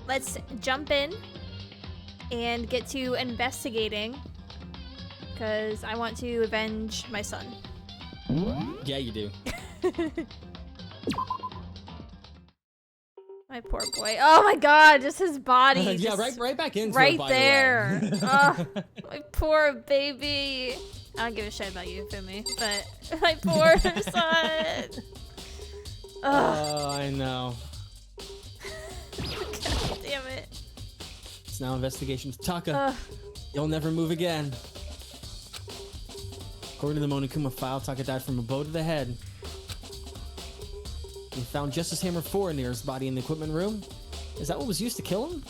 let's jump in and get to investigating because I want to avenge my son. Yeah, you do. My poor boy. Oh my god, just his body. Yeah, just right back into right it, by there. The way. Oh, my poor baby. I don't give a shit about you, Fumi, but my poor son. Oh, I know. God damn it. It's now investigation to Taka. You'll never move again. According to the Monokuma file, Taka died from a blow to the head. We found Justice Hammer 4 near his body in the equipment room. Is that what was used to kill him?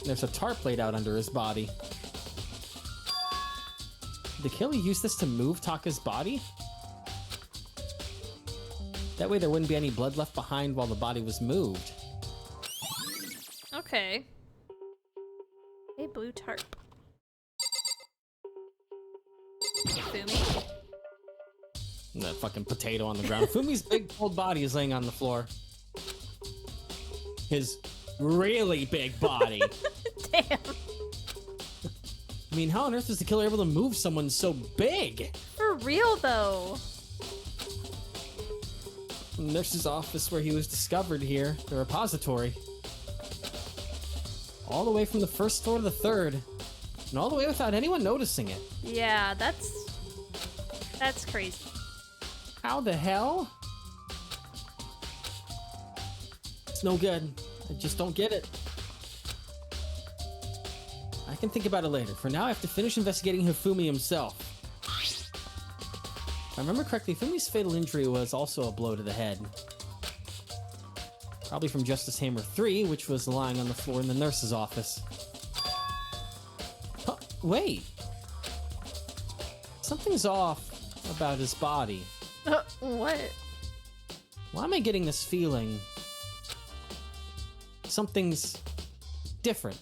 There's a tarp laid out under his body. Did the killer use this to move Taka's body? That way there wouldn't be any blood left behind while the body was moved. Okay. A blue tarp. Fumi? And that fucking potato on the ground. Fumi's big cold body is laying on the floor. His really big body. Damn. I mean, how on earth is the killer able to move someone so big? For real, though. The nurse's office where he was discovered here, the repository. All the way from the first floor to the third. And all the way without anyone noticing it. Yeah, that's crazy. How the hell? It's no good. I just don't get it. I can think about it later. For now, I have to finish investigating Hifumi himself. If I remember correctly, Fumi's fatal injury was also a blow to the head. Probably from Justice Hammer 3, which was lying on the floor in the nurse's office. Huh, wait. Something's off about his body. What? Why am I getting this feeling? Something's different.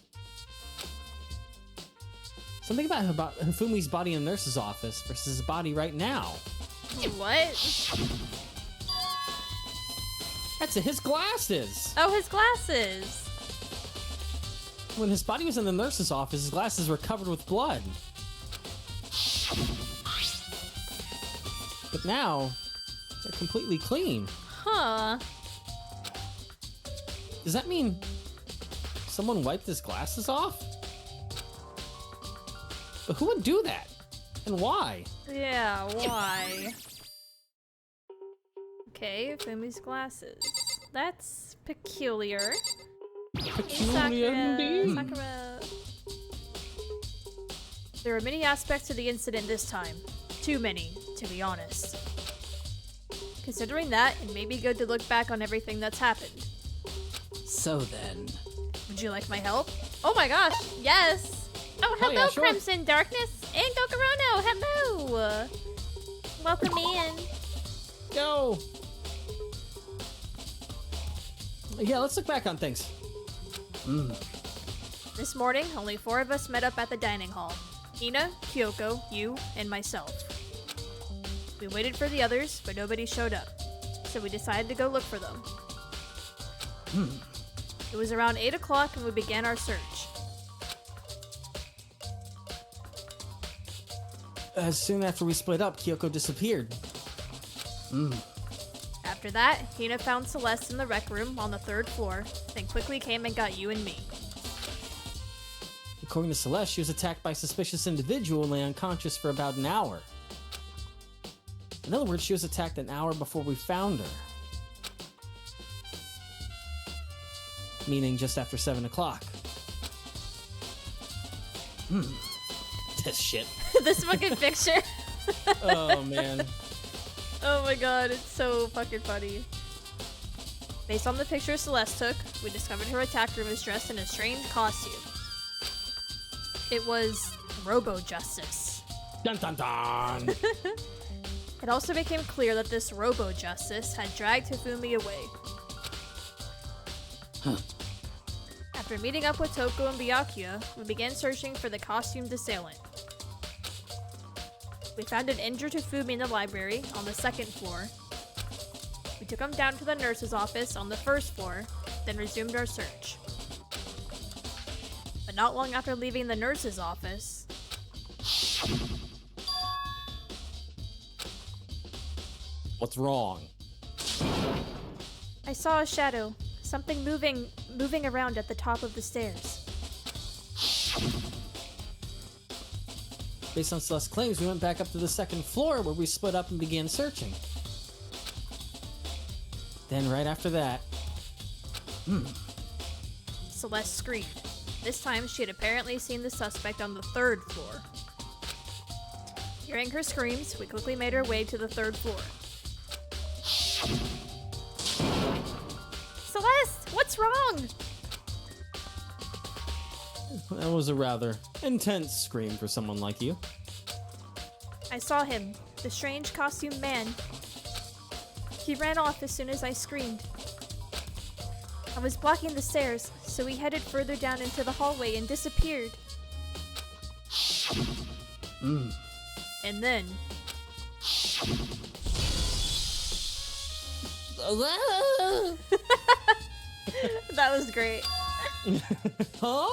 Something about Hifumi's body in the nurse's office versus his body right now. What? That's his glasses! Oh, his glasses! When his body was in the nurse's office, his glasses were covered with blood. But now, they're completely clean. Huh. Does that mean someone wiped his glasses off? But who would do that? And why? Yeah, why? Okay, Fumi's glasses. That's peculiar. Peculiar indeed. Sakura. There are many aspects to the incident this time. Too many, to be honest. Considering that, it may be good to look back on everything that's happened. So then... Would you like my help? Oh my gosh, yes! Oh, hello, yeah, sure. Crimson Darkness and Gokorono, hello! Welcome in. Go! Yeah, let's look back on things. This morning, only 4 of us met up at the dining hall. Hina, Kyoko, you, and myself. We waited for the others, but nobody showed up. So we decided to go look for them. It was around 8 o'clock and we began our search. Soon after we split up, Kyoko disappeared. After that, Hina found Celeste in the rec room on the 3rd floor, then quickly came and got you and me. According to Celeste, she was attacked by a suspicious individual and lay unconscious for about an hour. In other words, she was attacked an hour before we found her. Meaning just after 7 o'clock. This shit. This fucking picture. Oh, man. Oh my god, it's so fucking funny. Based on the picture Celeste took, we discovered her attacker was dressed in a strange costume. It was Robo-Justice. Dun dun dun! It also became clear that this Robo-Justice had dragged Hifumi away. After meeting up with Toko and Byakuya, we began searching for the costumed assailant. We found an injured Hifumi in the library on the 2nd floor. We took him down to the nurse's office on the 1st floor, then resumed our search. But not long after leaving the nurse's office, What's wrong? I saw a shadow, something moving around at the top of the stairs. Based on Celeste's claims, we went back up to the second floor where we split up and began searching. Then right after that, Celeste screamed. This time, she had apparently seen the suspect on the third floor. Hearing her screams, we quickly made our way to the third floor. Celeste, what's wrong? that was a rather intense scream for someone like you. I saw him, the strange costumed man. He ran off as soon as I screamed. I was blocking the stairs, so he headed further down into the hallway and disappeared. And then... That was great. Huh?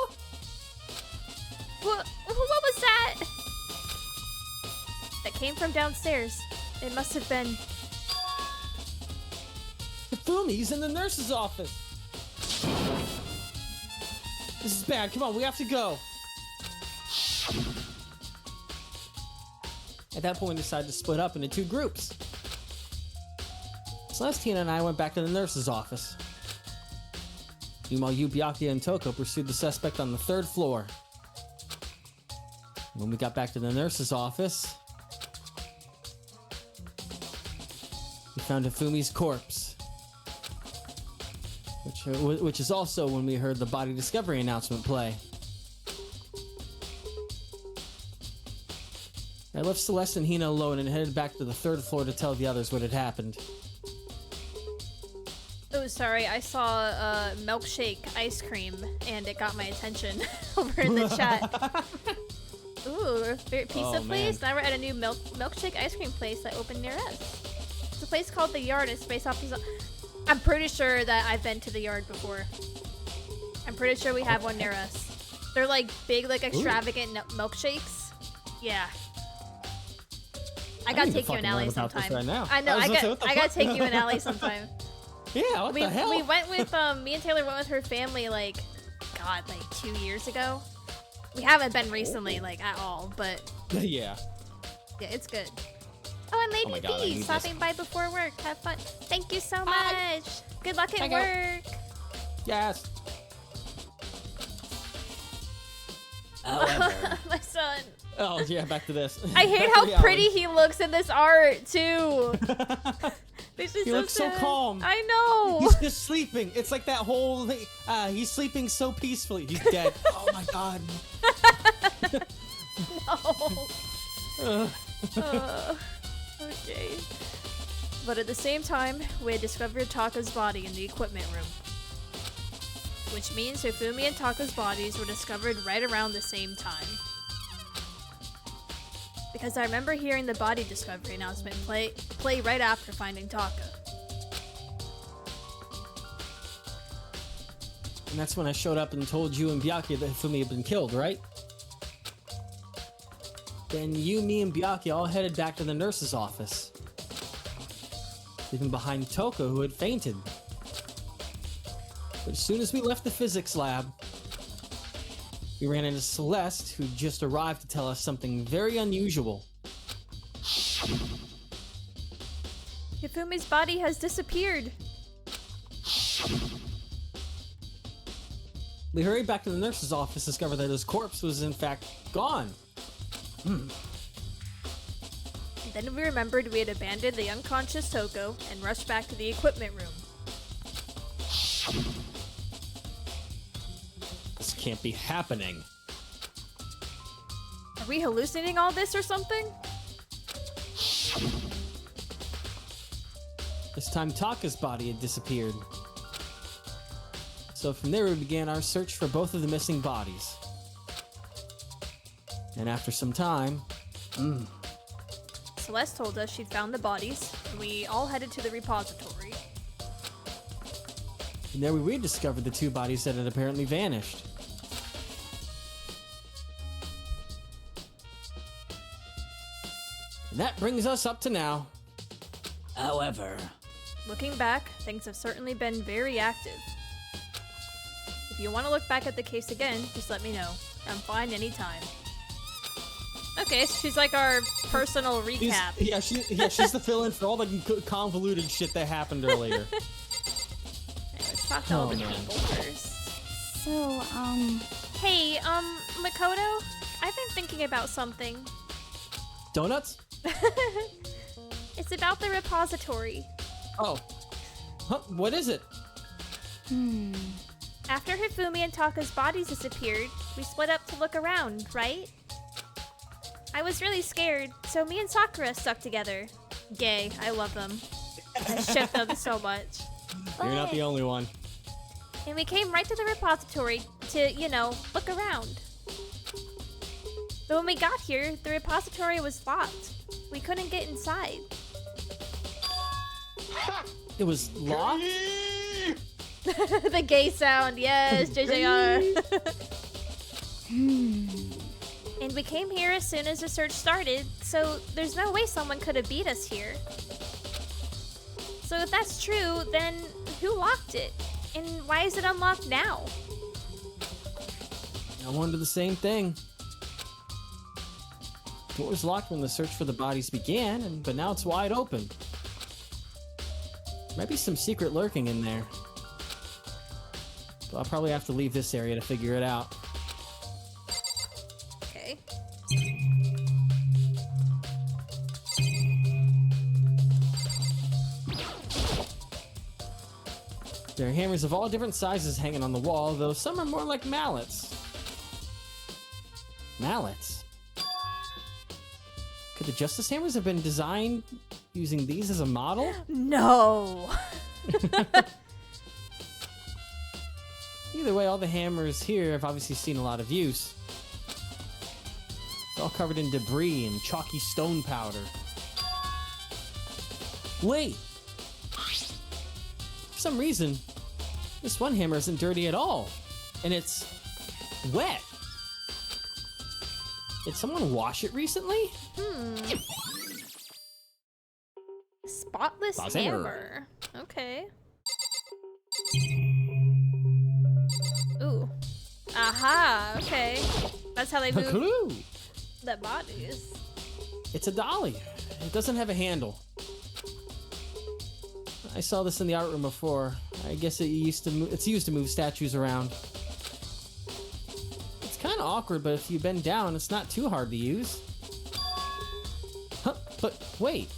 What was that? That came from downstairs. It must have been... Fumi's in the nurse's office. This is bad. Come on, we have to go. At that point, we decided to split up into two groups. Celestina and I went back to the nurse's office. Meanwhile, you, Byakuya, and Toko pursued the suspect on the third floor. When we got back to the nurse's office, we found Hifumi's corpse. Which is also when we heard the body discovery announcement play. I left Celeste and Hina alone and headed back to the third floor to tell the others what had happened. Oh, sorry, I saw milkshake ice cream, and it got my attention over in the chat. Ooh, pizza place? Now we're at a new milkshake ice cream place that opened near us. It's a place called The Yard. It's based off pizza. I'm pretty sure that I've been to The Yard before. I'm pretty sure we have one near us. They're like big, like extravagant milkshakes. Yeah. I gotta take you an alley sometime. Right now. I know. I gotta take you an alley sometime. Yeah, what the hell? We went with me and Taylor went with her family like 2 years ago. We haven't been recently like at all, but yeah, it's good. Oh, and Lady D stopping by before work. Have fun. Thank you so much. Good luck at work. Yes. However, My son. Oh yeah, back to this. I hate how pretty he looks in this art too. This is He looks so sad. calm. I know. He's just sleeping. It's like that whole he's sleeping so peacefully. He's dead. Oh my god. No. Okay. But at the same time, we had discovered Taka's body in the equipment room. Which means Hifumi and Taka's bodies were discovered right around the same time. Because I remember hearing the body discovery announcement play right after finding Taka. And that's when I showed up and told you and Byakuya that Hifumi had been killed, right? Then you, me, and Byakuya all headed back to the nurse's office. Leaving behind Toko, who had fainted. But as soon as we left the physics lab, we ran into Celeste, who just arrived to tell us something very unusual. Hifumi's body has disappeared. We hurried back to the nurse's office to discover that his corpse was in fact gone. And then we remembered we had abandoned the unconscious Toko and rushed back to the equipment room. This can't be happening. Are we hallucinating all this or something? This time Taka's body had disappeared. So from there we began our search for both of the missing bodies. And after some time, Celeste told us she'd found the bodies, and we all headed to the repository. And there we rediscovered the two bodies that had apparently vanished. And that brings us up to now. However, Looking back, things have certainly been very active. If you want to look back at the case again, just let me know. I'm fine anytime. Okay, so she's like our personal recap. She's the fill-in for all the convoluted shit that happened earlier. Anyway, let's talk to all the man. people first. So, Hey, Makoto, I've been thinking about something. Donuts? It's about the repository. Oh. Huh, what is it? After Hifumi and Taka's bodies disappeared, we split up to look around, right? I was really scared, so me and Sakura stuck together. Gay, I love them. I ship them so much. You're not the only one. And we came right to the repository to, look around. But when we got here, the repository was locked. We couldn't get inside. It was locked? The gay sound, yes, JJR. And we came here as soon as the search started, so there's no way someone could have beat us here. So if that's true, then who locked it? And why is it unlocked now? I wonder the same thing. The door was locked when the search for the bodies began, but now it's wide open. Might be some secret lurking in there. But I'll probably have to leave this area to figure it out. Okay. There are hammers of all different sizes hanging on the wall, though some are more like mallets. Mallets? Could the Justice Hammers have been designed using these as a model? No. Either way, all the hammers here have obviously seen a lot of use. They're all covered in debris and chalky stone powder. Wait! For some reason, this one hammer isn't dirty at all. And it's wet. Did someone wash it recently? Spotless Spotless hammer. Okay. Ooh. Aha, okay. That's how they A move clue! the bodies. It's a dolly. It doesn't have a handle. I saw this in the art room before. I guess it's used to move statues around. It's kind of awkward, but if you bend down, it's not too hard to use. Huh, but wait.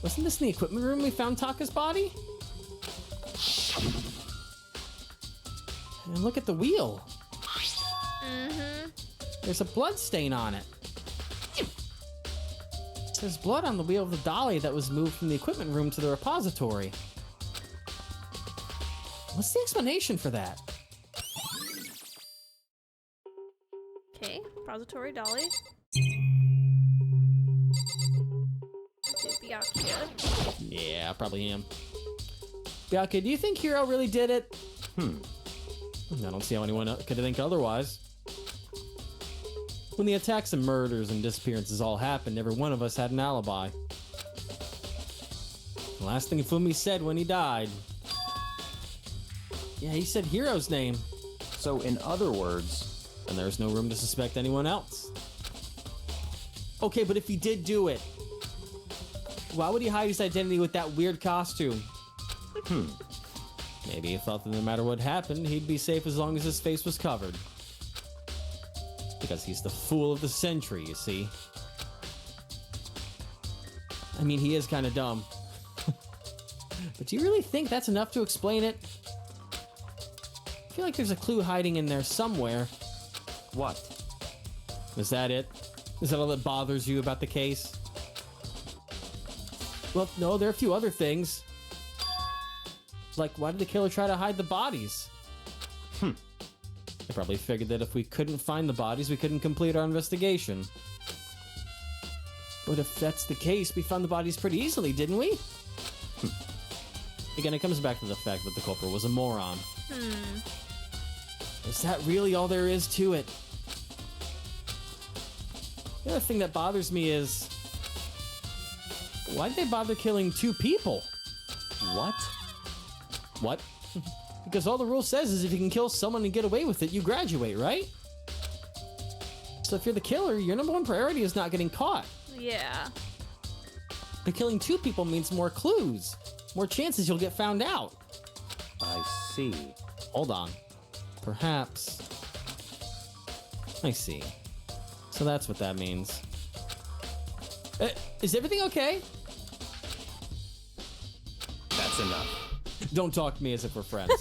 Wasn't this in the equipment room we found Taka's body? And look at the wheel. There's a blood stain on it. There's blood on the wheel of the dolly that was moved from the equipment room to the repository. What's the explanation for that? Okay, repository dolly. Byakuya. Yeah, probably him. Byakuya, do you think Hiro really did it? I don't see how anyone could think otherwise. When the attacks and murders and disappearances all happened, every one of us had an alibi. The last thing Fumi said when he died. Yeah, he said Hiro's name. So in other words, And there's no room to suspect anyone else. Okay, but if he did do it, why would he hide his identity with that weird costume? Maybe he thought that no matter what happened, he'd be safe as long as his face was covered. Because he's the fool of the century, you see. I mean, he is kind of dumb. But do you really think that's enough to explain it? I feel like there's a clue hiding in there somewhere. what? Is that it? Is that all that bothers you about the case? Well, no, there are a few other things. Like, why did the killer try to hide the bodies? They probably figured that if we couldn't find the bodies, we couldn't complete our investigation. But if that's the case, we found the bodies pretty easily, didn't we? Again, it comes back to the fact that the culprit was a moron. Is that really all there is to it? The other thing that bothers me is, why'd they bother killing 2 people? What? What? Because all the rule says is if you can kill someone and get away with it, you graduate, right? So if you're the killer, your number 1 priority is not getting caught. Yeah. But killing 2 people means more clues, more chances you'll get found out. I see. Hold on. Perhaps. I see. So that's what that means. Is everything okay? That's enough. Don't talk to me as if we're friends.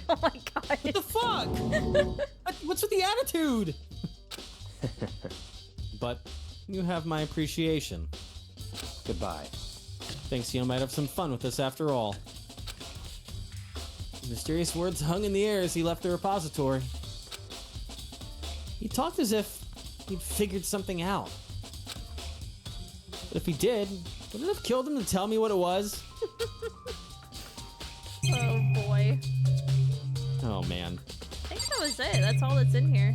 Oh my god. What the fuck? What's with the attitude? But you have my appreciation. Goodbye. Thinks you might have some fun with this after all. Mysterious words hung in the air as he left the repository. He talked as if he'd figured something out. But if he did, wouldn't it have killed him to tell me what it was? Oh boy. Oh man. I think that was it. That's all that's in here.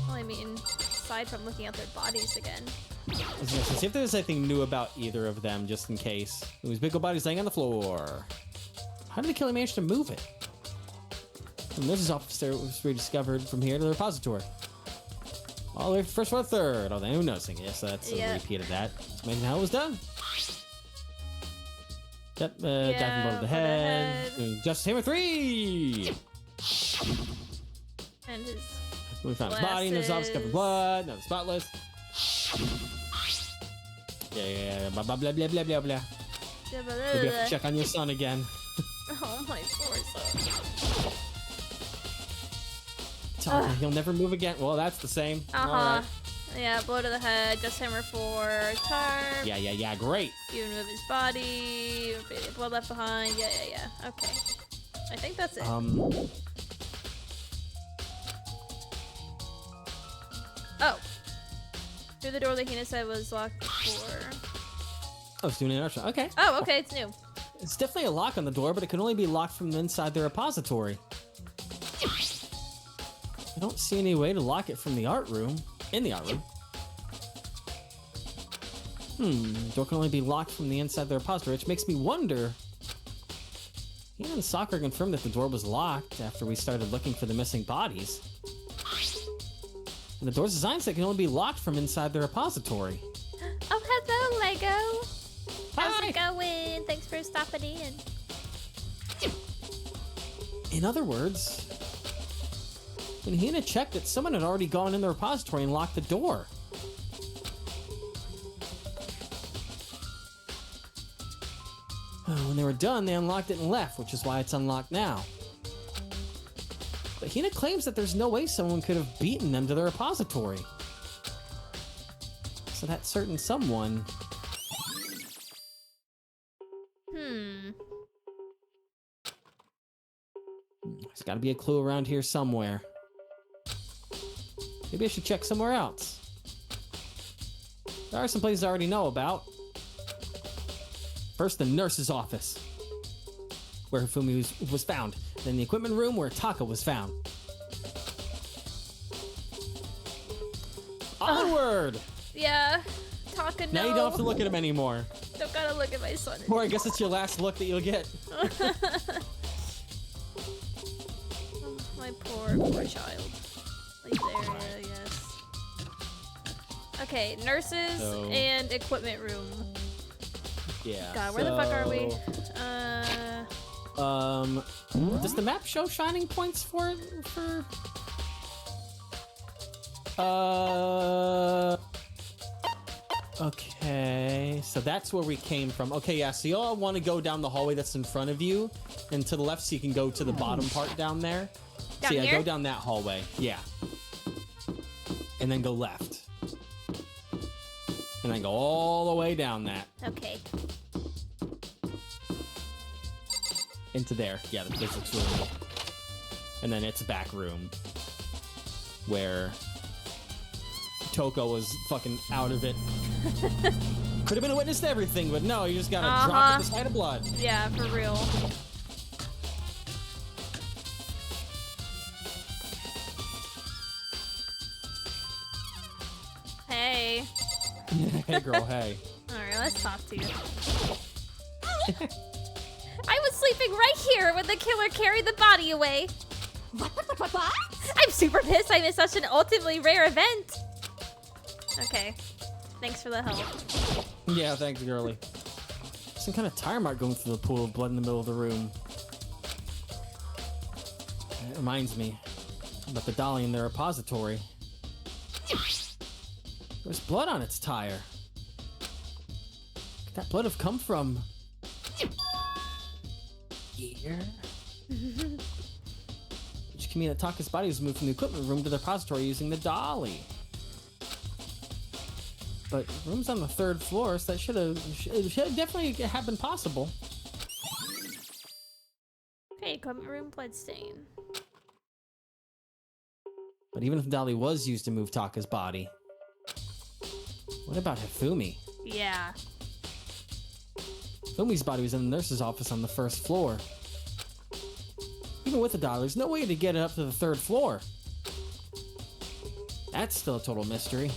Well, I mean, aside from looking at their bodies again. I was gonna say, see if there's anything new about either of them, just in case. It was big old bodies laying on the floor. How did the killer manage to move it? From this officer was rediscovered from here to the repository. All the way from first floor to third. Oh, they were noticing it. So that's a repeat of that. Just imagine how it was done. Yep, diving above the head. Justice Hammer 3! And his We found his body, and his office covered in blood. Not spotless. Yeah. Blah, blah, blah, blah, blah, blah, blah. Maybe have to check on your son again. Oh, my poor son. Tell me, he'll never move again. Well, that's the same. Alright. Yeah, blow to the head, just hammer 4, tarp. Yeah, great. You move his body, blood left behind. Yeah. Okay. I think that's it. Oh. Through the door that Hina said was locked before. Oh, it's doing an option. Okay. Oh, okay, it's new. It's definitely a lock on the door, but it can only be locked from inside the repository. I don't see any way to lock it from the art room. In the art room. The door can only be locked from the inside of the repository, which makes me wonder. Hina and Sakura confirmed that the door was locked after we started looking for the missing bodies. And the door's designed so it can only be locked from inside the repository. Oh, hello, Lego. How's Hi. it going? Thanks for stopping in. In other words, when Hina checked it, someone had already gone in the repository and locked the door. When they were done, they unlocked it and left, which is why it's unlocked now. But Hina claims that there's no way someone could have beaten them to the repository. So that certain someone... There's gotta be a clue around here somewhere. Maybe I should check somewhere else. There are some places I already know about. First, the nurse's office, where Hifumi was found. Then the equipment room, where Taka was found. Onward! Yeah. Taka, no. Now you don't have to look at him anymore. Don't gotta look at my son. Or I guess it's your last look that you'll get. My poor child. Like there, yes. Okay, nurses and equipment room. Yeah. God, where the fuck are we? Does the map show shining points for okay, so that's where we came from. Okay, yeah, so y'all want to go down the hallway that's in front of you and to the left so you can go to the bottom part down there. Down so yeah, here? go down that hallway. Yeah. And then go left. And then go all the way down that. Okay. Into there. Yeah, the physics room. And then it's a back room where Toko was fucking out of it. Could have been a witness to everything, but no, you just gotta drop at the sight of blood. Yeah, for real. Hey. Hey, girl, hey. Alright, let's talk to you. I was sleeping right here when the killer carried the body away. What? I'm super pissed I missed such an ultimately rare event. Okay. Thanks for the help. Yeah, thanks, girly. Some kind of tire mark going through the pool of blood in the middle of the room. It reminds me about the dolly in the repository. There's blood on its tire. Could that blood have come from here? Which can mean that Taka's body was moved from the equipment room to the repository using the dolly. But room's on the 3rd floor, so that should definitely have been possible. Okay, equipment room bloodstain. But even if the dolly was used to move Taka's body, what about Hifumi? Yeah. Hifumi's body was in the nurse's office on the 1st floor. Even with the dolly, there's no way to get it up to the 3rd floor. That's still a total mystery.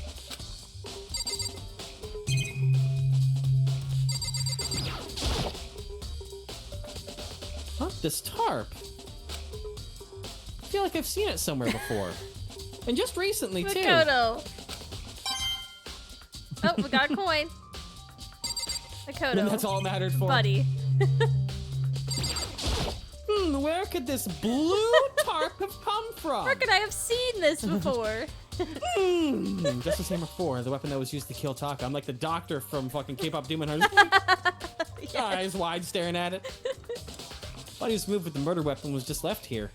Huh? This tarp. I feel like I've seen it somewhere before. And just recently, too. Makoto. Oh, we got a coin. Makoto. And that's all it mattered for. Buddy. Where could this blue tarp have come from? Where could I have seen this before? Just the same before. The weapon that was used to kill Taka. I'm like the doctor from fucking K-pop Demon Hunters. Yes. Eyes wide, staring at it. Body was moved, but the murder weapon was just left here.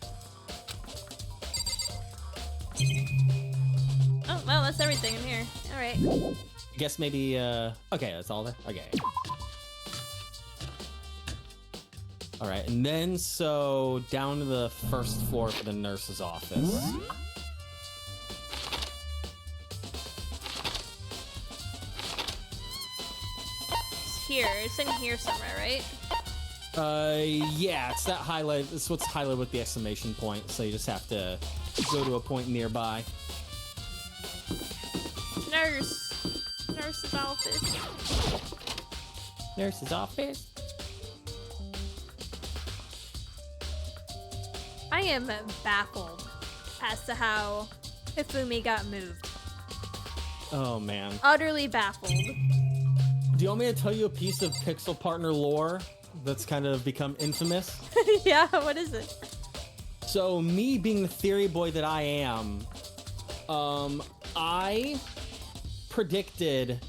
Oh, well, that's everything in here. All right. I guess maybe, okay, that's all there? Okay. Alright, and then, so, down to the 1st floor for the nurse's office. It's here. It's in here somewhere, right? Yeah, it's that highlight, it's what's highlighted with the exclamation point, so you just have to go to a point nearby. Nurse's office. Nurse's office? I am baffled as to how Hifumi got moved. Oh, man. Utterly baffled. Do you want me to tell you a piece of Pixel Partner lore that's kind of become infamous? Yeah, what is it? So, me being the theory boy that I am, I predicted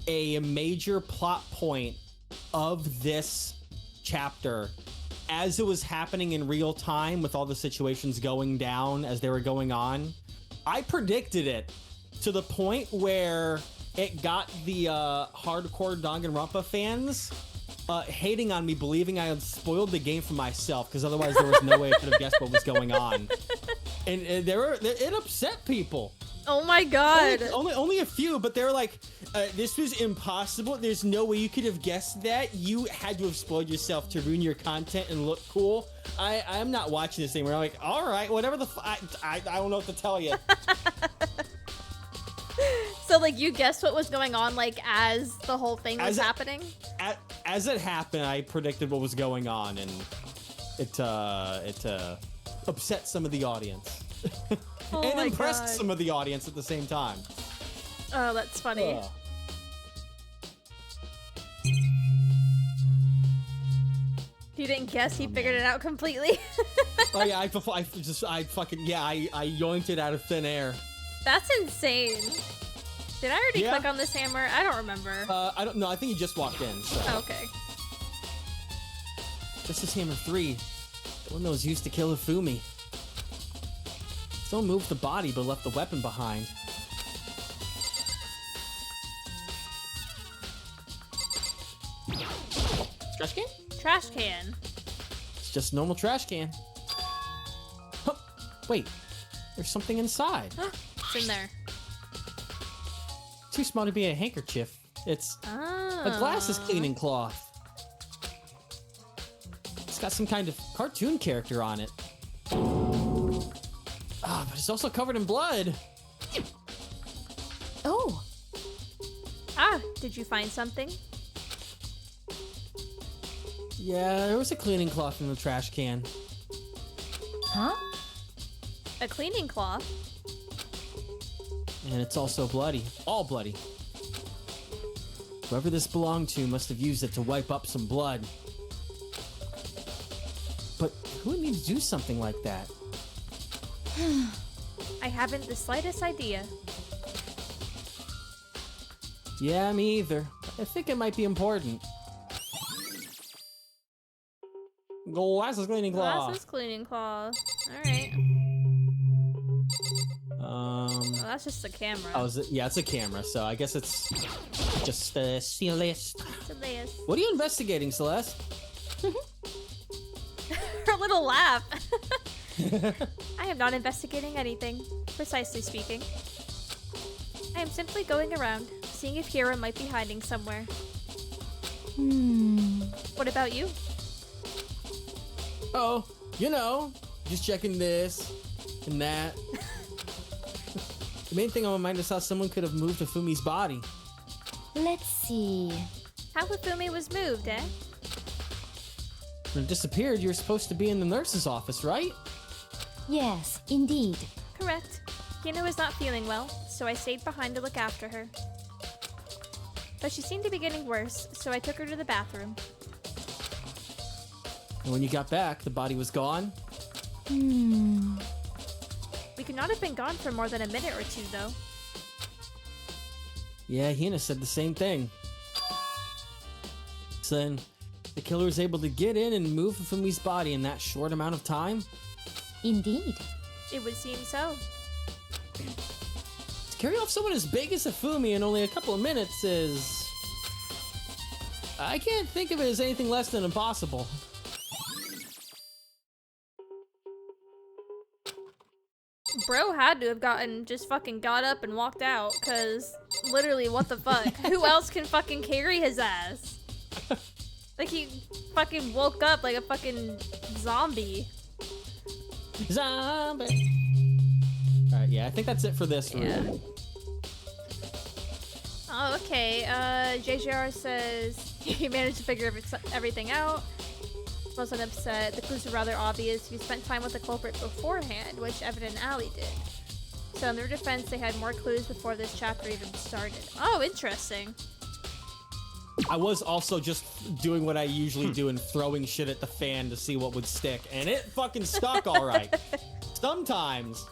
a major plot point of this chapter as it was happening in real time with all the situations going down as they were going on. I predicted it to the point where it got the hardcore Danganronpa fans hating on me, believing I had spoiled the game for myself, because otherwise there was no way I could have guessed what was going on. And it upset people. Oh my god. Only a few, but they were like, this was impossible. There's no way you could have guessed that. You had to have spoiled yourself to ruin your content and look cool. I'm not watching this anymore. I'm like, all right, whatever the I don't know what to tell you. So, like, you guessed what was going on, like, as the whole thing was happening? As it happened, I predicted what was going on, and it upset some of the audience. Oh and my impressed God. some of the audience at the same time. Oh, that's funny. You didn't guess he figured it out completely? Oh yeah, I yoinked it out of thin air. That's insane. Did I already click on this hammer? I don't remember. I don't know. I think you just walked in. So. Okay. This is hammer 3. The one that was used to kill Hifumi. Someone moved the body but left the weapon behind. Trash can? Trash can. It's just a normal trash can. Huh. Wait, there's something inside. It's in there. Too small to be a handkerchief. It's Oh. a glasses cleaning cloth. It's got some kind of cartoon character on it. Ah, but it's also covered in blood. Oh, Ah, did you find something? Yeah, there was a cleaning cloth in the trash can. huh? A cleaning cloth? And it's also bloody. All bloody. Whoever this belonged to must have used it to wipe up some blood. But who would need to do something like that? I haven't the slightest idea. Yeah, me either. I think it might be important. Glasses cleaning cloth. Glasses cleaning cloth. Alright. Oh, that's just the camera. Oh, is it? Yeah, it's a camera, so I guess it's just Celeste. Celeste. What are you investigating, Celeste? Her little laugh. I am not investigating anything, precisely speaking. I am simply going around, seeing if Hira might be hiding somewhere. What about you? Oh, you know, just checking this and that. The main thing on my mind is how someone could have moved Fumi's body. Let's see. How Hifumi was moved, eh? When it disappeared, you were supposed to be in the nurse's office, right? Yes, indeed. Correct. Hina was not feeling well, so I stayed behind to look after her. But she seemed to be getting worse, so I took her to the bathroom. And when you got back, the body was gone. We could not have been gone for more than a minute or two, though. Yeah, Hina said the same thing. So then, the killer was able to get in and move Fumi's body in that short amount of time? Indeed. It would seem so. To carry off someone as big as Fumi in only a couple of minutes is... I can't think of it as anything less than impossible. Bro had to have just fucking got up and walked out, cause literally, what the fuck? Who else can fucking carry his ass? Like he fucking woke up like a fucking zombie. Zombie! Alright, yeah, I think that's it for this room. Oh, okay. JJR says he managed to figure everything out. Wasn't upset. The clues were rather obvious. You spent time with the culprit beforehand, which Evan and Allie did. So in their defense, they had more clues before this chapter even started. Oh, interesting. I was also just doing what I usually do and throwing shit at the fan to see what would stick, and it fucking stuck alright. Sometimes.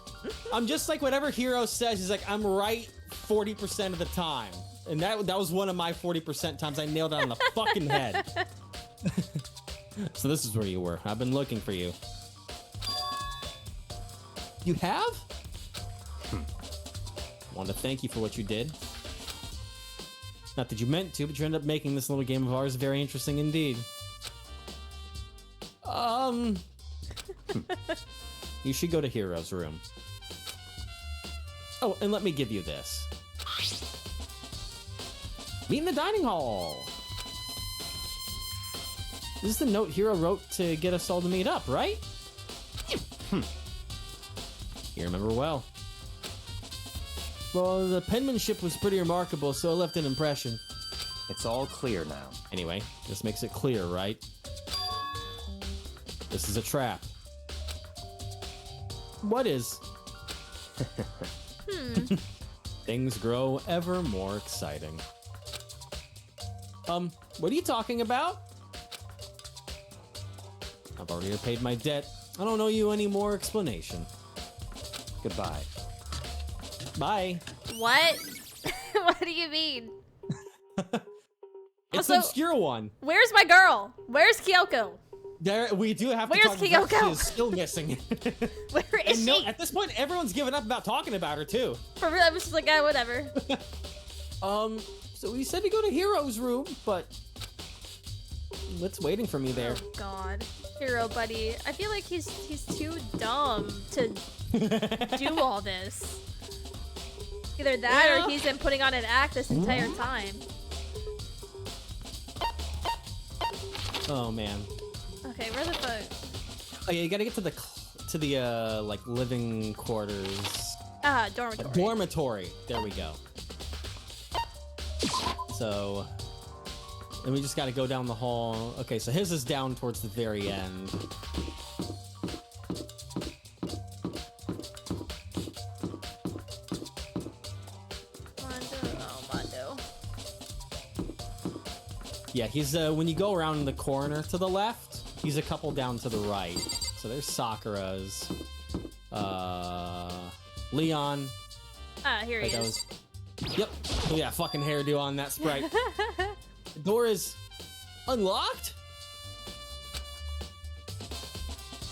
I'm just like whatever Hero says, he's like, I'm right 40% of the time. And that was one of my 40% times I nailed it on the fucking head. So this is where you were. I've been looking for you. You have? Want to thank you for what you did. Not that you meant to, but you ended up making this little game of ours very interesting indeed. You should go to Hero's room. Oh, and let me give you this. Meet in the dining hall. This is the note Hero wrote to get us all to meet up, right? You remember well. Well, the penmanship was pretty remarkable, so it left an impression. It's all clear now. Anyway, this makes it clear, right? This is a trap. What is? Things grow ever more exciting. What are you talking about? I've already paid my debt. I don't owe you any more explanation. Goodbye. Bye. What? What do you mean? It's Also, an obscure one. Where's my girl? Where's Kyoko? There, we do have to Where's talk about Kyoko? she is still missing. Where is And no, she? at this point, everyone's given up about talking about her too. For real, I was just like, ah, whatever. So we said to go to Hero's room, but what's waiting for me there? Oh God, Hero buddy. I feel like he's too dumb to do all this. Either that Yeah. or he's been putting on an act this entire time. Oh man. Okay, where the fuck? Oh yeah, you gotta get to the like living quarters. Dormitory. Dormitory. There we go. So then we just gotta go down the hall. Okay, so his is down towards the very end. Mondo. Yeah, he's when you go around the corner to the left, he's a couple down to the right. So there's Sakura's, Leon. Here he is. Yep. Oh yeah, fucking hairdo on that sprite. The door is unlocked?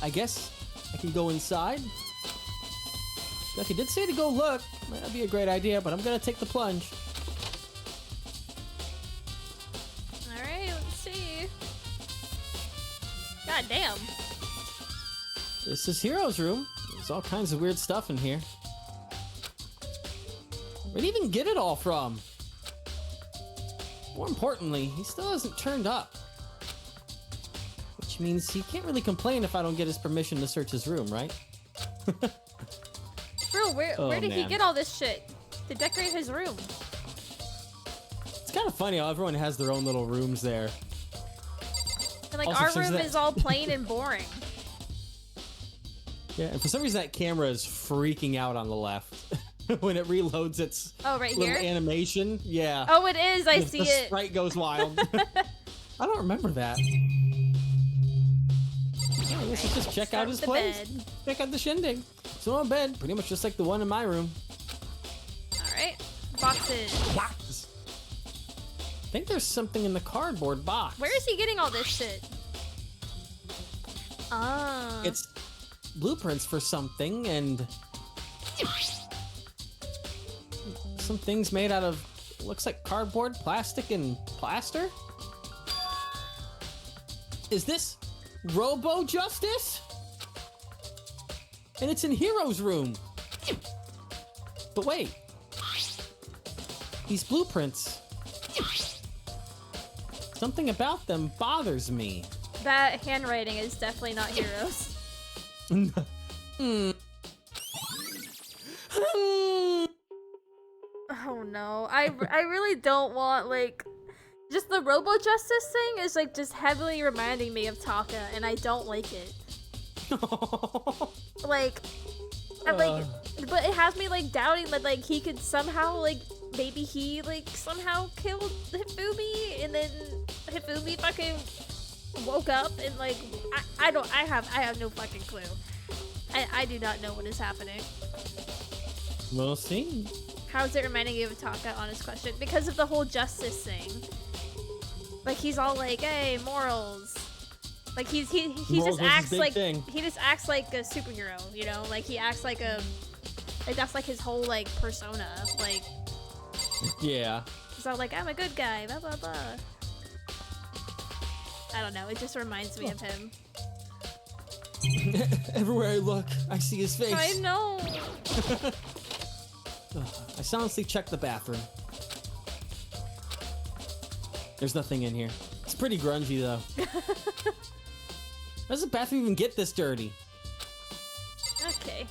I guess I can go inside. Like I did say to go look. That'd be a great idea, but I'm gonna take the plunge. Alright, let's see. God damn. This is Hero's room. There's all kinds of weird stuff in here. Where'd he even get it all from? More importantly, he still hasn't turned up. Which means he can't really complain if I don't get his permission to search his room, right? Bro, where did he man. get all this shit to decorate his room? It's kind of funny how everyone has their own little rooms there. And like Also, our since room that- is all plain and boring. Yeah, and for some reason that camera is freaking out on the left when it reloads its Oh, right little here? animation. Yeah. Oh, it is. I see the it. sprite goes wild. I don't remember that. Yeah, let's just check Start out his with the place. bed. Check out the shindig. So on bed, pretty much just like the one in my room. Alright. Boxes. Box. I think there's something in the cardboard box. Where is he getting all this shit? Ah. It's blueprints for something and some things made out of looks like cardboard, plastic, and plaster. Is this Robo Justice? And it's in Hero's room. But wait. These blueprints. Something about them bothers me. That handwriting is definitely not Heroes. Oh no. I really don't want, like, just the Robo Justice thing is like just heavily reminding me of Taka, and I don't like it. Like, I'm like, but it has me like doubting that like he could somehow like maybe he like somehow killed Hifumi, and then Hifumi fucking woke up and like I have no fucking clue. I do not know what is happening. We'll see. How is it reminding you of Taka? Honest question. Because of the whole justice thing. Like he's all like, hey, morals. Like he Morals just was his acts big like thing. he just acts like a superhero, you know? Like he acts like a like that's like his whole like persona. Like Yeah. he's all like, I'm a good guy, blah blah blah. I don't know, it just reminds me of him. Everywhere I look, I see his face. I know. I silently check the bathroom. There's nothing in here. It's pretty grungy though. How does the bathroom even get this dirty? Okay.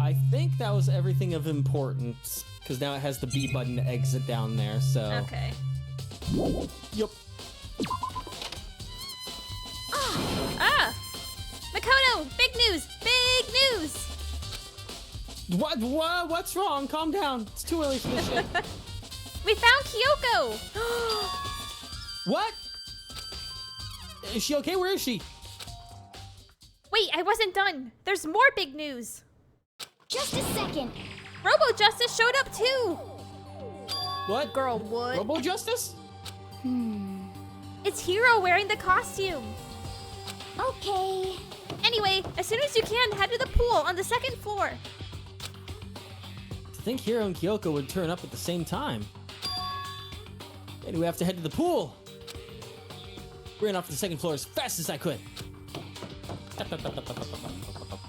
I think that was everything of importance. Because now it has the B button to exit down there, so... Okay. Yup. Ah! Makoto! Big news! Big news! What's wrong? Calm down. It's too early for this shit. We found Kyoko! What? Is she okay? Where is she? Wait, I wasn't done. There's more big news. Just a second. Robo Justice showed up too! What? Girl, what? Robo Justice? It's Hero wearing the costume. Okay. Anyway, as soon as you can, head to the pool on the second floor. To think Hiro and Kyoko would turn up at the same time. Anyway, we have to head to the pool. Ran off to the second floor as fast as I could.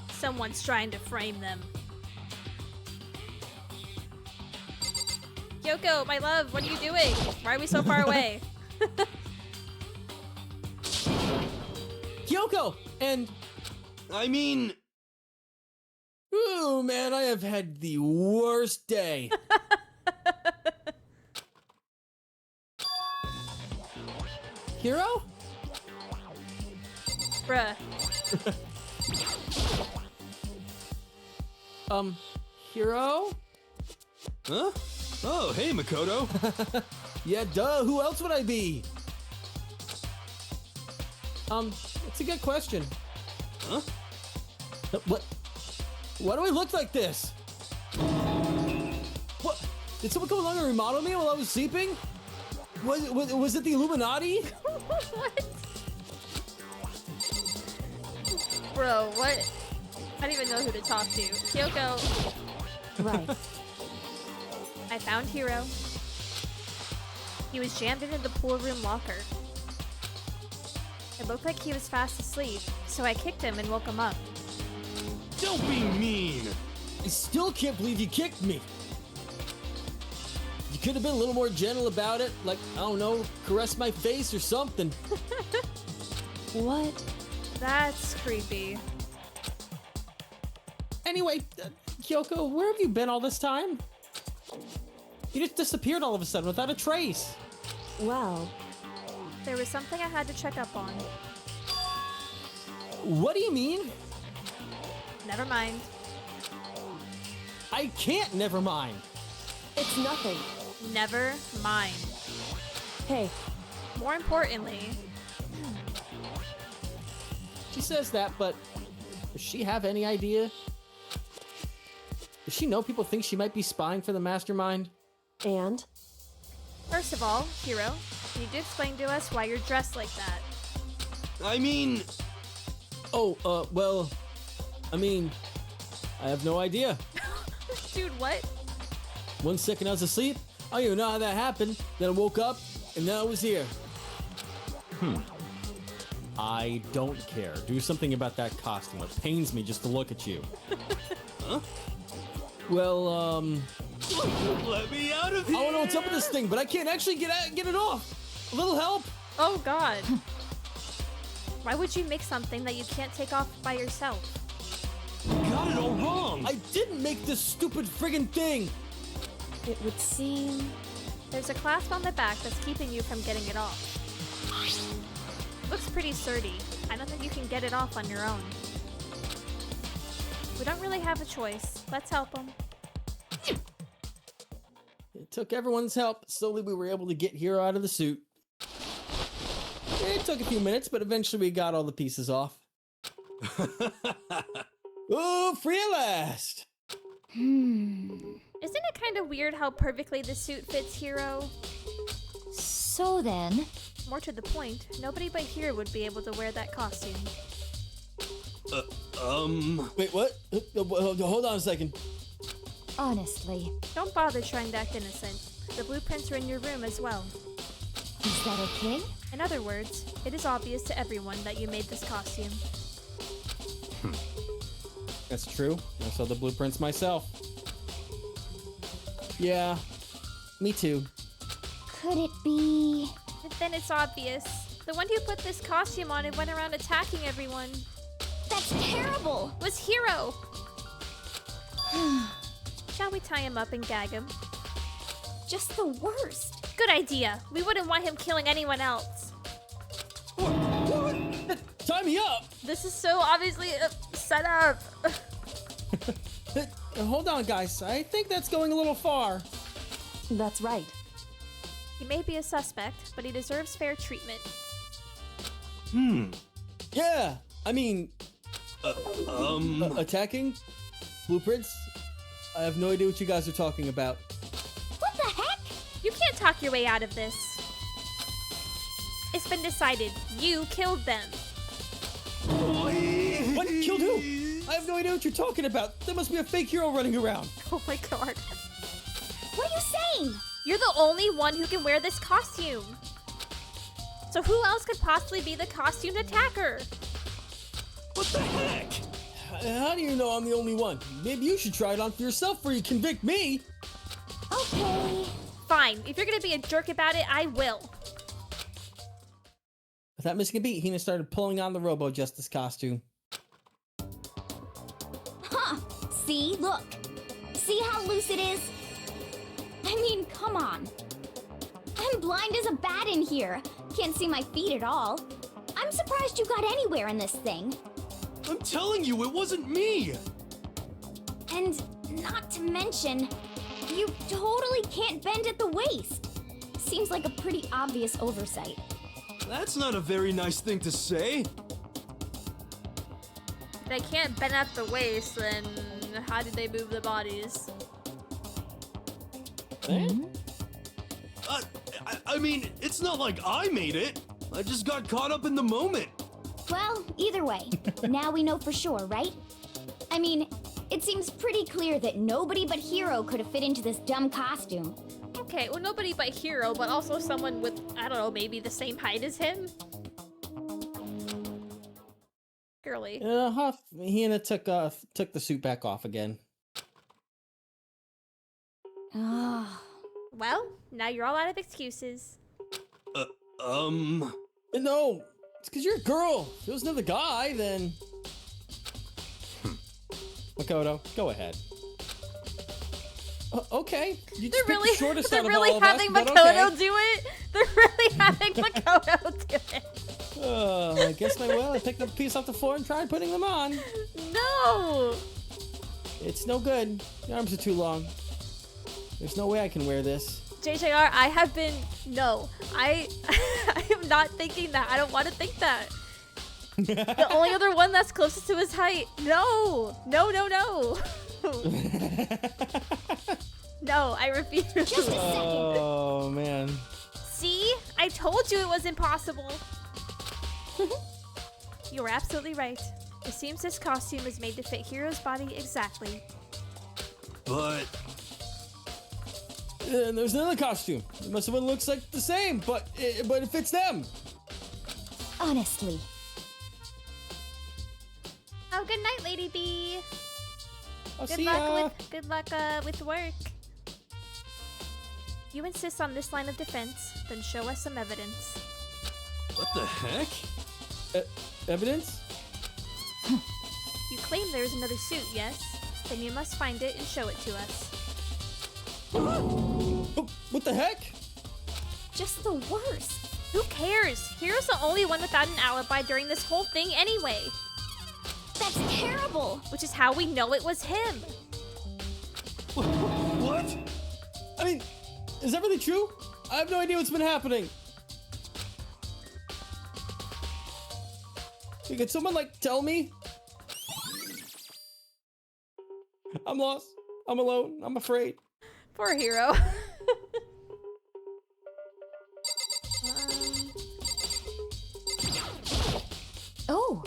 Someone's trying to frame them. Kyoko, my love, what are you doing? Why are we so far away? Kyoko! And... I mean, Ooh, man, I have had the worst day. Hero? Bruh. Hero? huh? Oh, hey, Makoto. Yeah, duh, who else would I be? It's a good question. Huh? What? Why do I look like this? What? Did someone come along and remodel me while I was sleeping? Was it the Illuminati? What? Bro, what? I don't even know who to talk to. Kyoko, Right. I found Hiro. He was jammed into the pool room locker. It looked like he was fast asleep, so I kicked him and woke him up. Don't be mean. I still can't believe you kicked me. You could have been a little more gentle about it, like, I don't know, caress my face or something. What? That's creepy. Anyway, Kyoko, where have you been all this time? You just disappeared all of a sudden without a trace. Well, There was something I had to check up on. What do you mean? Never mind. I can't, never mind. it's nothing. Never mind. Hey, More importantly, She says that, but does she have any idea? Does she know people think she might be spying for the mastermind? and? first of all, Hiro, you need to explain to us why you're dressed like that. I mean, Oh, well, I mean, I have no idea. Dude, what? 1 second I was asleep, I don't even know how that happened. Then I woke up, and then I was here. I don't care. Do something about that costume. It pains me just to look at you. Huh? Well, let me out of I here. don't know what's up with this thing, but I can't actually get it off. A little help? Oh god. Why would you make something that you can't take off by yourself? Got it all wrong. I didn't make this stupid friggin' thing. It would seem. There's a clasp on the back that's keeping you from getting it off. Looks pretty sturdy. I don't think you can get it off on your own. We don't really have a choice. Let's help him. It took everyone's help. Slowly we were able to get Hiro out of the suit. It took a few minutes, but eventually we got all the pieces off. Oh, free at last! Isn't it kind of weird how perfectly the suit fits Hiro? So then, More to the point, nobody but Hiro would be able to wear that costume. Wait, what? Hold on a second. honestly, Don't bother trying to act innocent. The blueprints are in your room as well. is that okay? In other words, it is obvious to everyone that you made this costume. That's true. I saw the blueprints myself. Yeah, me too. Could it be? Then it's obvious. The one who put this costume on and went around attacking everyone That's terrible! was Hiro! Shall we tie him up and gag him? Just the worst. Good idea. We wouldn't want him killing anyone else. Tie me up! This is so obviously set up. Hold on, guys. I think that's going a little far. That's right. He may be a suspect, but he deserves fair treatment. Yeah, I mean, attacking? Blueprints? I have no idea what you guys are talking about. What the heck? You can't talk your way out of this. It's been decided. You killed them. What? Killed who? I have no idea what you're talking about. There must be a fake hero running around. Oh my god. What are you saying? You're the only one who can wear this costume. So who else could possibly be the costumed attacker? What the heck? How do you know I'm the only one? Maybe you should try it on for yourself before you convict me. Okay. Fine. If you're gonna be a jerk about it, I will. Without missing a beat, Hina started pulling on the Robo Justice costume. Huh. See? Look. See how loose it is? I mean, come on. I'm blind as a bat in here. Can't see my feet at all. I'm surprised you got anywhere in this thing. I'm telling you, it wasn't me! And not to mention, you totally can't bend at the waist. Seems like a pretty obvious oversight. That's not a very nice thing to say. If they can't bend at the waist, then how did they move the bodies? I mean, it's not like I made it. I just got caught up in the moment. Well, either way, now we know for sure, right? I mean, it seems pretty clear that nobody but Hero could have fit into this dumb costume. Okay, well, nobody but Hero, but also someone with, I don't know, maybe the same height as him? Girly. Hina took the suit back off again. Ah. Well, now you're all out of excuses. No, it's because you're a girl. If it was another guy, then... Makoto, go ahead. Okay. You just picked the shortest out of all of us, having but Makoto okay. do it? They're really having Makoto do it. I guess I picked up a piece off the floor and tried putting them on. No! It's no good. The arms are too long. There's no way I can wear this. JJR, I have been... No. I am not thinking that. I don't want to think that. The only other one that's closest to his height. No! No, no, no! No, I refuse. Just a second. Oh, man. See? I told you it was impossible. You were absolutely right. It seems this costume is made to fit Hero's body exactly. But And there's another costume. The rest of it looks like the same, but it fits them. Honestly. Oh, good night, Lady B. I'll Good see ya. luck with work. You insist on this line of defense, then show us some evidence. what the heck? Evidence? You claim there is another suit, yes? Then you must find it and show it to us. Oh, what the heck? Just the worst. Who cares? Hero's the only one without an alibi during this whole thing anyway. That's terrible. Which is how we know it was him. What? I mean, is everything true? I have no idea what's been happening. Hey, could someone, tell me? I'm lost. I'm alone. I'm afraid. Poor Hero. Oh.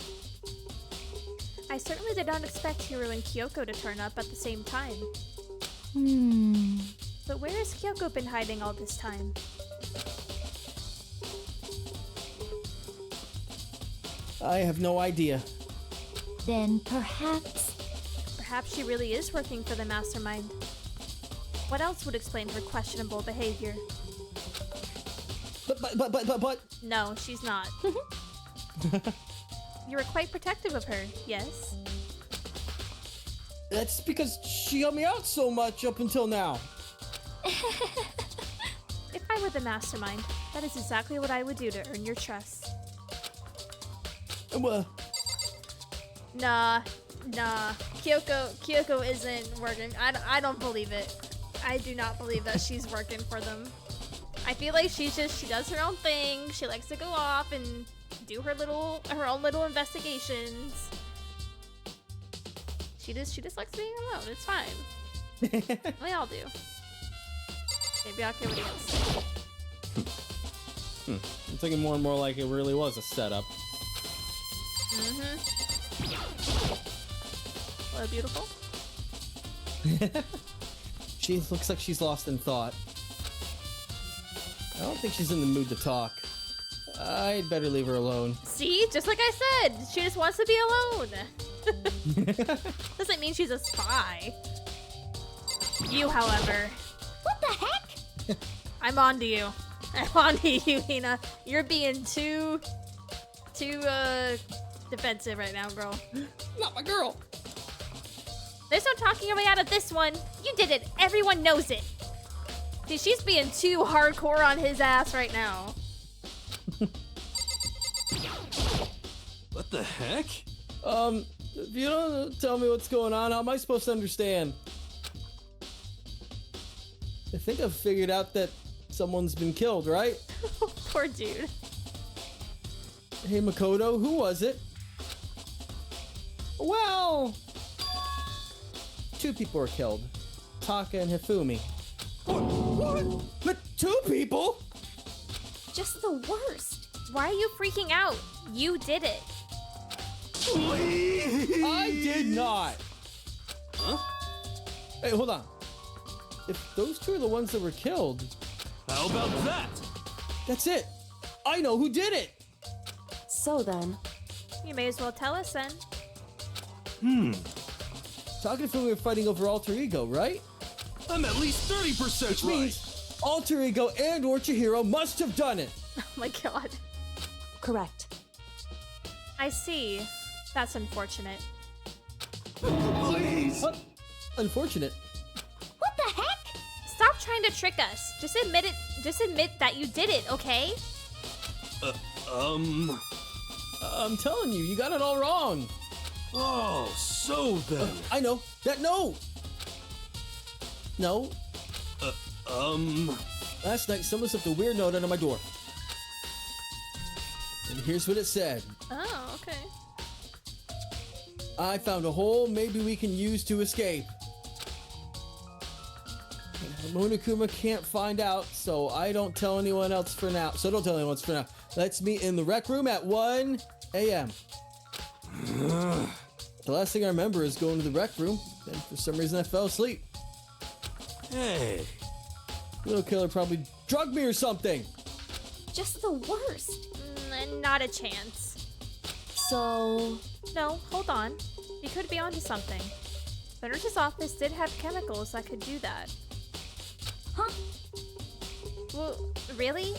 I certainly did not expect Hiro and Kyoko to turn up at the same time. But where has Kyoko been hiding all this time? I have no idea. Then perhaps... Perhaps she really is working for the mastermind. What else would explain her questionable behavior? But. No, she's not. You were quite protective of her, yes? That's because she helped me out so much up until now. If I were the mastermind, that is exactly what I would do to earn your trust. Nah. Kyoko isn't working. I don't believe it. I do not believe that she's working for them. I feel like she does her own thing. She likes to go off and do her own little investigations. She just likes being alone. It's fine. We all do. Maybe I'll care what he else say. I'm thinking more and more like it really was a setup. Hello, beautiful. She looks like she's lost in thought. I don't think she's in the mood to talk. I'd better leave her alone. See? Just like I said, she just wants to be alone. Doesn't mean she's a spy. You, however. What the heck? I'm on to you. I'm on to you, Hina. You're being too too defensive right now, girl. Not my girl. There's no talking your way out of this one. You did it. Everyone knows it. Dude, she's being too hardcore on his ass right now. What the heck? If you don't tell me what's going on, how am I supposed to understand? I think I've figured out that someone's been killed, right? Poor dude. Hey, Makoto, who was it? Well, 2 people were killed. Taka and Hifumi. What? But 2 people? Just the worst. Why are you freaking out? You did it. I did not. Huh? Hey, hold on. If those 2 are the ones that were killed, How about that? that's it. I know who did it. So then, You may as well tell us then. Taka and Hifumi were fighting over Alter Ego, right? I'm at least 30% Which right. means Alter Ego and or Chihiro must have done it. Oh my god. correct. I see. That's unfortunate. Please. What? Unfortunate. What the heck? Stop trying to trick us. Just admit it. Just admit that you did it, okay? I'm telling you, you got it all wrong. Oh, so then. I know. That no. No. Last night, someone slipped a weird note under my door. And here's what it said. Oh, okay. I found a hole maybe we can use to escape. Monokuma can't find out, so I don't tell anyone else for now. So don't tell anyone else for now. Let's meet in the rec room at 1 a.m. The last thing I remember is going to the rec room, and for some reason I fell asleep. Hey. Little killer probably drugged me or something. Just the worst. Not a chance. So, No, hold on. You could be onto something. The nurse's office did have chemicals that could do that. Huh? Well, really?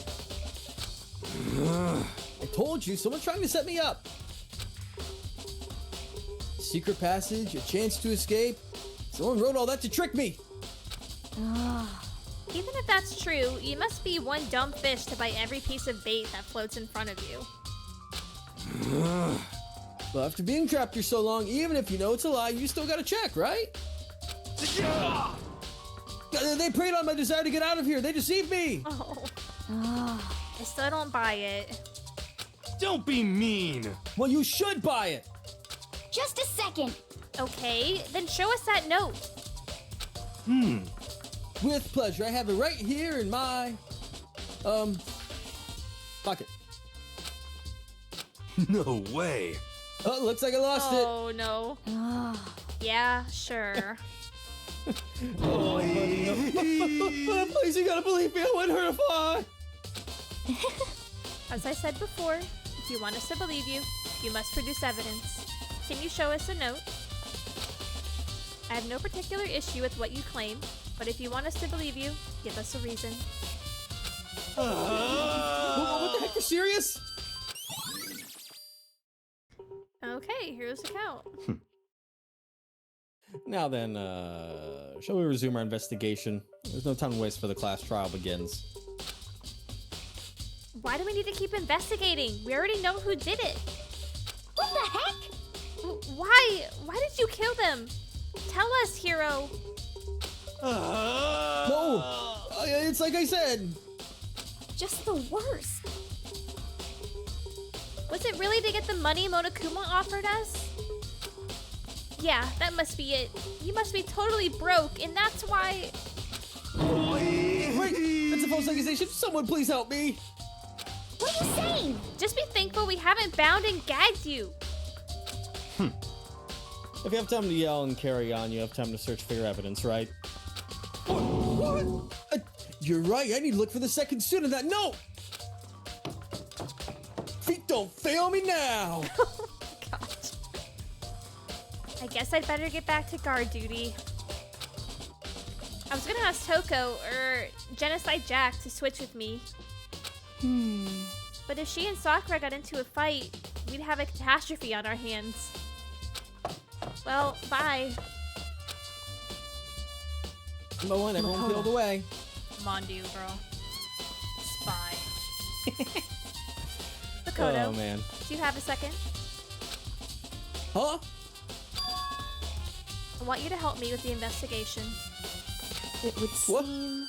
I told you, someone's trying to set me up. Secret passage, a chance to escape. Someone wrote all that to trick me. Even if that's true, you must be one dumb fish to bite every piece of bait that floats in front of you. Well, after being trapped here so long, even if you know it's a lie, you still gotta check, right? They preyed on my desire to get out of here. They deceived me. Oh. I still don't buy it. Don't be mean. Well, you should buy it. Just a second. Okay, then show us that note. With pleasure. I have it right here in my, pocket. No way. Oh, looks like I lost Oh no. Yeah, sure. it. Oh, buddy, no. Please, you gotta believe me. I wouldn't hurt a fly. As I said before, if you want us to believe you, you must produce evidence. Can you show us a note? I have no particular issue with what you claim, but if you want us to believe you, give us a reason. What the heck? You serious? Okay, here's the count. Now then, shall we resume our investigation? There's no time to waste for the class trial begins. Why do we need to keep investigating? We already know who did it. What the heck? Why? Why did you kill them? Tell us, Hero. No, it's like I said. Just the worst. Was it really to get the money Monokuma offered us? Yeah, that must be it. You must be totally broke, and that's why... Wait, that's a false accusation. Someone please help me. What are you saying? Just be thankful we haven't bound and gagged you. If you have time to yell and carry on, you have time to search for your evidence, right? What? You're right. I need to look for the second student of that note. Feet don't fail me now. Gosh. I guess I'd better get back to guard duty. I was gonna ask Toko or Genocide Jack to switch with me. But if she and Sakura got into a fight, we'd have a catastrophe on our hands. Well, bye. Number one, everyone peeled away. Come on, dude, girl. Spy. Makoto, Oh, man. do you have a second? Huh? I want you to help me with the investigation. It would What? seem.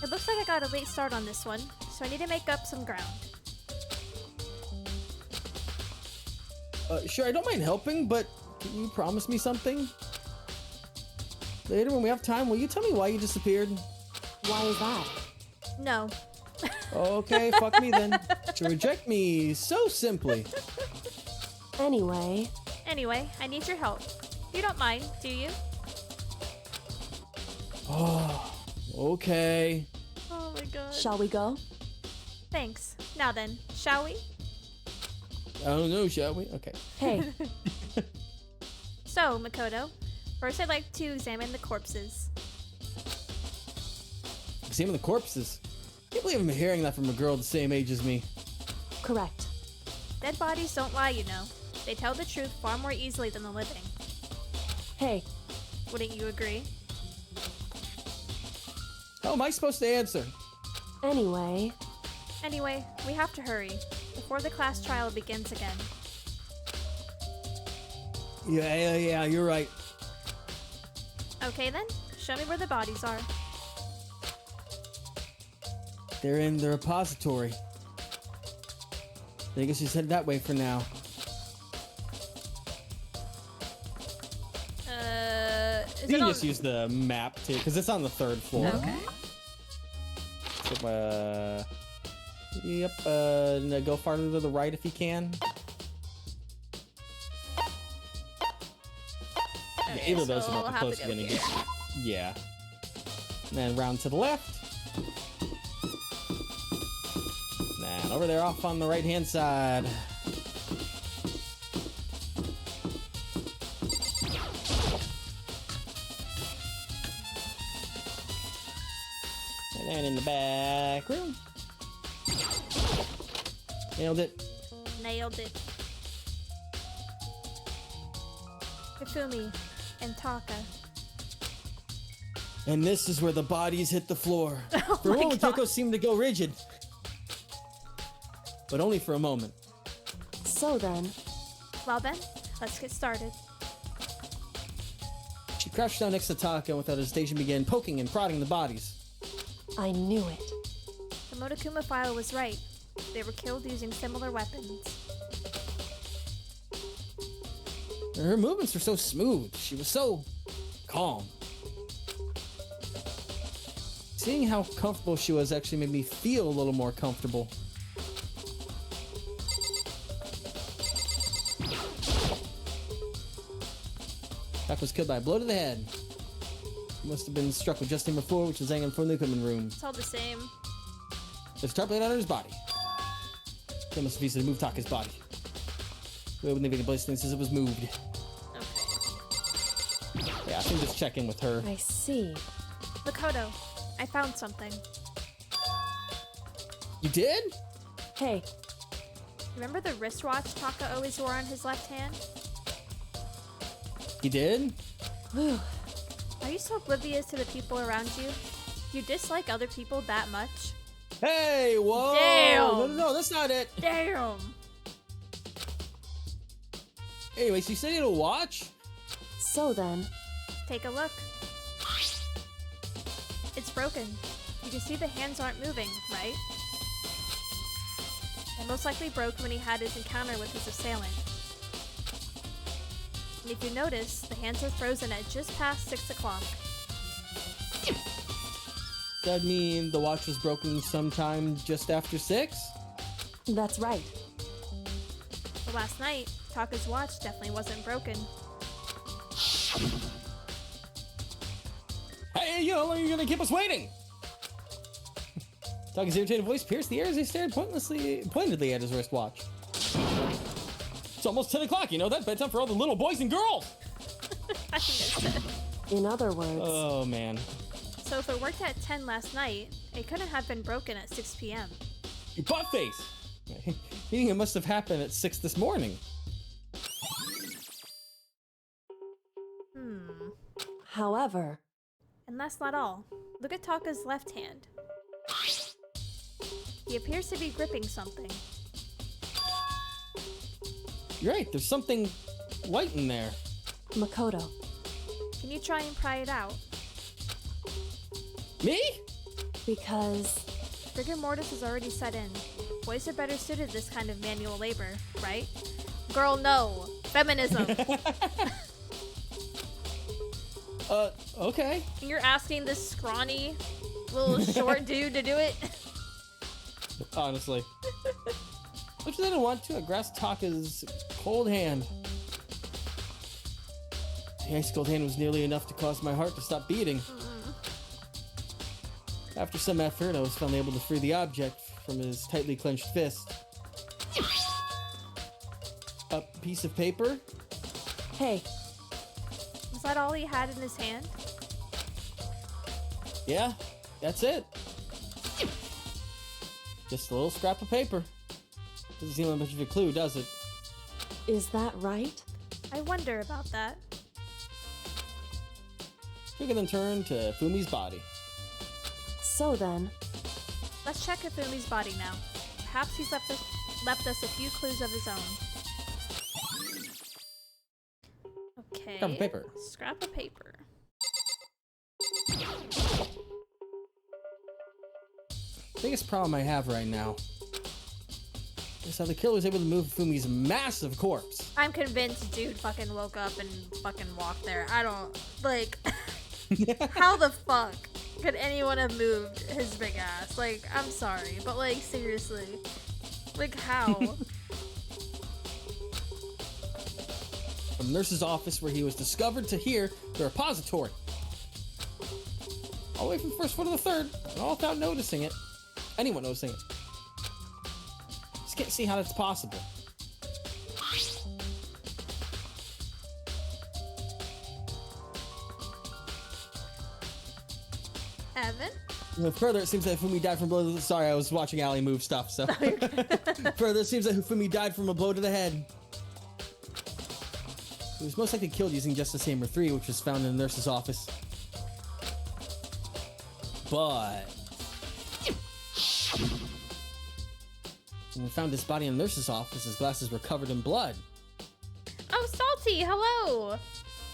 It looks like I got a late start on this one, so I need to make up some ground. Sure, I don't mind helping, but can you promise me something? Later, when we have time, will you tell me why you disappeared? Why is that? No. Okay, fuck me then. To reject me so simply. Anyway, Anyway, I need your help. You don't mind, do you? Oh, okay. Oh my god. shall we go? Thanks. Now then, shall we? I don't know, shall we? Okay. Hey, So, Makoto, first I'd like to examine the corpses. Examine the corpses. Can't believe I'm hearing that from a girl the same age as me. correct. Dead bodies don't lie, you know. They tell the truth far more easily than the living. Hey, Wouldn't you agree? How am I supposed to answer? anyway, Anyway, we have to hurry, before the class trial begins again. Yeah, you're right. Okay then, show me where the bodies are. They're in the repository. I guess she's headed that way for now. Is You it can on? just use the map too, because it's on the 3rd floor. Okay. So, yep, no, go farther to the right if you can. Okay, Either of those so are we'll about the have to closest go you're gonna here. get. Yeah. And then round to the left. And over there off on the right hand side. And then in the back room. Nailed it. Nailed it. Hifumi and Taka. And this is where the bodies hit the floor. Oh For a my moment, God. Yoko seemed to go rigid. But only for a moment. so then, Well then, let's get started. She crouched down next to Taka and without hesitation began poking and prodding the bodies. I knew it. The Monokuma file was right. They were killed using similar weapons. Her movements were so smooth. She was so calm. Seeing how comfortable she was actually made me feel a little more comfortable. Taka was killed by a blow to the head. Must have been struck with Justin before, which was hanging from the equipment room. It's all the same. There's a tarp laid under his body. They must have used it to move Taka's body. We wouldn't even place since it was moved. Okay. Yeah, I can just check in with her. I see. Makoto, I found something. You did? Hey, Remember the wristwatch Taka always wore on his left hand? You did? whew, Are you so oblivious to the people around you? Do you dislike other people that much? Hey, whoa! Damn. No, that's not it. Damn! Anyway, so you said you had a watch? so then, Take a look. It's broken. You can see the hands aren't moving, right? It most likely broke when he had his encounter with his assailant. And if you notice, the hands are frozen at just past 6 o'clock. That mean the watch was broken sometime just after 6? that's right. But last night, Taka's watch definitely wasn't broken. Hey, how long are you gonna keep us waiting? Taka's irritated voice pierced the air as he stared pointedly at his wristwatch. It's almost 10 o'clock, you know that? Bedtime for all the little boys and girls! I missed it. In other words, Oh, man. So if it worked at 10 last night, it couldn't have been broken at 6 p.m. You butt face! Meaning it must have happened at 6 this morning. However, And that's not all. Look at Taka's left hand. He appears to be gripping something. You're right, there's something white in there. Makoto, Can you try and pry it out? Me? because Rigor mortis is already set in. Boys are better suited to this kind of manual labor, right? Girl, no. Feminism. Okay. And you're asking this scrawny, little short dude to do it? Honestly. Which I didn't want to. I grasped Taka's cold hand. The ice cold hand was nearly enough to cause my heart to stop beating. After some effort, I was finally able to free the object from his tightly clenched fist. A piece of paper? hey, Was that all he had in his hand? Yeah, that's it. Just a little scrap of paper. Doesn't seem like much of a clue, does it? is that right? I wonder about that. Took it then turned to Fumi's body. So then, Let's check Ifumi's body now. Perhaps he's left us a few clues of his own. Okay. Scrap of paper. Scrap of paper. Biggest problem I have right now is how the killer was able to move Fumi's massive corpse. I'm convinced dude fucking woke up and fucking walked there. I don't, like, how the fuck could anyone have moved his big ass? Like, I'm sorry, but like, seriously. Like, how? From the nurse's office where he was discovered to here, the repository. All the way from the first floor to the third, and all without noticing it. Anyone noticing it. Just can't see how that's possible. Evan? Further, it seems that Fumi died from a blow to the... Sorry, I was watching Allie move stuff, so... Further, it seems that Fumi died from a blow to the head. He was most likely killed using Justice Hammer 3, which was found in the nurse's office. But... when we found his body in the nurse's office, his glasses were covered in blood. Oh, Salty, hello!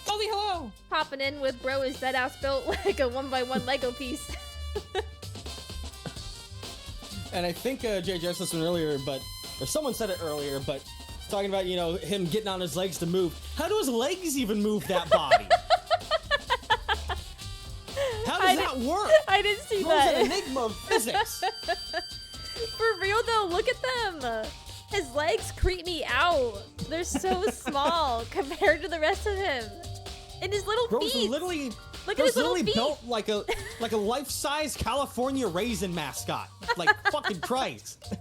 Salty, hello! Popping in with bro is dead ass built like a 1x1 Lego piece. And I think Jay addressed this one earlier, but... or someone said it earlier, but... talking about, you know, him getting on his legs to move. How do his legs even move that body? How does that work? I didn't see What was that. an enigma of physics? For real though, look at them. His legs creep me out. They're so small compared to the rest of him. And his little Bro's feet. literally... Look at Bro's his little literally feet. built like a life-size California raisin mascot. Like, fucking Christ.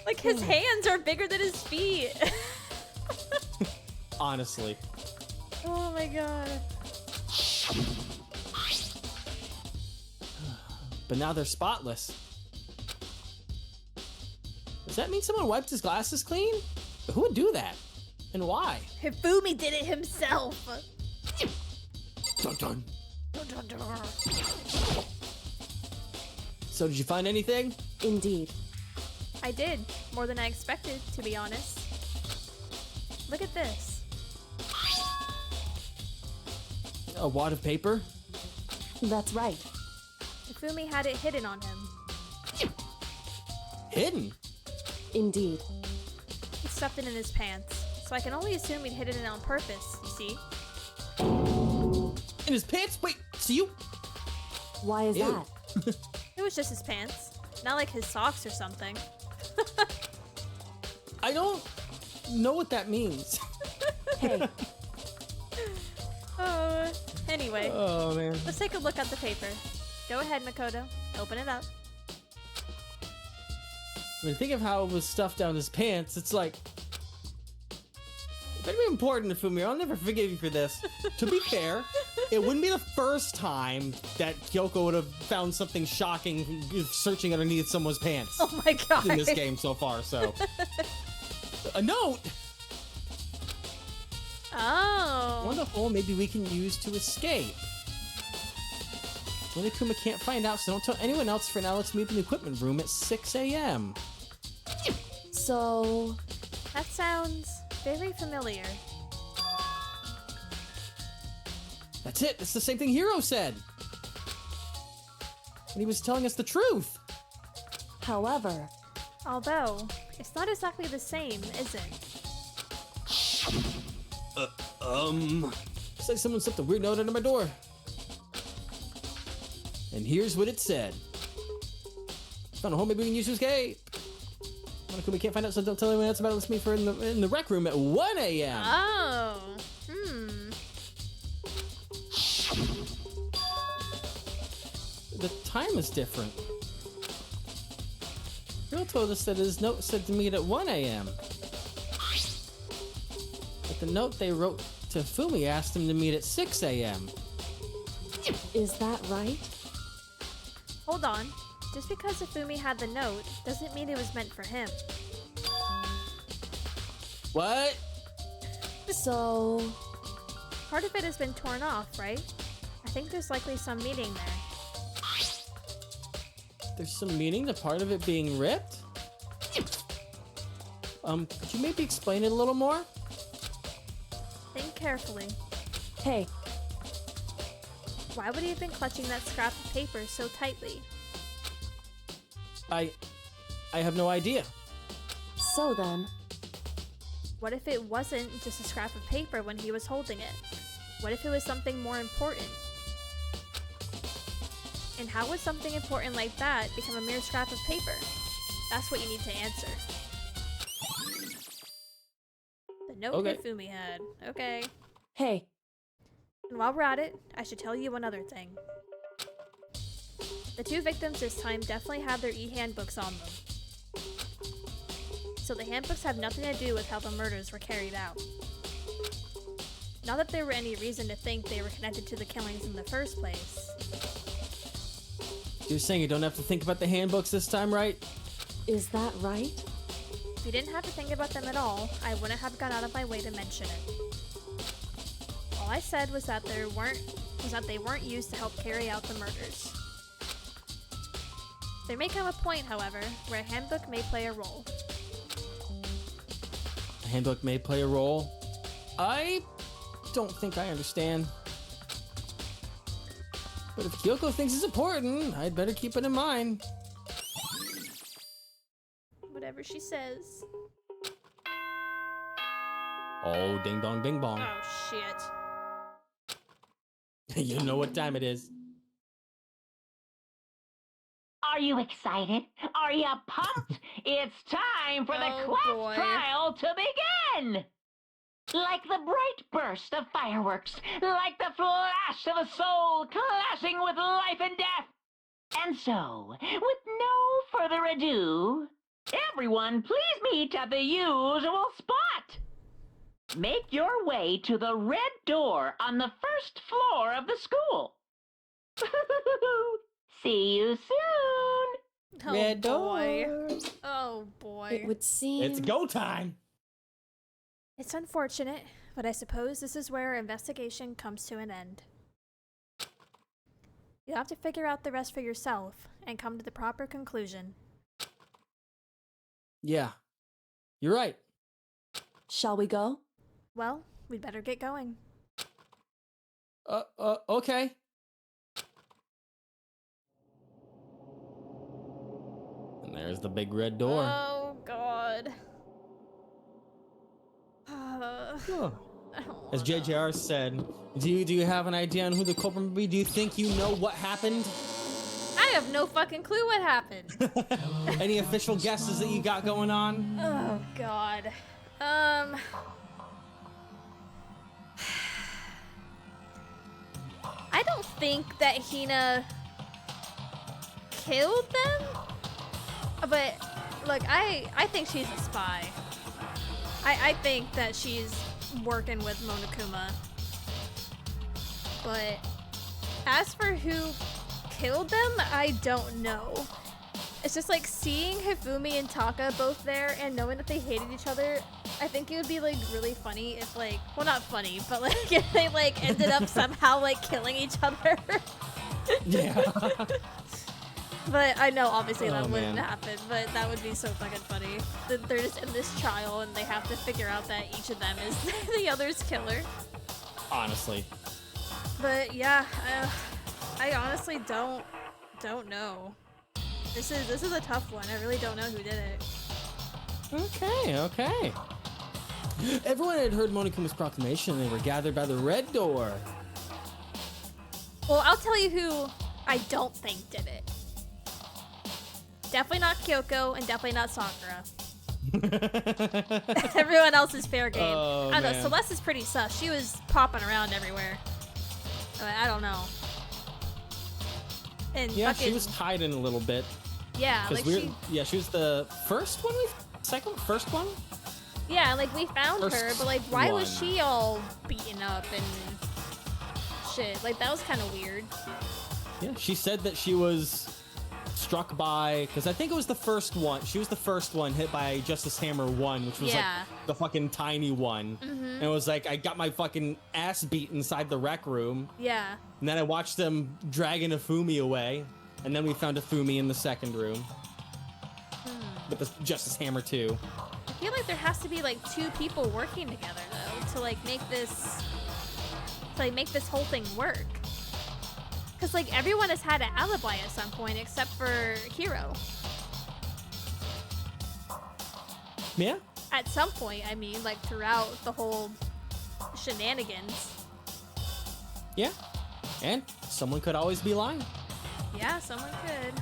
Like his hands are bigger than his feet. Honestly. Oh my god. But now they're spotless. Does that mean someone wiped his glasses clean? Who would do that? And why? Hifumi did it himself. Dun dun. Dun, dun, dun. So did you find anything? Indeed. I did. More than I expected, to be honest. Look at this. A wad of paper? That's right. Hifumi had it hidden on him. Hidden? Indeed. He stuffed it in his pants. So I can only assume he'd hidden it on purpose, you see? In his pants? Wait, so you... Why is Ew. that? It was just his pants. Not like his socks or something. I don't know what that means. Hey, Oh, anyway. Oh, man. Let's take a look at the paper. Go ahead, Makoto. Open it up. When I think of how it was stuffed down his pants, it's like... Very important, Fumi. I'll never forgive you for this. To be fair, it wouldn't be the first time that Kyoko would have found something shocking searching underneath someone's pants Oh my god. in this game so far. So, a note. Oh. Wonderful. Maybe we can use to escape. Monokuma can't find out, so don't tell anyone else. For now, let's meet in the equipment room at 6 a.m. So, That sounds very familiar. That's it. It's the same thing Hiro said. And he was telling us the truth. however, Although, it's not exactly the same, is it? It's like someone slipped a weird note under my door. And here's what it said. Found a home maybe we can use to escape. Monokuma can't find out, so don't tell anyone else about it. Let's meet for in the rec room at 1 a.m. Oh. The time is different. Hiro told us that his note said to meet at 1 a.m. But the note they wrote to Fumi asked him to meet at 6 a.m. is that right? Hold on. Just because Ifumi had the note doesn't mean it was meant for him. What? So, Part of it has been torn off, right? I think there's likely some meaning there. There's some meaning to part of it being ripped? Could you maybe explain it a little more? Think carefully. hey, Why would he have been clutching that scrap of paper so tightly? I have no idea. so then, What if it wasn't just a scrap of paper when he was holding it? What if it was something more important? And how would something important like that become a mere scrap of paper? That's what you need to answer. The note Okay. Ifumi had. Okay. hey, And while we're at it, I should tell you one other thing. The two victims this time definitely had their e-handbooks on them. So the handbooks have nothing to do with how the murders were carried out. Not that there were any reason to think they were connected to the killings in the first place. You're saying you don't have to think about the handbooks this time, right? is that right? If you didn't have to think about them at all, I wouldn't have gone out of my way to mention it. All I said was that they weren't used to help carry out the murders. There may come a point, however, where a handbook may play a role. The handbook may play a role. I don't think I understand. But if Kyoko thinks it's important, I'd better keep it in mind. Whatever she says. Oh, ding dong, bing bong. Oh shit. You know what time it is. Are you excited? Are you pumped? It's time for the Oh, quest boy. trial to begin! Like the bright burst of fireworks, like the flash of a soul clashing with life and death. And so, with no further ado, everyone please meet at the usual spot. Make your way to the red door on the first floor of the school. See you soon! Oh Red boy. doors. Oh boy. It would seem. It's go time. It's unfortunate, but I suppose this is where our investigation comes to an end. You'll have to figure out the rest for yourself and come to the proper conclusion. Yeah, you're right. Shall we go? Well, we'd better get going. Okay. And there's the big red door. Oh god. Huh. As JJR said, do you have an idea on who the culprit would be? Do you think you know what happened? I have no fucking clue what happened. Any official guesses that you got going on? Oh god. I don't think that Hina killed them, but look, I think she's a spy. I think that she's working with Monokuma. But as for who killed them, I don't know. It's just like seeing Hifumi and Taka both there and knowing that they hated each other. I think it would be like really funny if like, well, not funny, but like if they like ended up somehow like killing each other. Yeah. But I know obviously that Oh, wouldn't man. happen, but that would be so fucking funny. That they're just in this trial and they have to figure out that each of them is the other's killer. Honestly. But yeah, I honestly don't know. This is a tough one. I really don't know who did it. Okay. Everyone had heard Monikuma's proclamation and they were gathered by the red door. Well, I'll tell you who I don't think did it. Definitely not Kyoko and definitely not Sakura. Everyone else is fair game. Oh, I don't know. man. Celeste is pretty sus. She was popping around everywhere. I don't know. And Yeah, fucking, she was tied in a little bit. yeah, like Because she was the first one first one? yeah, like we found First her, but like why was one. she all beaten up and shit? Like that was kind of weird. Yeah, she said that she was struck by, because I think it was the first one. She was the first one hit by Justice Hammer 1, which was Yeah. like the fucking tiny one. And it was like, I got my fucking ass beat inside the rec room. Yeah. And then I watched them dragging Ifumi away. And then we found Ifumi in the second room. With the Justice Hammer 2. I feel like there has to be like two people working together though to like make this whole thing work. Cause like everyone has had an alibi at some point except for Hiro. Yeah? At some point, I mean, like throughout the whole shenanigans. Yeah. And someone could always be lying. Yeah, someone could.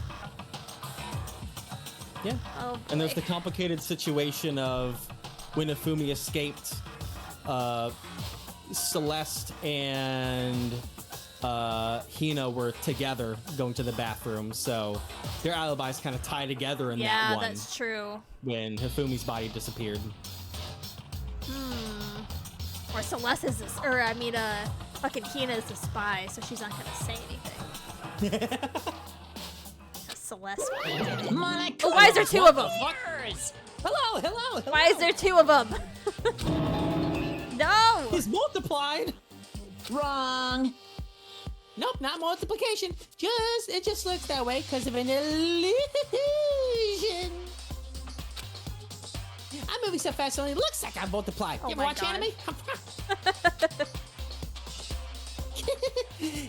Yeah. Oh, And there's boy. the complicated situation of when Ifumi escaped, Celeste and Hina were together going to the bathroom, so their alibis kind of tie together in Yeah, that one that's true. when Hifumi's body disappeared. Or Celeste is, fucking Hina is a spy, so she's not gonna say anything. Celeste fucking did it. Monokuma, Oh, why is there two of them? Hello. Why is there two of them? No! He's multiplied. Wrong. Nope, not multiplication. It just looks that way because of an illusion. I'm moving so fast, it only looks like I'm multiplied. Oh You ever my watch God. anime?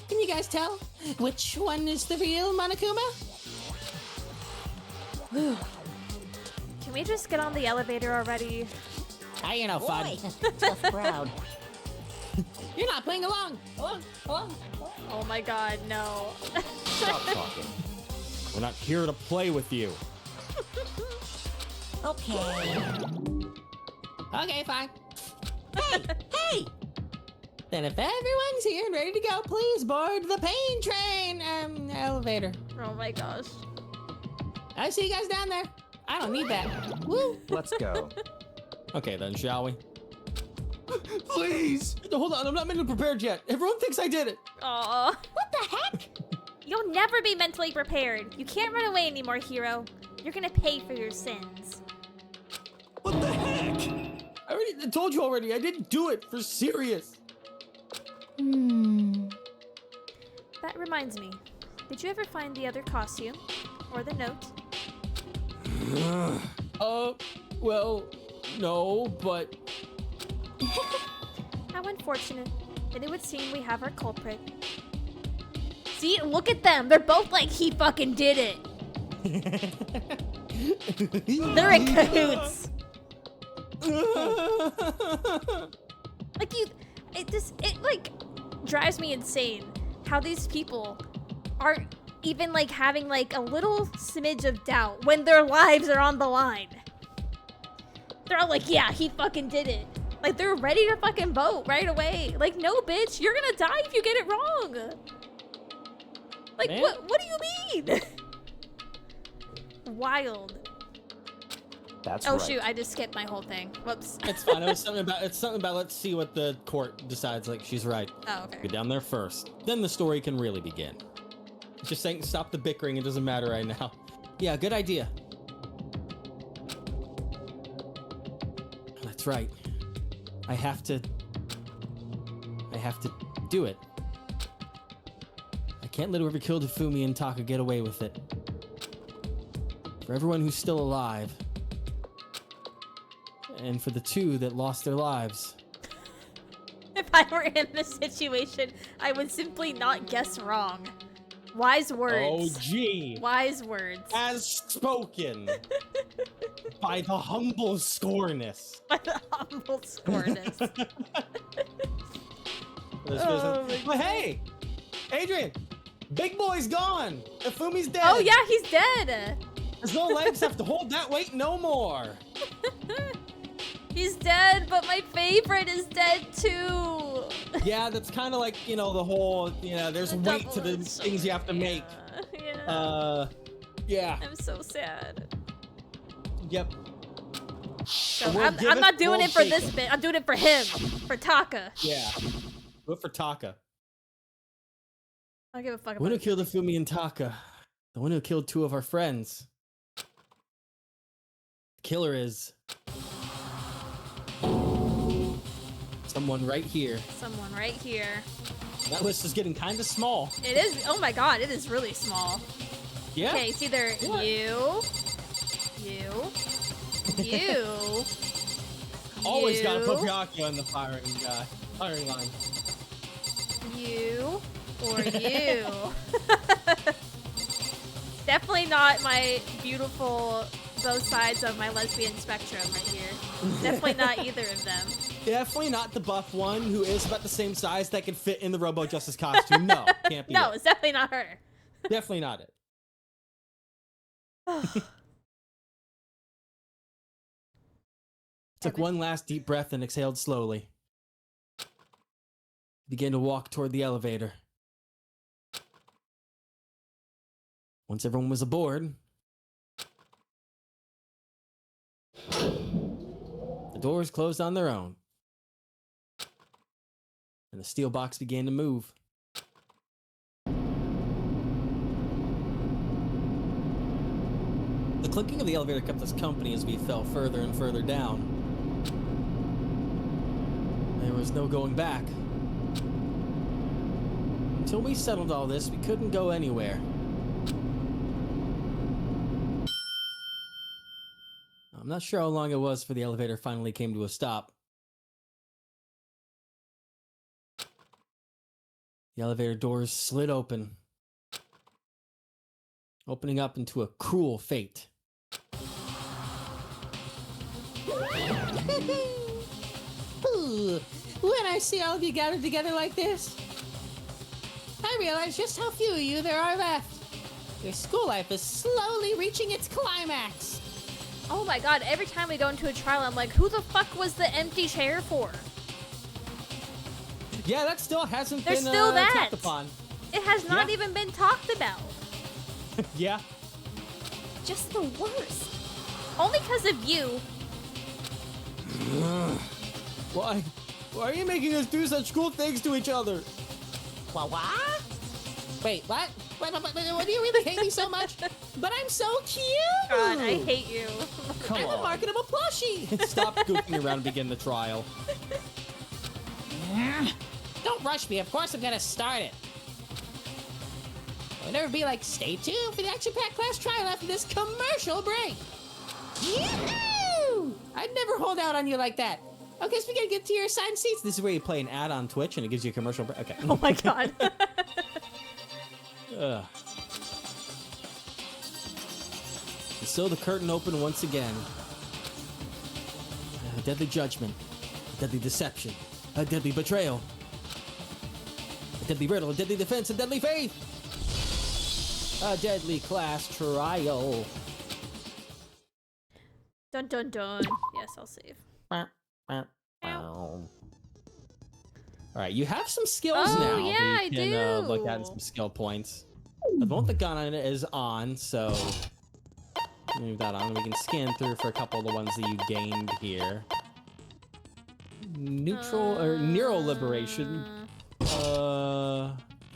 Can you guys tell which one is the real Monokuma? Can we just get on the elevator already? I ain't no fun. Tough crowd. You're not playing along. Hello? Oh my god, no. Stop talking. We're not here to play with you. Okay. Okay, fine. Hey! Then if everyone's here and ready to go, please board the pain train elevator. Oh my gosh. I see you guys down there. I don't need that. Woo! Let's go. Okay then, shall we? Please! Hold on, I'm not mentally prepared yet. Everyone thinks I did it. Aw. What the heck? You'll never be mentally prepared. You can't run away anymore, Hiro. You're gonna pay for your sins. What the heck? I told you already, I didn't do it for serious. That reminds me. Did you ever find the other costume? Or the note? Well, no, but How unfortunate. Then it would seem we have our culprit. See, look at them. They're both like, he fucking did it. They're in cahoots. Like it like drives me insane how these people aren't even like having like a little smidge of doubt when their lives are on the line. They're all like, yeah, he fucking did it. Like they're ready to fucking vote right away. Like, no, bitch, you're gonna die if you get it wrong. Like, Man. what do you mean? Wild. That's Oh right. shoot, I just skipped my whole thing. Whoops. It's fine. It's something about let's see what the court decides. Like, she's right. Oh, okay. Go down there first. Then the story can really begin. Just saying, stop the bickering. It doesn't matter right now. Yeah, good idea. That's right. I have to do it. I can't let whoever killed Hifumi and Taka get away with it. For everyone who's still alive. And for the two that lost their lives. If I were in this situation, I would simply not guess wrong. Wise words. Oh, gee. Wise words. As spoken by the humble scorness. By the humble scorness. Oh, but hey, Adrian, big boy's gone. Ifumi's dead. Oh yeah, he's dead. His no legs have to hold that weight no more. He's dead, but my favorite is dead too. Yeah, that's kind of like, you know, the whole, you know, there's The weight to the double-edged things you have to make. Yeah. Yeah. I'm so sad. Yep. So We'll I'm give not doing we'll it for take this it. bit. I'm doing it for him. For Taka. Yeah. Do it for Taka. I don't give a fuck The one about who killed Ifumi and Taka. The one who killed two of our friends. The killer is someone right here. someone right here. That list is getting kind of small. It is. Oh my god, it is really small. Yeah. Okay, it's either What? you. Always you, gotta put Byakuya on the firing line. You or you. Definitely not my beautiful both sides of my lesbian spectrum right here. Definitely not either of them. Definitely not the buff one who is about the same size that can fit in the Robo Justice costume. No, can't be. No, it. it's definitely not her. Definitely not it. Took one last deep breath and exhaled slowly. Began to walk toward the elevator. Once everyone was aboard, the doors closed on their own, and the steel box began to move. The clicking of the elevator kept us company as we fell further and further down. There was no going back. Until we settled all this, we couldn't go anywhere. I'm not sure how long it was before the elevator finally came to a stop. The elevator doors slid open, opening up into a cruel fate. When I see all of you gathered together like this, I realize just how few of you there are left. Your school life is slowly reaching its climax. Oh my god, every time we go into a trial, I'm like, who the fuck was the empty chair for? Yeah, that still hasn't There's been still that. talked upon. It has not Yeah. even been talked about. Yeah. Just the worst. Only because of you. Why? Why are you making us do such cool things to each other? What? Wait, what? What, do you really hate me so much? But I'm so cute! God, I hate you. Come I'm on. a marketable plushie! Stop goofing around and begin the trial. Don't rush me, of course I'm gonna start it. I'll never be like, stay tuned for the action-packed class trial after this commercial break. Yee-hoo! I'd never hold out on you like that. Okay, so we gotta get to your assigned seats. This is where you play an ad on Twitch and it gives you a commercial break. Okay. Oh my god. Ugh. And so the curtain opened once again. A deadly judgment, a deadly deception, a deadly betrayal, a deadly riddle, a deadly defense, a deadly faith, a deadly class trial. Dun dun dun. Yes, I'll save. All right, you have some skills Oh, now. yeah, that I you can, look at do. some skill points. The one that gun on it is on, so Leave that on. We can scan through for a couple of the ones that you gained here. Neutral or neural liberation.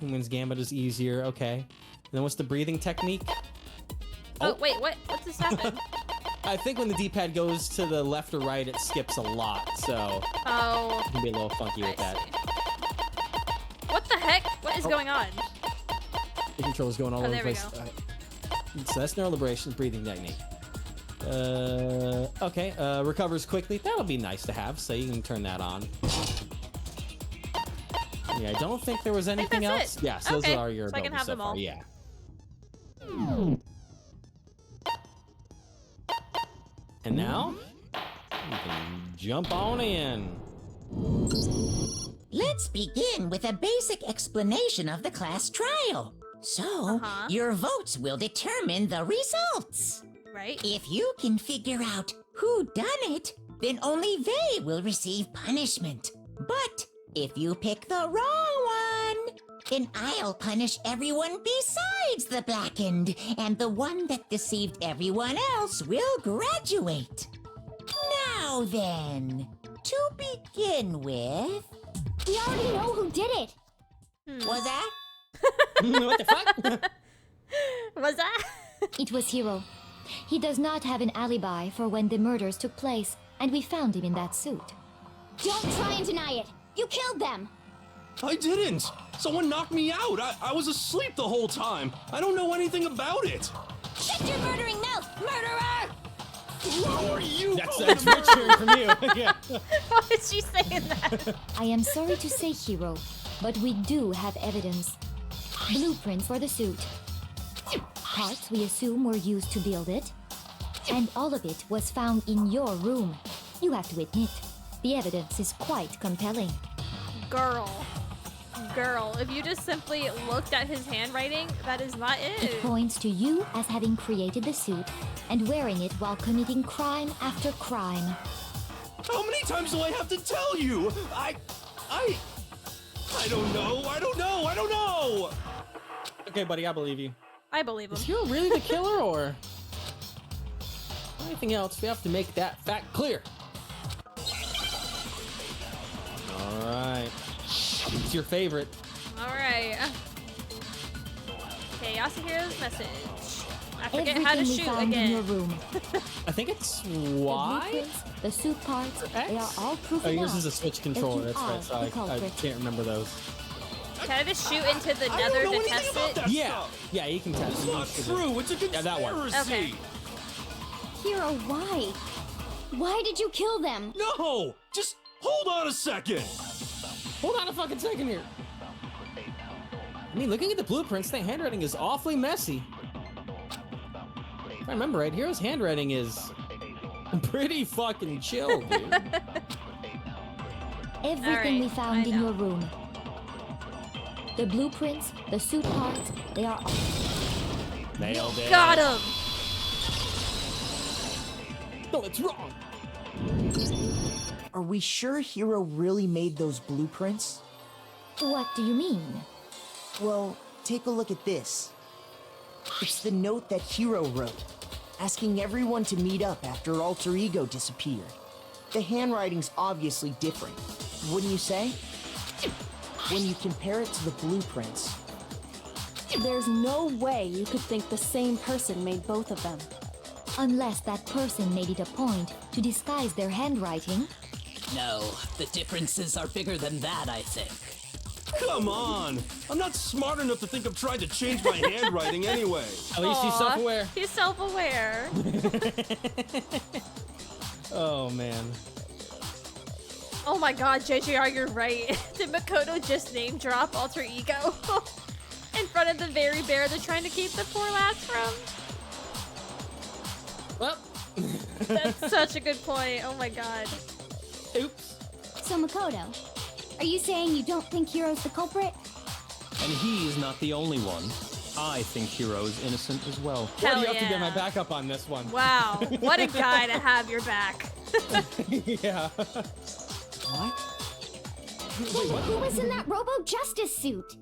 Woman's Gambit is easier. Okay. And then what's the breathing technique? Oh, wait, what? What just happened? I think when the D-pad goes to the left or right, it skips a lot, so Oh. it can be a little funky with that. See. What the heck? What is going on? The controller's going all over the there we place. go. Alright. So that's neural liberation, breathing technique. Okay, recovers quickly. That'll be nice to have, so you can turn that on. Yeah, I don't think there was anything that's else. it. Yes, Okay, those are your so I can abilities have so them far. all. Yeah. And now, you can jump on in. Let's begin with a basic explanation of the class trial. So, your votes will determine the results. Right. If you can figure out who done it, then only they will receive punishment. But if you pick the wrong one, then I'll punish everyone besides the blackened, and the one that deceived everyone else will graduate. Now then, to begin with... We already know who did it. Was that? What the fuck? Was that? It was Hiro. He does not have an alibi for when the murders took place, and we found him in that suit. Don't try and deny it. You killed them. I didn't. Someone knocked me out. I was asleep the whole time. I don't know anything about it. Shut your murdering mouth, murderer! Who are you? That's Rich hearing from you. Yeah. Why is she saying that? I am sorry to say, Hiro, but we do have evidence. Blueprints for the suit. Parts we assume were used to build it. And all of it was found in your room. You have to admit, the evidence is quite compelling. Girl, if you just simply looked at his handwriting, that is not it. It points to you as having created the suit and wearing it while committing crime after crime. How many times do I have to tell you? I don't know. Okay, buddy, I believe you. I believe him. Is Hiro really the killer, or anything else? We have to make that fact clear. All right. It's your favorite. All right. Okay, Yasuhiro's message. I forget Everything how to we shoot found in your again. room. I think it's The Y. blueprints, the suit parts, they are all proof Oh, enough yours is a Switch controller. that you That's right. are So the I culprit. can't remember those. Can I just shoot into the I nether don't know to anything test about it? that Yeah, stuff. yeah, you can test. It's You not should- true. It's a conspiracy. Yeah, that works. Okay. Hiro, why? Why did you kill them? No, just hold on a second. Hold on a fucking second here. I mean, looking at the blueprints, the handwriting is awfully messy. If I remember right, Hiro's handwriting is pretty fucking chill, dude. Everything we Alright, found I in know. your room. The blueprints, the suit parts, they are all... Nailed it. Got him. No, it's wrong. Are we sure Hiro really made those blueprints? What do you mean? Well, take a look at this. It's the note that Hiro wrote, asking everyone to meet up after Alter Ego disappeared. The handwriting's obviously different, wouldn't you say? When you compare it to the blueprints. There's no way you could think the same person made both of them. Unless that person made it a point to disguise their handwriting. No, the differences are bigger than that, I think. Come on. I'm not smart enough to think I'm trying to change my handwriting anyway. At least he's Aw, self-aware. He's self-aware. Oh, man. Oh my god, JJR, you're right. Did Makoto just name drop Alter Ego? In front of the very bear they're trying to keep the poor lads from? Well. That's such a good point. Oh my god. Oops. So, Makoto, are you saying you don't think Hiro's the culprit? And he's not the only one. I think Hiro is innocent as well. Why do Hell you have to get my yeah. backup on this one? Wow, what a guy to have your back. Yeah. What? Wait, who was in that Robo-Justice suit?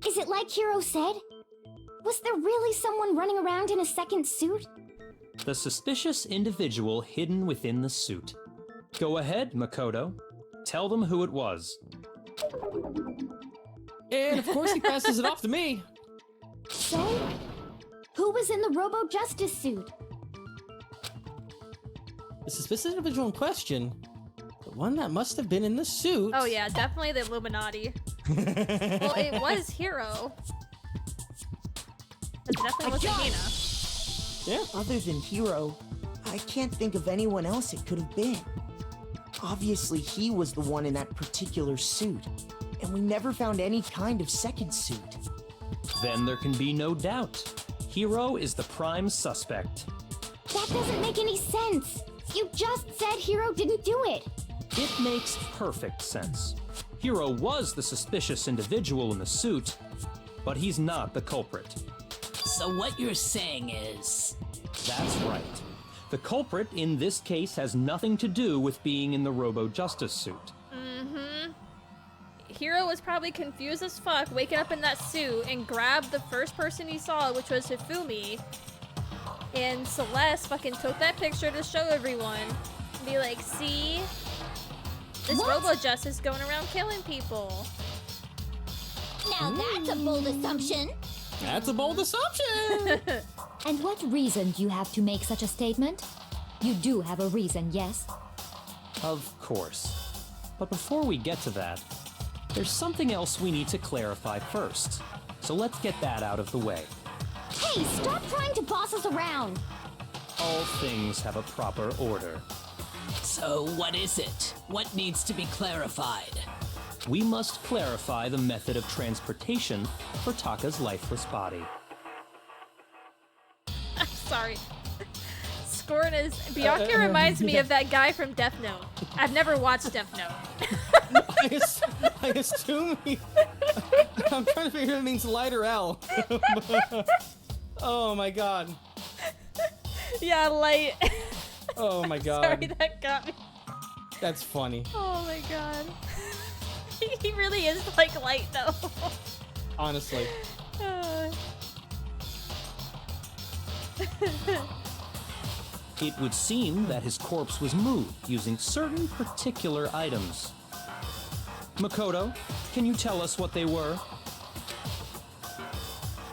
Is it like Hiro said? Was there really someone running around in a second suit? The suspicious individual hidden within the suit. Go ahead, Makoto. Tell them who it was. And of course he passes it off to me. So, who was in the Robo Justice suit? The suspicious individual in question, the one that must have been in the suit. Oh yeah, definitely the Illuminati. Well, it was Hiro. It definitely wasn't Hina. Yeah. Other than Hiro, I can't think of anyone else it could have been. Obviously, he was the one in that particular suit, and we never found any kind of second suit. Then there can be no doubt. Hiro is the prime suspect. That doesn't make any sense. You just said Hiro didn't do it. It makes perfect sense. Hiro was the suspicious individual in the suit, but he's not the culprit. So what you're saying is... That's right. The culprit in this case has nothing to do with being in the Robo Justice suit. Mm-hmm. Hiro was probably confused as fuck, waking up in that suit, and grabbed the first person he saw, which was Hifumi. And Celeste fucking took that picture to show everyone. And be like, see? This Robo Justice is going around killing people. Now that's a bold assumption. That's a bold assumption! And what reason do you have to make such a statement? You do have a reason, yes? Of course. But before we get to that, there's something else we need to clarify first. So let's get that out of the way. Hey, stop trying to boss us around. All things have a proper order. So what is it? What needs to be clarified? We must clarify the method of transportation for Taka's lifeless body. I'm sorry. Scorn is... Byakuya reminds me of that guy from Death Note. I've never watched Death Note. I assume he... I'm trying to figure out if it means light or L. Oh my god. Yeah, light. Oh my god. Sorry, that got me. That's funny. Oh my god. He really is like light though. Honestly. It would seem that his corpse was moved using certain particular items. Makoto, can you tell us what they were?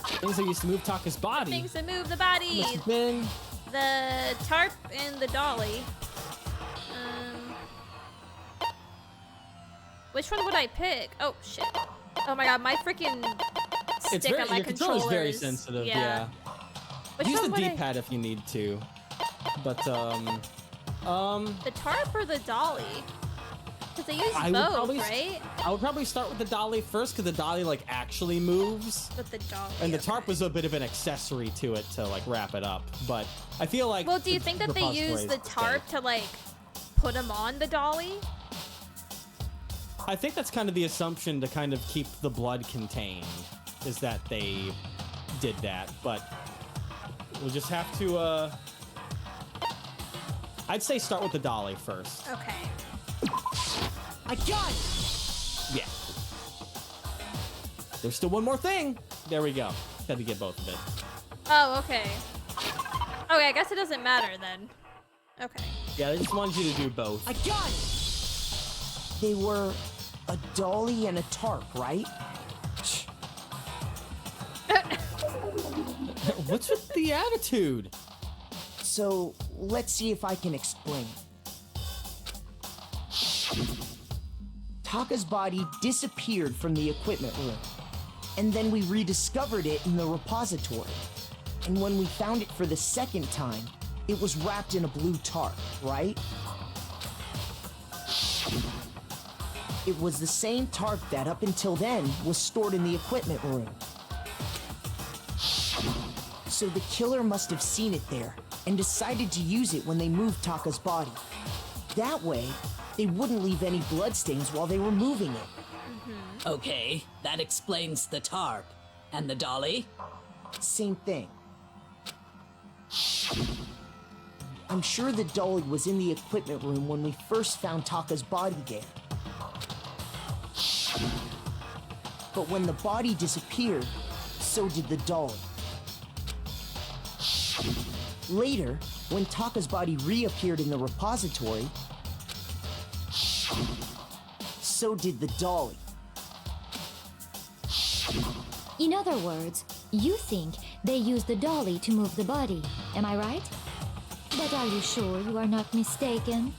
Things that used to move Taka's body. Things that move the body. Must have been... The tarp and the dolly. Which one would I pick? Oh shit. Oh my god, my freaking stick on my your controller is very is- sensitive, yeah. Which Use one the would I- D-pad if you need to. But, The tarp or the dolly? Because they use I would both, probably, right? I would probably start with the dolly first, because the dolly, like, actually moves. With the dolly. And the tarp was a bit of an accessory to it to, like, wrap it up. But I feel like... Well, do you think that they repository use is the tarp to, like, put them on the dolly? I think that's kind of the assumption to kind of keep the blood contained, is that they did that. But we'll just have to, I'd say start with the dolly first. Okay. I got it! Yeah. There's still one more thing. There we go. Had to get both of it. Oh, okay. Okay, I guess it doesn't matter then. Okay. Yeah, I just wanted you to do both. I got it! They were a dolly and a tarp, right? What's with the attitude? So, let's see if I can explain. Taka's body disappeared from the equipment room, and then we rediscovered it in the repository. And when we found it for the second time, it was wrapped in a blue tarp, right? It was the same tarp that, up until then, was stored in the equipment room. So the killer must have seen it there, and decided to use it when they moved Taka's body. That way, they wouldn't leave any bloodstains while they were moving it. Okay, that explains the tarp. And the dolly? Same thing. I'm sure the dolly was in the equipment room when we first found Taka's body there. But when the body disappeared, so did the dolly. Later, when Taka's body reappeared in the repository, so did the dolly. In other words, you think they used the dolly to move the body, am I right? But are you sure you are not mistaken?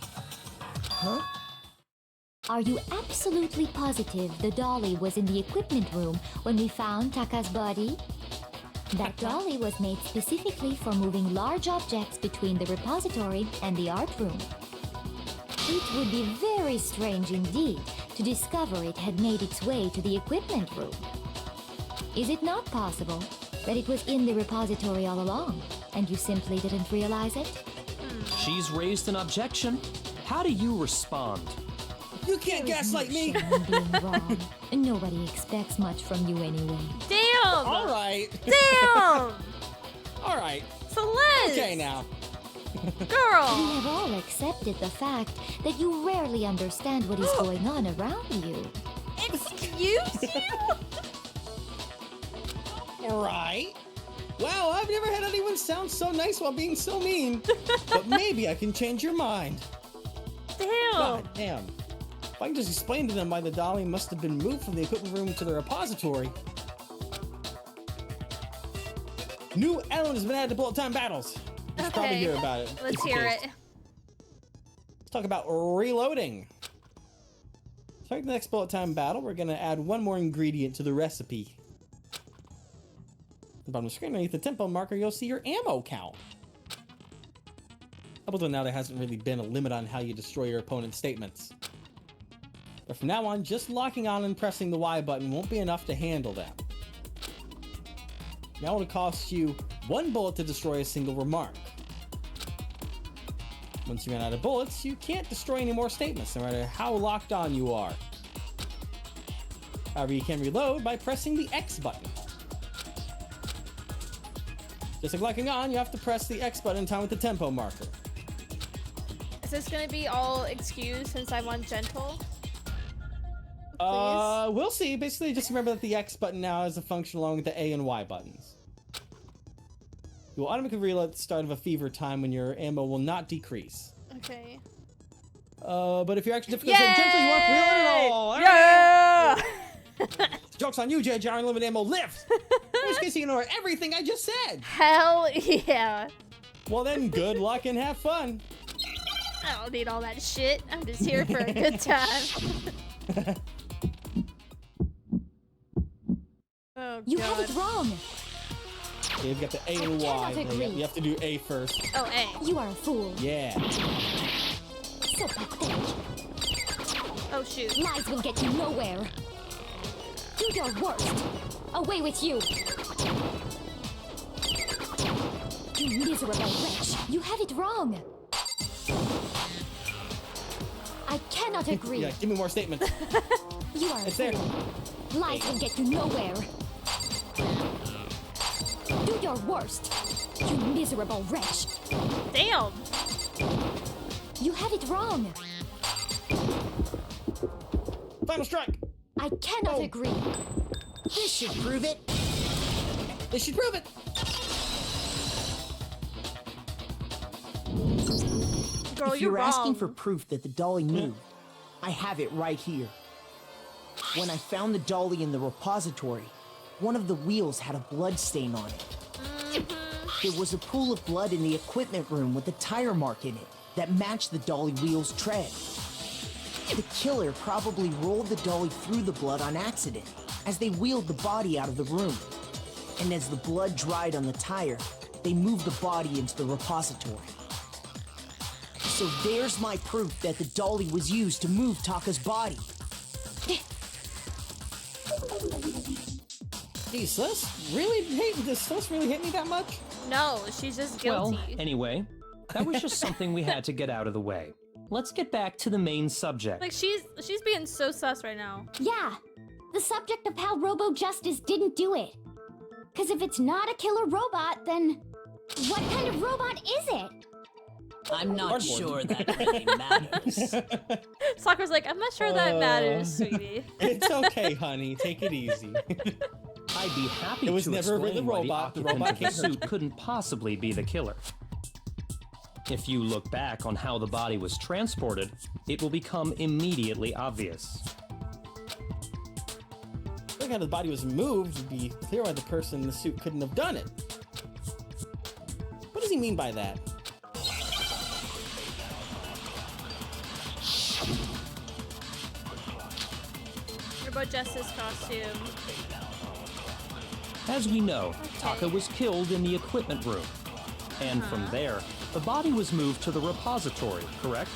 Huh? Are you absolutely positive the dolly was in the equipment room when we found Taka's body? That dolly was made specifically for moving large objects between the repository and the art room. It would be very strange indeed to discover it had made its way to the equipment room. Is it not possible that it was in the repository all along, and you simply didn't realize it? She's raised an objection. How do you respond? You can't gaslight me! Shame in being wrong. Nobody expects much from you anyway. Damn! All right. Damn! All right. Celeste! Okay now. Girl! We have all accepted the fact that you rarely understand what is going on around you. Excuse you? All right. Wow, I've never had anyone sound so nice while being so mean. But maybe I can change your mind. Damn! God damn. If I can just explain to them why the dolly must have been moved from the equipment room to the repository. New element has been added to bullet time battles. You should probably hear about it. Let's just in hear case. it. Let's talk about reloading. Starting the next bullet time battle, we're going to add one more ingredient to the recipe. At the bottom of the screen, underneath the tempo marker, you'll see your ammo count. Up until now, there hasn't really been a limit on how you destroy your opponent's statements. But from now on, just locking on and pressing the Y button won't be enough to handle them. Now it'll cost you 1 bullet to destroy a single remark. Once you run out of bullets, you can't destroy any more statements, no matter how locked on you are. However, you can reload by pressing the X button. Just like locking on, you have to press the X button in time with the tempo marker. Is this gonna be all excused since I'm on gentle? We'll see. Basically, just remember that the X button now has a function along with the A and Y buttons. You will automatically reload at the start of a fever time when your ammo will not decrease. Okay. But if your action difficulty is gentle, you won't reload at all. Yeah! Joke's on you, JJ. Unlimited ammo lift. In which case, you ignore everything I just said. Hell yeah. Well then, good luck and have fun. I don't need all that shit. I'm just here for a good time. Oh, You God. have it wrong. Okay, you've got the A and Y. cannot agree. You have to do A first. Oh, A. You are a fool. Yeah. So pathetic. Oh, shoot. Lies will get you nowhere. Do your worst. Away with you. You miserable wretch. You have it wrong. I cannot agree. Yeah, give me more statements. You are a It's there. fool. Lies will get you nowhere. Do your worst. You miserable wretch. Damn. You have it wrong. Final strike. I cannot agree. This should prove it. This should prove it. Girl, If you're you're asking wrong. for proof that the dolly moved, I have it right here. When I found the dolly in the repository, one of the wheels had a blood stain on it. There was a pool of blood in the equipment room with a tire mark in it that matched the dolly wheel's tread. The killer probably rolled the dolly through the blood on accident as they wheeled the body out of the room. And as the blood dried on the tire, they moved the body into the repository. So there's my proof that the dolly was used to move Taka's body. Hey, Celeste really does Celeste really hate me that much? No, she's just guilty. Well, anyway, that was just something we had to get out of the way. Let's get back to the main subject. Like, she's being so sus right now. Yeah, the subject of how Robo Justice didn't do it. Because if it's not a killer robot, then what kind of robot is it? I'm not Cardboard. sure that really matters. Soccer's like, I'm not sure that matters, sweetie. It's okay, honey. Take it easy. I'd be happy It was to never explain the why robot. The occupant robot of the can't hurt suit couldn't possibly be the killer. If you look back on how the body was transported, it will become immediately obvious. Look how the body was moved would be clear why the person in the suit couldn't have done it. What does he mean by that? Turbo Justice costume. As we know, Taka was killed in the equipment room. And from there, the body was moved to the repository, correct?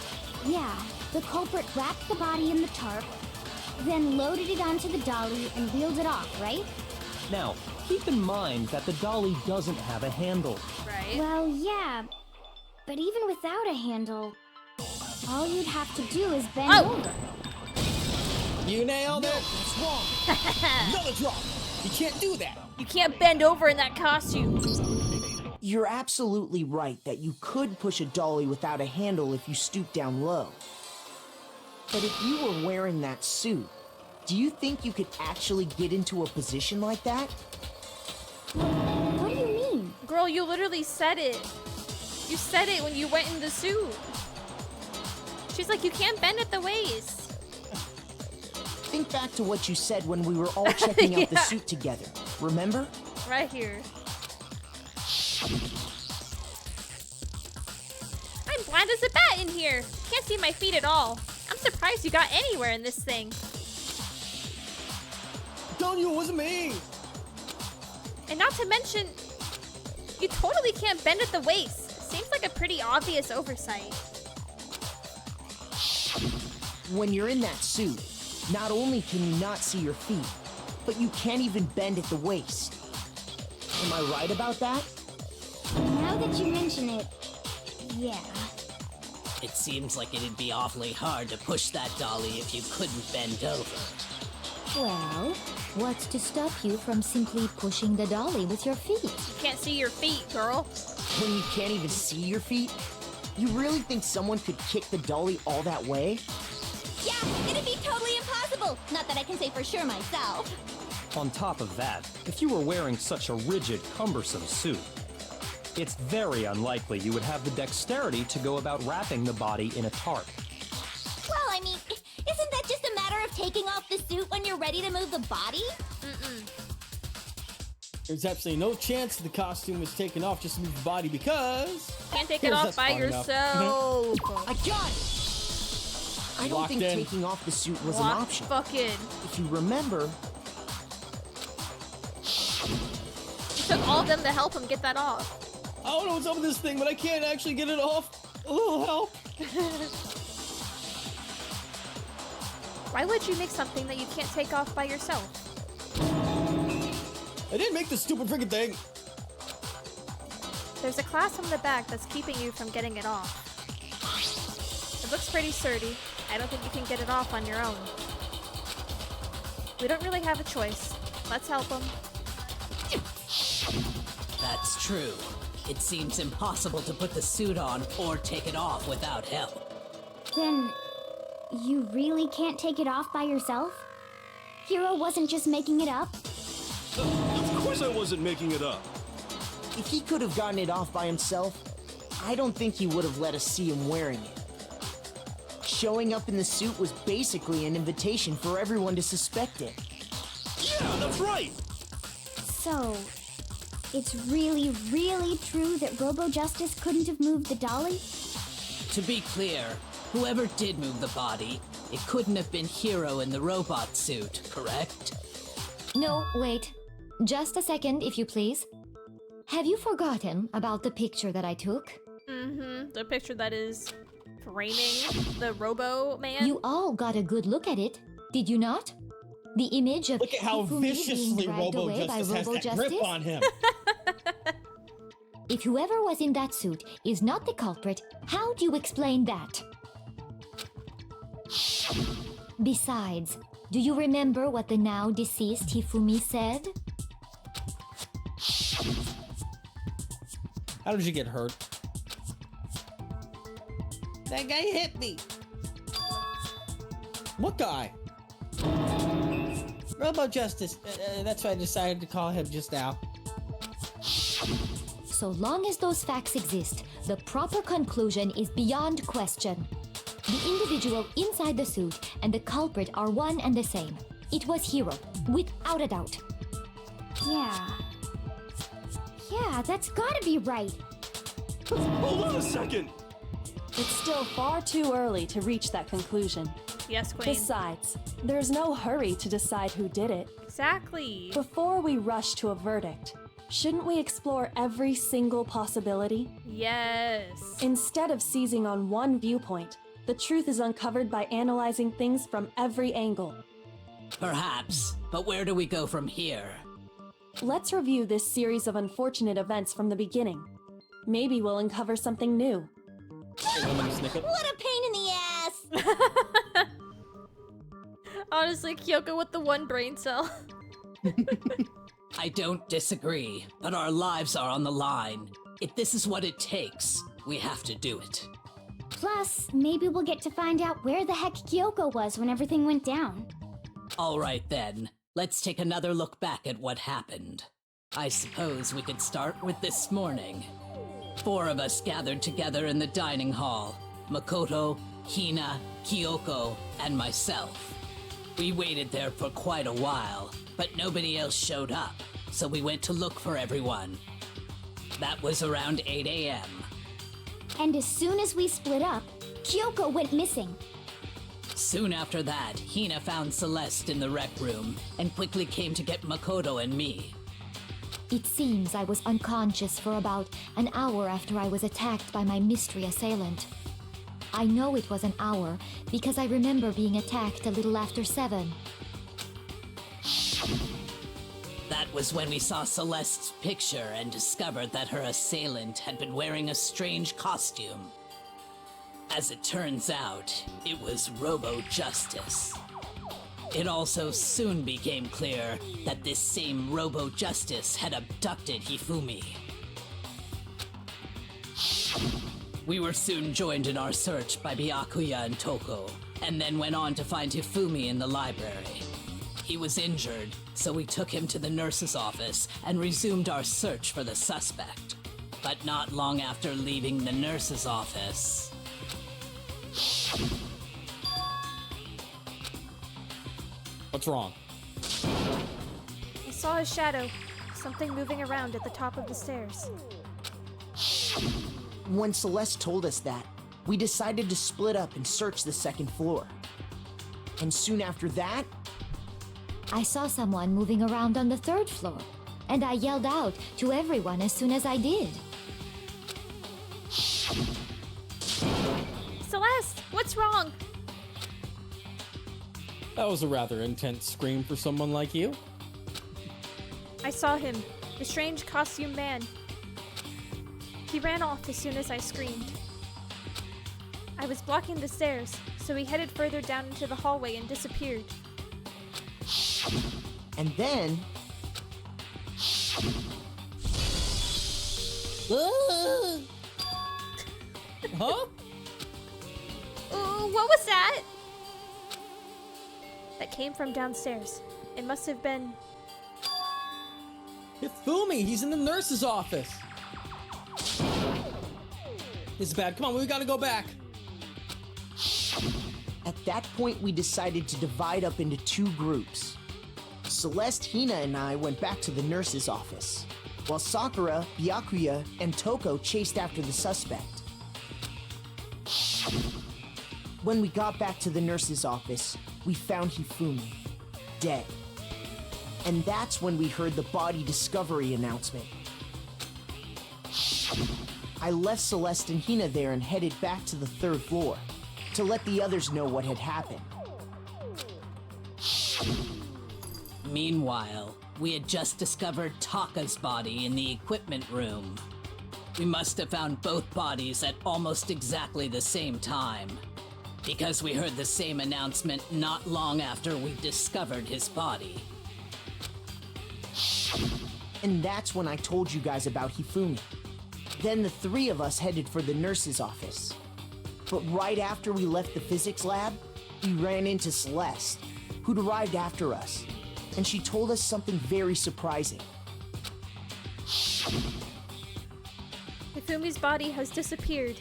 Yeah, the culprit wrapped the body in the tarp, then loaded it onto the dolly and wheeled it off, right? Now, keep in mind that the dolly doesn't have a handle. Right. Well, yeah, but even without a handle, all you'd have to do is bend over. You nailed it! That's wrong! Another drop! You can't do that! You can't bend over in that costume. You're absolutely right that you could push a dolly without a handle if you stoop down low. But if you were wearing that suit, do you think you could actually get into a position like that? What do you mean? Girl, you literally said it. You said it when you went in the suit. She's like, you can't bend at the waist. Think back to what you said when we were all checking out the suit together. Remember? Right here. I'm blind as a bat in here. Can't see my feet at all. I'm surprised you got anywhere in this thing. Don't you, it wasn't me! And not to mention, you totally can't bend at the waist. Seems like a pretty obvious oversight. When you're in that suit, not only can you not see your feet, but you can't even bend at the waist. Am I right about that? Now that you mention it, yeah. It seems like it'd be awfully hard to push that dolly if you couldn't bend over. Well, what's to stop you from simply pushing the dolly with your feet? You can't see your feet, girl. When you can't even see your feet? You really think someone could kick the dolly all that way? Yeah, it'd be totally impossible. Not that I can say for sure myself. On top of that, if you were wearing such a rigid, cumbersome suit, it's very unlikely you would have the dexterity to go about wrapping the body in a tarp. Well, I mean, isn't that just a matter of taking off the suit when you're ready to move the body? There's absolutely no chance the costume was taken off just to move the body because... Can't take it off by yourself. I got it! I don't think taking off the suit was an option. Fucking. If you remember... It took all of them to help him get that off. I don't know what's up with this thing, but I can't actually get it off. Oh, help. Why would you make something that you can't take off by yourself? I didn't make this stupid freaking thing. There's a clasp on the back that's keeping you from getting it off. It looks pretty sturdy. I don't think you can get it off on your own. We don't really have a choice. Let's help him. That's true. It seems impossible to put the suit on or take it off without help. Then, you really can't take it off by yourself? Hero wasn't just making it up? Of course I wasn't making it up. If he could have gotten it off by himself, I don't think he would have let us see him wearing it. Showing up in the suit was basically an invitation for everyone to suspect it. Yeah, that's right! So, it's really, really true that Robo-Justice couldn't have moved the dolly? To be clear, whoever did move the body, it couldn't have been Hero in the robot suit, correct? No, wait. Just a second, if you please. Have you forgotten about the picture that I took? The picture that is framing the Robo Man. You all got a good look at it, did you not? The image of Look at how Hifumi being viciously dragged away by Robo-Justice has that grip Robo-Justice? on him. If whoever was in that suit is not the culprit, how do you explain that? Besides, do you remember what the now deceased Hifumi said? How did you get hurt? That guy hit me. What guy? Robo-Justice. That's why I decided to call him just now. So long as those facts exist, The proper conclusion is beyond question. The individual inside the suit and the culprit are one and the same. It was Hiro, without a doubt. Yeah, that's gotta be right. Hold on a second! It's still far too early to reach that conclusion. Yes, Queen. Besides, there's no hurry to decide who did it. Exactly. Before we rush to a verdict, shouldn't we explore every single possibility? Yes. Instead of seizing on one viewpoint, the truth is uncovered by analyzing things from every angle. Perhaps, but where do we go from here? Let's review this series of unfortunate events from the beginning. Maybe we'll uncover something new. What a pain in the ass! Honestly, Kyoko with the one brain cell. I don't disagree, but our lives are on the line. If this is what it takes, we have to do it. Plus, maybe we'll get to find out where the heck Kyoko was when everything went down. All right then, let's take another look back at what happened. I suppose we could start with this morning. 4 of us gathered together in the dining hall. Makoto, Hina, Kyoko, and myself. We waited there for quite a while, but nobody else showed up, so we went to look for everyone. That was around 8 a.m. And as soon as we split up, Kyoko went missing. Soon after that, Hina found Celeste in the rec room and quickly came to get Makoto and me. It seems I was unconscious for about an hour after I was attacked by my mystery assailant. I know it was an hour because I remember being attacked a little after 7. That was when we saw Celeste's picture and discovered that her assailant had been wearing a strange costume. As it turns out, it was Robo-Justice. It also soon became clear that this same Robo-Justice had abducted Hifumi. We were soon joined in our search by Byakuya and Toko, and then went on to find Hifumi in the library. He was injured, so we took him to the nurse's office and resumed our search for the suspect. But not long after leaving the nurse's office... What's wrong? I saw a shadow. Something moving around at the top of the stairs. When Celeste told us that, we decided to split up and search the 2nd floor. And soon after that, I saw someone moving around on the 3rd floor, and I yelled out to everyone as soon as I did. Celeste, what's wrong? That was a rather intense scream for someone like you. I saw him, the strange costume man. He ran off as soon as I screamed. I was blocking the stairs, so he headed further down into the hallway and disappeared. and then... Huh? What was that? That came from downstairs. It must have been... Hifumi, he's in the nurse's office. This is bad. Come on, we gotta go back. At that point, we decided to divide up into 2 groups. Celeste, Hina, and I went back to the nurse's office, while Sakura, Byakuya, and Toko chased after the suspect. When we got back to the nurse's office, we found Hifumi, dead. And that's when we heard the body discovery announcement. I left Celeste and Hina there and headed back to the 3rd floor to let the others know what had happened. Meanwhile, we had just discovered Taka's body in the equipment room. We must have found both bodies at almost exactly the same time, because we heard the same announcement not long after we discovered his body. And that's when I told you guys about Hifumi. Then the 3 of us headed for the nurse's office. But right after we left the physics lab, we ran into Celeste, who'd arrived after us. And she told us something very surprising. Fumi's body has disappeared.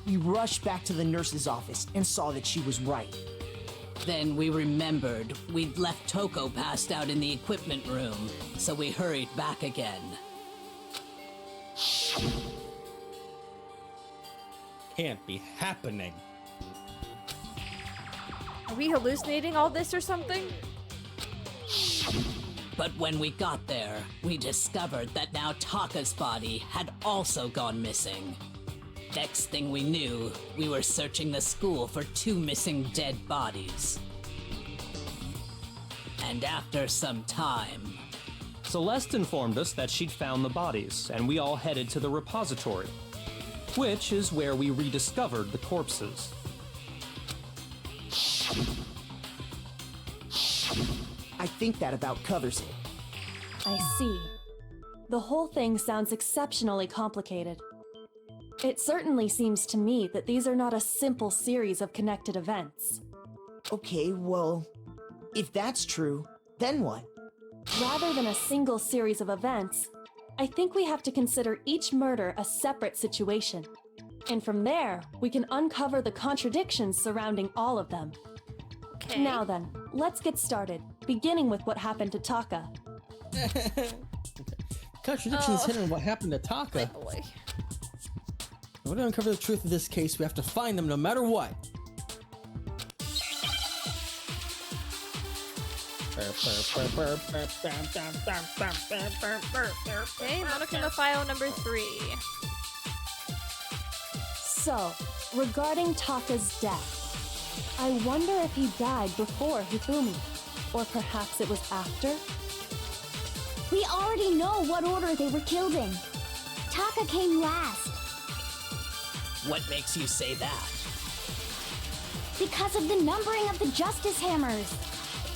We rushed back to the nurse's office and saw that she was right. Then we remembered we'd left Toko passed out in the equipment room, so we hurried back again. Can't be happening. Are we hallucinating all this or something? But when we got there, we discovered that now Taka's body had also gone missing. Next thing we knew, we were searching the school for 2 missing dead bodies. And after some time... Celeste informed us that she'd found the bodies, and we all headed to the repository, which is where we rediscovered the corpses. I think that about covers it. I see. The whole thing sounds exceptionally complicated. It certainly seems to me that these are not a simple series of connected events. Okay, well, if that's true, then what? Rather than a single series of events, I think we have to consider each murder a separate situation. And from there, we can uncover the contradictions surrounding all of them. Okay. Now then, let's get started, beginning with what happened to Taka. Contradictions hidden in what happened to Taka. Oh boy. In order to uncover the truth of this case, we have to find them no matter what. Okay, Monokuma file number 3. So, regarding Taka's death, I wonder if he died before Hifumi, or perhaps it was after? We already know what order they were killed in. Taka came last. What makes you say that? Because of the numbering of the Justice Hammers.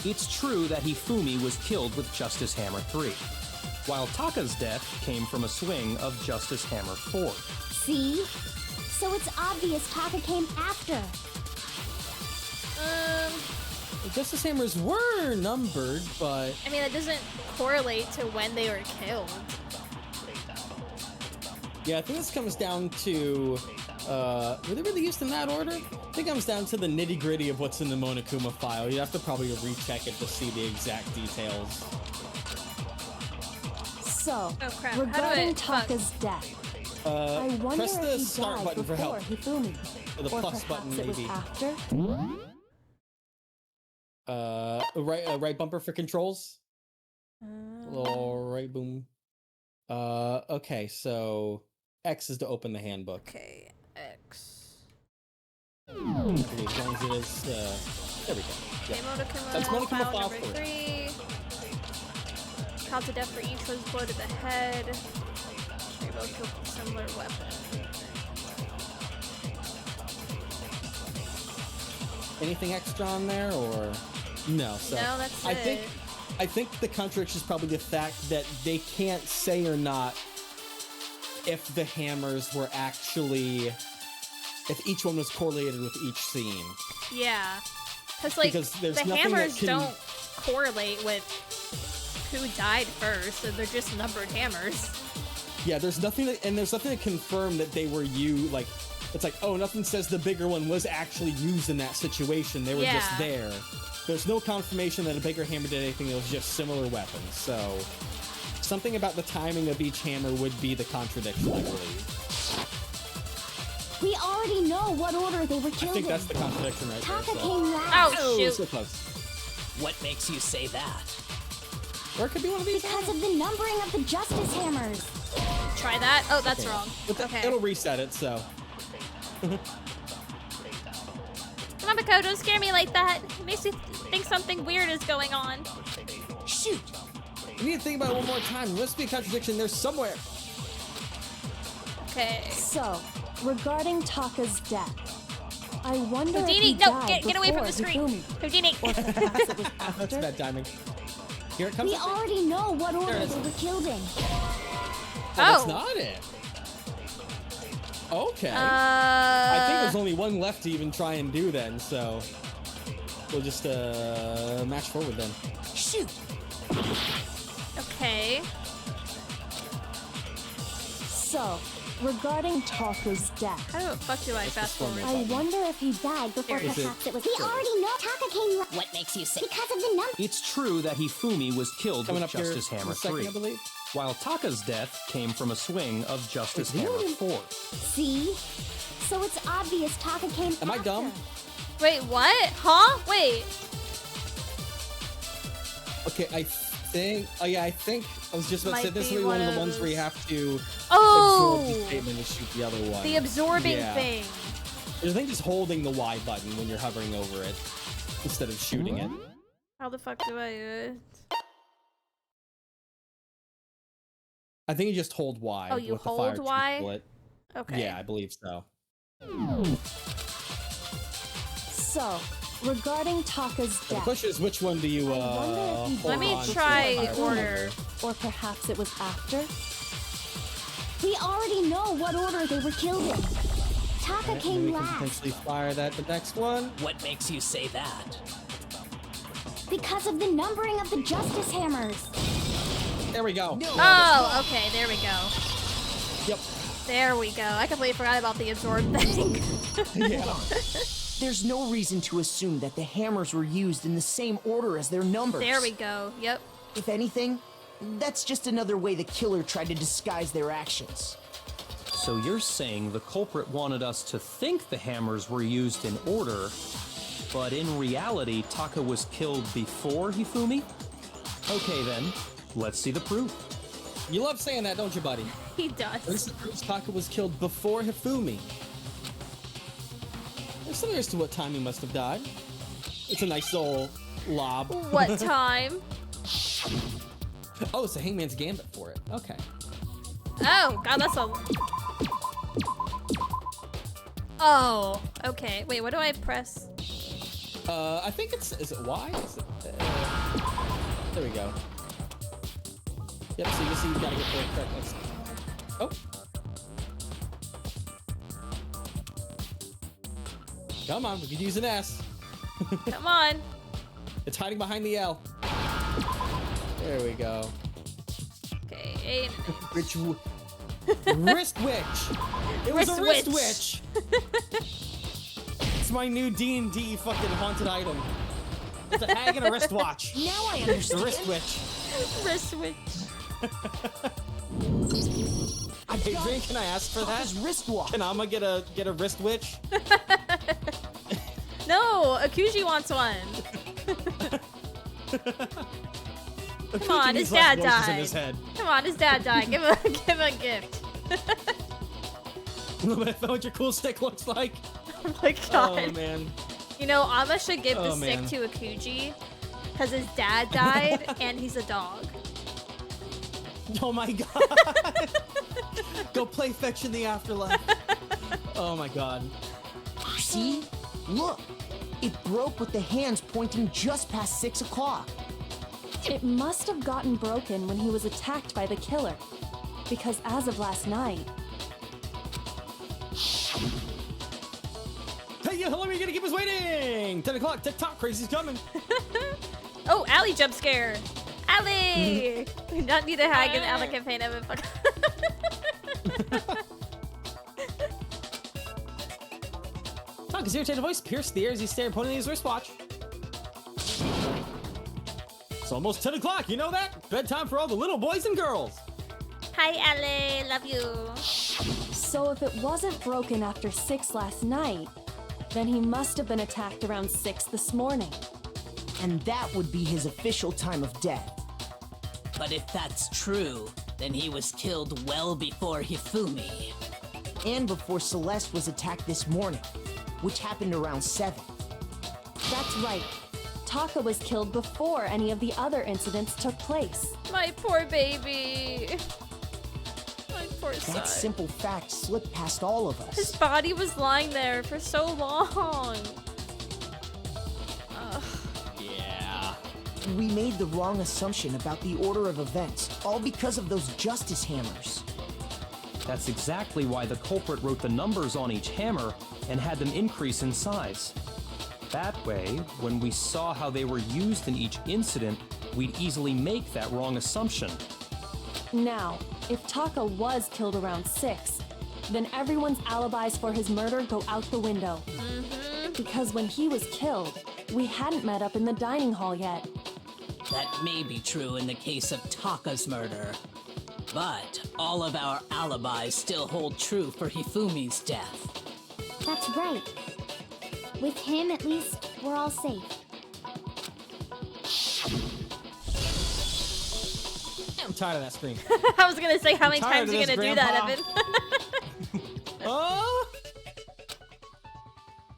It's true that Hifumi was killed with Justice Hammer 3, while Taka's death came from a swing of Justice Hammer 4. See? So it's obvious Taka came after. The Justice Hammers were numbered, but... I mean, that doesn't correlate to when they were killed. Yeah, I think this comes down to... were they really used in that order? I think it comes down to the nitty-gritty of what's in the Monokuma file. You'd have to probably recheck it to see the exact details. So, Oh, crap. regarding fuck. Taka's death, I wonder press the if he start died button for before help. Hifumi, Or the or plus perhaps button, it was maybe. after? Right bumper for controls. Right, boom. Okay, so X is to open the handbook. Okay, X. Okay, as long as it is, there we go. Yeah. Okay, Monokuma, That's Monokuma file file number 3. 3. Cause of death for each was blow to the head. They both killed with a similar weapon. Anything extra on there, or no? So No, that's I it. think the contradiction is probably the fact that they can't say or not if the hammers were actually, if each one was correlated with each scene. Yeah. Because there's the nothing hammers that can... don't correlate with who died first, so they're just numbered hammers. Yeah, there's nothing to confirm that they were like, it's like, oh, nothing says the bigger one was actually used in that situation. They were just there. There's no confirmation that a bigger hammer did anything. It was just similar weapons. So something about the timing of each hammer would be the contradiction, I believe. We already know what order they were I killed think in. that's the contradiction right there. Taka So. came last. Oh, shoot. So close. What makes you say that? Or it could be one of these. Because of the numbering of the Justice Hammers. Try that. Oh, that's Okay. wrong. Okay. It'll reset it, so. Mamako, don't scare me like that. It makes me think something weird is going on. Shoot! You need to think about it one more time. There must be a contradiction there somewhere. Okay. So, regarding Taka's death, I wonder if he Houdini, no, died get away from before the screen. Hifumi, Houdini. or perhaps it was after? That's bad timing. Here it comes. We already know what order There it is. they were killed in. That's not it. Okay. I think there's only one left to even try and do then, so we'll just match forward then. Shoot! Okay. So, regarding Taka's death, How the fuck do I fast forward? I wonder if he died before Here. perhaps it was. We already know Taka came What makes you say because of the number. It's true that Hifumi was killed Coming with up here Justice in Hammer a second, 3, I believe. while Taka's death came from a swing of Justice Wait, Hammer really? 4. See? So it's obvious Taka came Am I after. dumb? Wait, what? Huh? Wait. Okay, I think. Oh yeah, I think I was just about to say Might this be will be one of one the of ones where you those. have to Oh! absorb the statement and shoot the other one. The absorbing Yeah. thing. I think just holding the Y button when you're hovering over it instead of shooting it. How the fuck do I? I think you just hold Y. Oh, you with the hold fire to Y? kill it. Okay. Yeah, I believe so. So, regarding Taka's But the death, question is, which one do you I wonder if he hold Let me on to? try Fire order. or perhaps it was after. We already know what order they were killed in. Taka Alright, maybe came we can last potentially fire that the next one. What makes you say that? because of the numbering of the Justice Hammers. There we go. Oh, okay. There we go. Yep. There we go. I completely forgot about the absorb thing. Yeah. There's no reason to assume that the hammers were used in the same order as their numbers. There we go. Yep. If anything, that's just another way the killer tried to disguise their actions. So you're saying the culprit wanted us to think the hammers were used in order, but in reality, Taka was killed before Hifumi? Okay then, let's see the proof. You love saying that, don't you, buddy? He At does. least the proves Taka was killed before Hifumi. I'm still curious to what time he must have died. It's a nice little lob. What time? Oh, it's a Hangman's Gambit for it. Okay. Oh, God, that's a... Oh, okay. Wait, what do I press? I think it's... Is it Y? Is it, there we go. Yep, so you see you gotta get the correct next. Oh. Come on, we could use an S. Come on. It's hiding behind the L. There we go. Okay, A and Which wrist witch. It was a wrist witch. It's my new D&D fucking haunted item. It's a hag and a wristwatch. Now I The understand. wrist witch. wrist switch. Adrian, can I ask for that? Taka's wristwatch. Can Amma get a wrist witch? No, Akuji wants one. Come on, his dad In died. his head. Come on, his dad died. Give him a gift. But I found what your cool stick looks like. Oh my God. Oh man. You know, Amma should give the Oh, man. stick to Akuji because his dad died and he's a dog. Oh my god. Go play fetch in the afterlife. Oh my god. See? Look. It broke with the hands pointing just past 6 o'clock. It must have gotten broken when he was attacked by the killer. Because as of last night, Hey, how long are you gonna keep us waiting? 10 o'clock, TikTok crazy's coming. Oh, Allie jump scare. Allie! We not need a hag in Allie campaign ever. Fuck. Taka's irritated voice pierced the air as he stared, pointing at his wristwatch. It's almost 10 o'clock, you know that? Bedtime for all the little boys and girls. Hi, Allie. Love you. so if it wasn't broken after 6 last night, then he must have been attacked around 6 this morning. And that would be his official time of death. But if that's true, then he was killed well before Hifumi. And before Celeste was attacked this morning, which happened around 7. That's right. Taka was killed before any of the other incidents took place. My poor baby. My poor son. That simple fact slipped past all of us. His body was lying there for so long. Ugh. Yeah. We made the wrong assumption about the order of events, all because of those justice hammers. That's exactly why the culprit wrote the numbers on each hammer and had them increase in size. That way, when we saw how they were used in each incident, we'd easily make that wrong assumption. Now, If Taka was killed around 6, then everyone's alibis for his murder go out the window. Because when he was killed, we hadn't met up in the dining hall yet. That may be true in the case of Taka's murder. But all of our alibis still hold true for Hifumi's death. That's right. With him, at least, we're all safe. I'm tired of that scream. I was gonna say, how many tired times of are you this, gonna do that, Grandpa. Evan? Oh!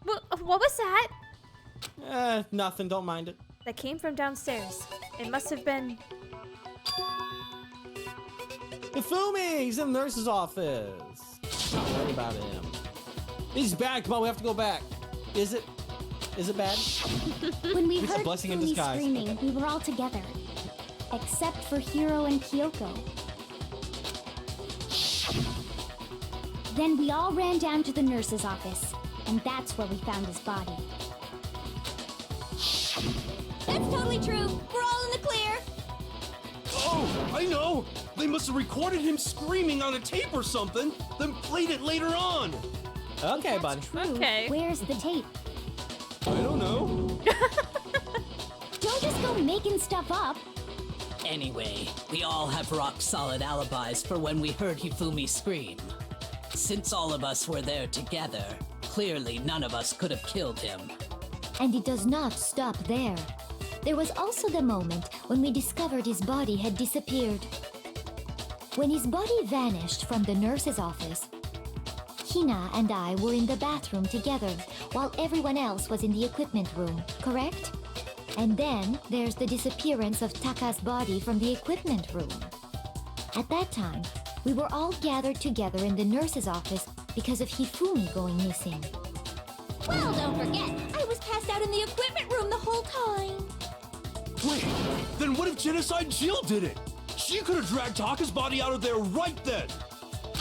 What was that? Nothing. Don't mind it. That came from downstairs. It must have been... Hifumi! He's in the nurse's office. Not worry about him. He's back. Come on, we have to go back. Is it bad? When we It's a heard blessing in Fumi disguise. screaming, we were all together. Except for Hiro and Kyoko. Then we all ran down to the nurse's office, and that's where we found his body. That's totally true. We're all in the clear. Oh, I know! They must have recorded him screaming on a tape or something, then played it later on! Okay, That's buddy. true. Okay. Where's the tape? I don't know. Don't just go making stuff up. Anyway, we all have rock-solid alibis for when we heard Hifumi scream. Since all of us were there together, clearly none of us could have killed him. And it does not stop there. There was also the moment when we discovered his body had disappeared. When his body vanished from the nurse's office, Hina and I were in the bathroom together, while everyone else was in the equipment room, correct? And then there's the disappearance of Taka's body from the equipment room. At that time, we were all gathered together in the nurse's office because of Hifumi going missing. Well, don't forget, I was passed out in the equipment room the whole time. Wait, then what if Genocide Jill did it? She could have dragged Taka's body out of there right then!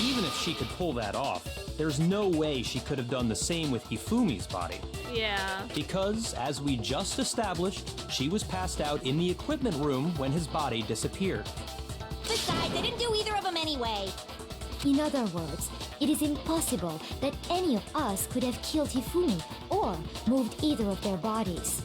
Even if she could pull that off, there's no way she could have done the same with Hifumi's body. Yeah. Because, as we just established, she was passed out in the equipment room when his body disappeared. Besides, I didn't do either of them anyway. In other words, it is impossible that any of us could have killed Hifumi or moved either of their bodies.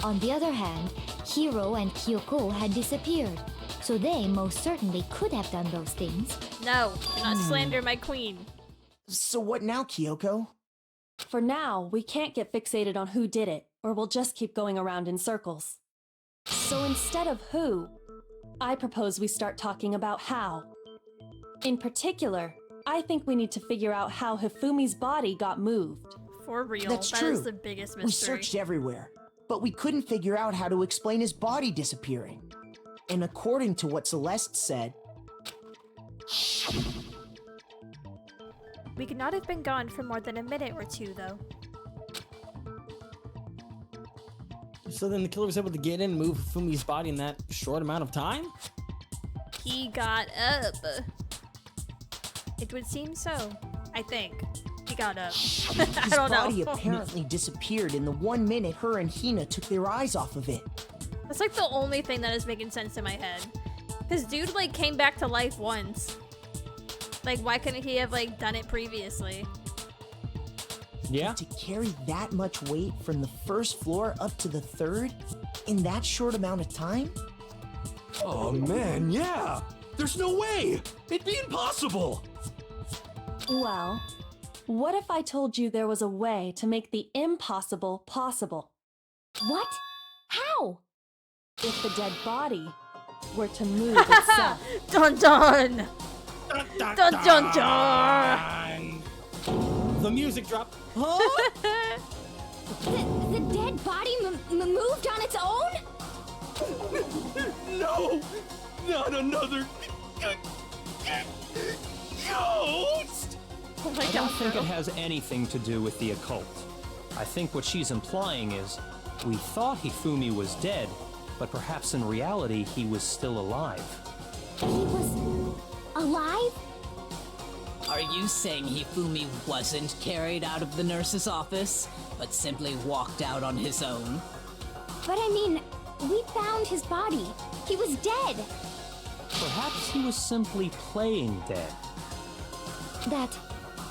On the other hand, Hiro and Kyoko had disappeared, so they most certainly could have done those things. No, do not slander my queen. So what now, Kyoko? For now, we can't get fixated on who did it, or we'll just keep going around in circles. So instead of who, I propose we start talking about how. In particular, I think we need to figure out how Hifumi's body got moved. For real, That's that true. is the biggest mystery. We searched everywhere, but we couldn't figure out how to explain his body disappearing. And according to what Celeste said, We could not have been gone for more than a minute or two, though. So then the killer was able to get in and move Fumi's body in that short amount of time? He got up. It would seem so. I think. He got up. I his don't body know. apparently disappeared in the 1 minute her and Hina took their eyes off of it. That's like the only thing that is making sense in my head. This dude like came back to life once. Like, why couldn't he have like done it previously? Yeah. To carry that much weight from the first floor up to the third in that short amount of time? Oh man, yeah! There's no way! It'd be impossible! Well, what if I told you there was a way to make the impossible possible? What? How? If the dead body were to move itself. Dun dun! Dun dun dun! The music dropped. Huh? The dead body moved on its own? No! Not another... ghost! Oh my I don't god, think no. it has anything to do with the occult. I think what she's implying is, we thought Hifumi was dead, but perhaps in reality he was still alive. He was alive? Are you saying Hifumi wasn't carried out of the nurse's office, but simply walked out on his own? But I mean, we found his body. He was dead. Perhaps he was simply playing dead. That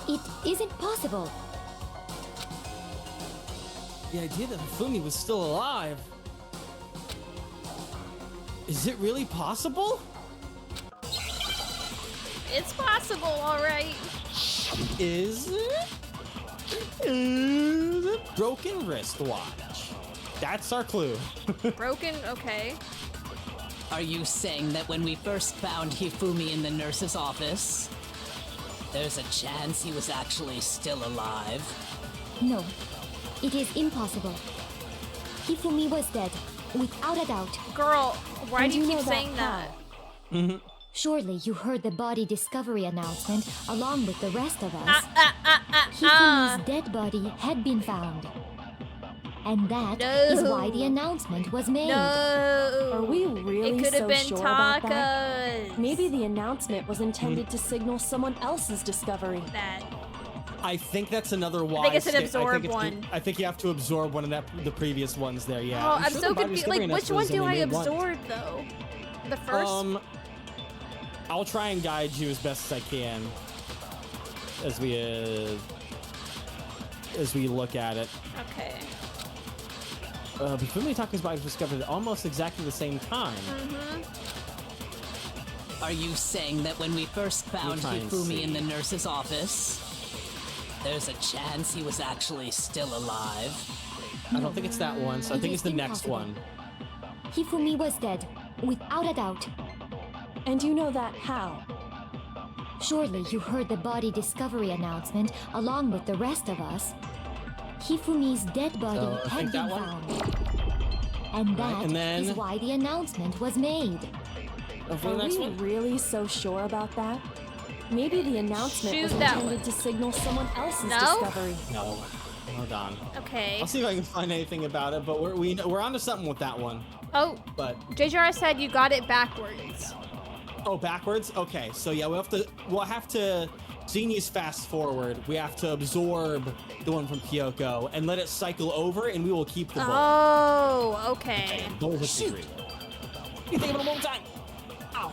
it isn't possible. The idea that Hifumi was still alive. Is it really possible? It's possible, alright. Is it? Is it? Broken wristwatch. That's our clue. Broken, okay. Are you saying that when we first found Hifumi in the nurse's office, there's a chance he was actually still alive? No, it is impossible. Hifumi was dead, without a doubt. Girl, why And do you you keep know saying that that? Surely you heard the body discovery announcement along with the rest of us. Hifumi's dead body had been found. And that is why the announcement was made. No. Are we really It could so have been sure about that? Taka's. Maybe the announcement was intended to signal someone else's discovery. That. I think that's another wise. think it's an sta- absorb it's one. I think you have to absorb one of the previous ones there. Yeah. Oh, I'm I'm sure so the body confused. discovery Like, which one announcement do was I only made once. absorb though? The first. I'll try and guide you as best as I can as we look at it. Okay. Hifumi Taka's body was discovered at almost exactly the same time. Are you saying that when we first found try and Hifumi in see. the nurse's office, there's a chance he was actually still alive? I don't think it's that one, so I It think is it's the next impossible. one. Hifumi was dead, without a doubt. And you know that how? Surely you heard the body discovery announcement along with the rest of us. Hifumi's dead body So, I had think been that one? found. And that and then- is why the announcement was made. For Are the next we one? really so sure about that? Maybe the announcement was Shoot that intended one. to signal someone else's No? discovery. No. Hold on. Okay. I'll see if I can find anything about it, but we're onto something with that one. Oh, But JJR said you got it backwards. oh, backwards. Okay, so yeah, we'll have to genius fast forward. We have to absorb the one from Kyoko and let it cycle over, and we will keep the bowl. Oh, okay. Bowl of secret. You think of it one more time. Ow.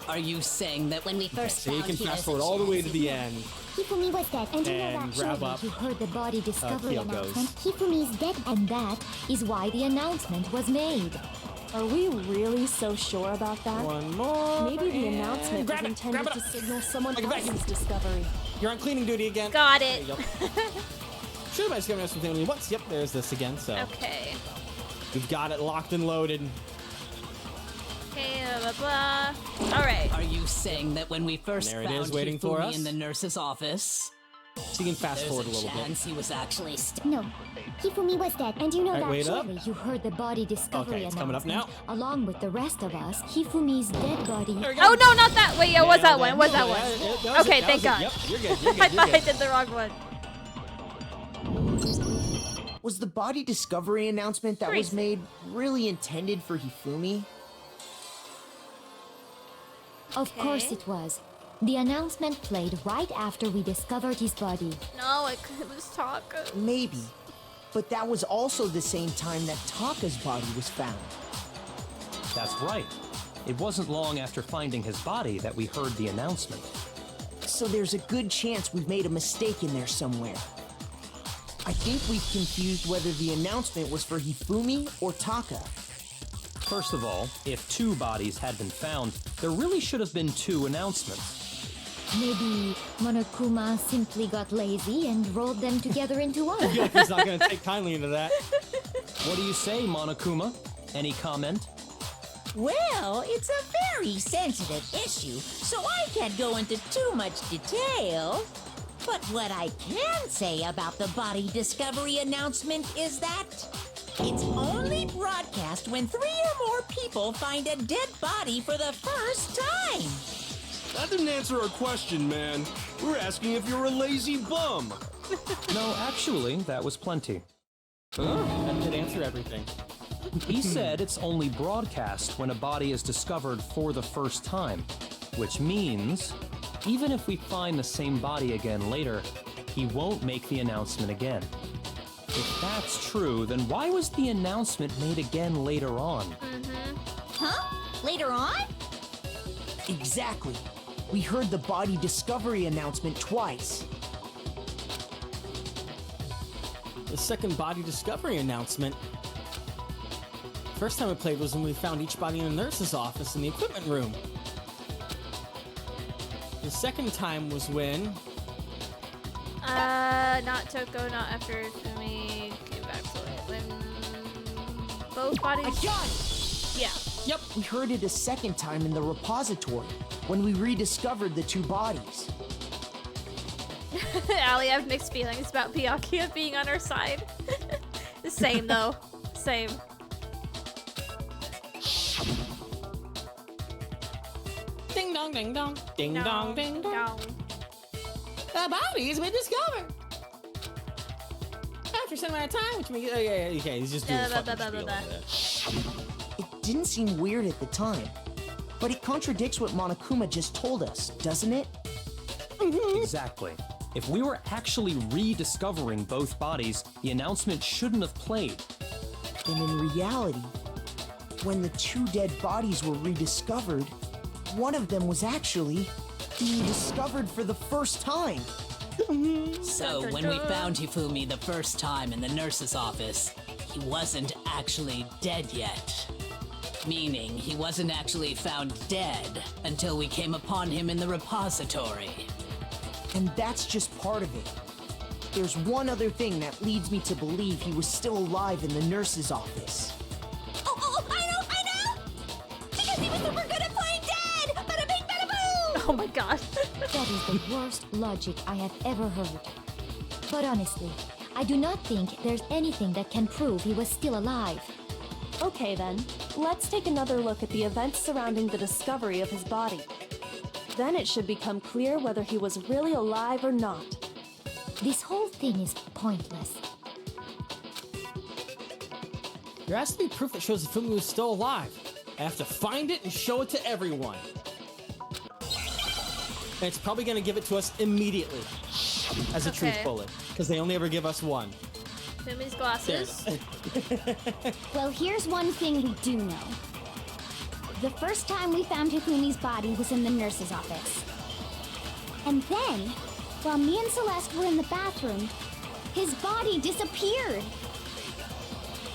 Are you saying that when we first So you found can him, fast there's a forward all the way to chance the end. Hifumi was dead, and you know And that grab surely up, you heard the body discovery Kyoko's. announcement. Hifumi's dead, and that is why the announcement was made. Are we really so sure about that? One more. Maybe the and announcement was grab it, intended grab to it up. signal someone Like a vacuum. else's discovery. You're on cleaning duty again. Got There it. you go. Should have discovered something only once. Yep, there's this again. So Okay. we've got it locked and loaded. Okay, blah, blah, blah. All right. Are you saying that when we first There it found is, waiting for Hifumi us. in the nurse's office, So you can fast there's forward a a little bit. chance he was actually still... No, Hifumi was dead, and you know Alright, that wait up. surely you heard the body discovery Okay, it's coming up announcement now. along with the rest of us. Hifumi's dead body. There we go. Oh no, not that. Wait, yeah, it was that Nailed one. it. It was that Yeah, one. that was it, Okay, that thank was it. God. Yep, you're good. You're I good. thought You're I good. did the wrong one. Was the body discovery announcement that was Crazy. made really intended for Hifumi? Of course Okay. it was. The announcement played right after we discovered his body. No, it was Taka. Maybe. But that was also the same time that Taka's body was found. That's right. It wasn't long after finding his body that we heard the announcement. So there's a good chance we've made a mistake in there somewhere. I think we've confused whether the announcement was for Hifumi or Taka. First of all, if two bodies had been found, there really should have been two announcements. Maybe Monokuma simply got lazy and rolled them together into one. I feel like he's not going to take kindly into that. What do you say, Monokuma? Any comment? Well, it's a very sensitive issue, so I can't go into too much detail. But what I can say about the body discovery announcement is that it's only broadcast when 3 or more people find a dead body for the first time. That didn't answer our question, man. We're asking if you're a lazy bum. No, actually, that was plenty. That did answer everything. He said it's only broadcast when a body is discovered for the first time, which means even if we find the same body again later, he won't make the announcement again. If that's true, then why was the announcement made again later on? Huh? Later on? Exactly. We heard the body discovery announcement twice. The second body discovery announcement. First time we played was when we found each body in the nurse's office in the equipment room. The second time was when... Not Toko, not after Fumi came back to it. When both bodies... I got it! Yeah. Yep, we heard it a second time in the repository, when we rediscovered the two bodies. Allie, I have mixed feelings about Byakuya being on our side. Same, though. Same. Ding dong, ding dong. Ding dong, ding dong. The body's been discovered. After some amount of time, which means... Okay, he's just doing Da, his da, fucking da, da, spiel da, there. It didn't seem weird at the time, but it contradicts what Monokuma just told us, doesn't it? Exactly. If we were actually rediscovering both bodies, the announcement shouldn't have played. And in reality, when the two dead bodies were rediscovered, one of them was actually being discovered for the first time. So, when we found Hifumi the first time in the nurse's office, he wasn't actually dead yet. Meaning, he wasn't actually found dead until we came upon him in the repository. And that's just part of it. There's one other thing that leads me to believe he was still alive in the nurse's office. Oh, I know! Because he was super good at playing dead! Bada bing, bada boom! Oh my god. That is the worst logic I have ever heard. But honestly, I do not think there's anything that can prove he was still alive. Okay then, let's take another look at the events surrounding the discovery of his body. Then it should become clear whether he was really alive or not. This whole thing is pointless. There has to be proof that shows Fumi was still alive. I have to find it and show it to everyone. And it's probably going to give it to us immediately as a truth Okay. bullet, because they only ever give us one. Fumi's glasses. Well, here's one thing we do know. The first time we found Hifumi's body was in the nurse's office. And then, while me and Celeste were in the bathroom, his body disappeared.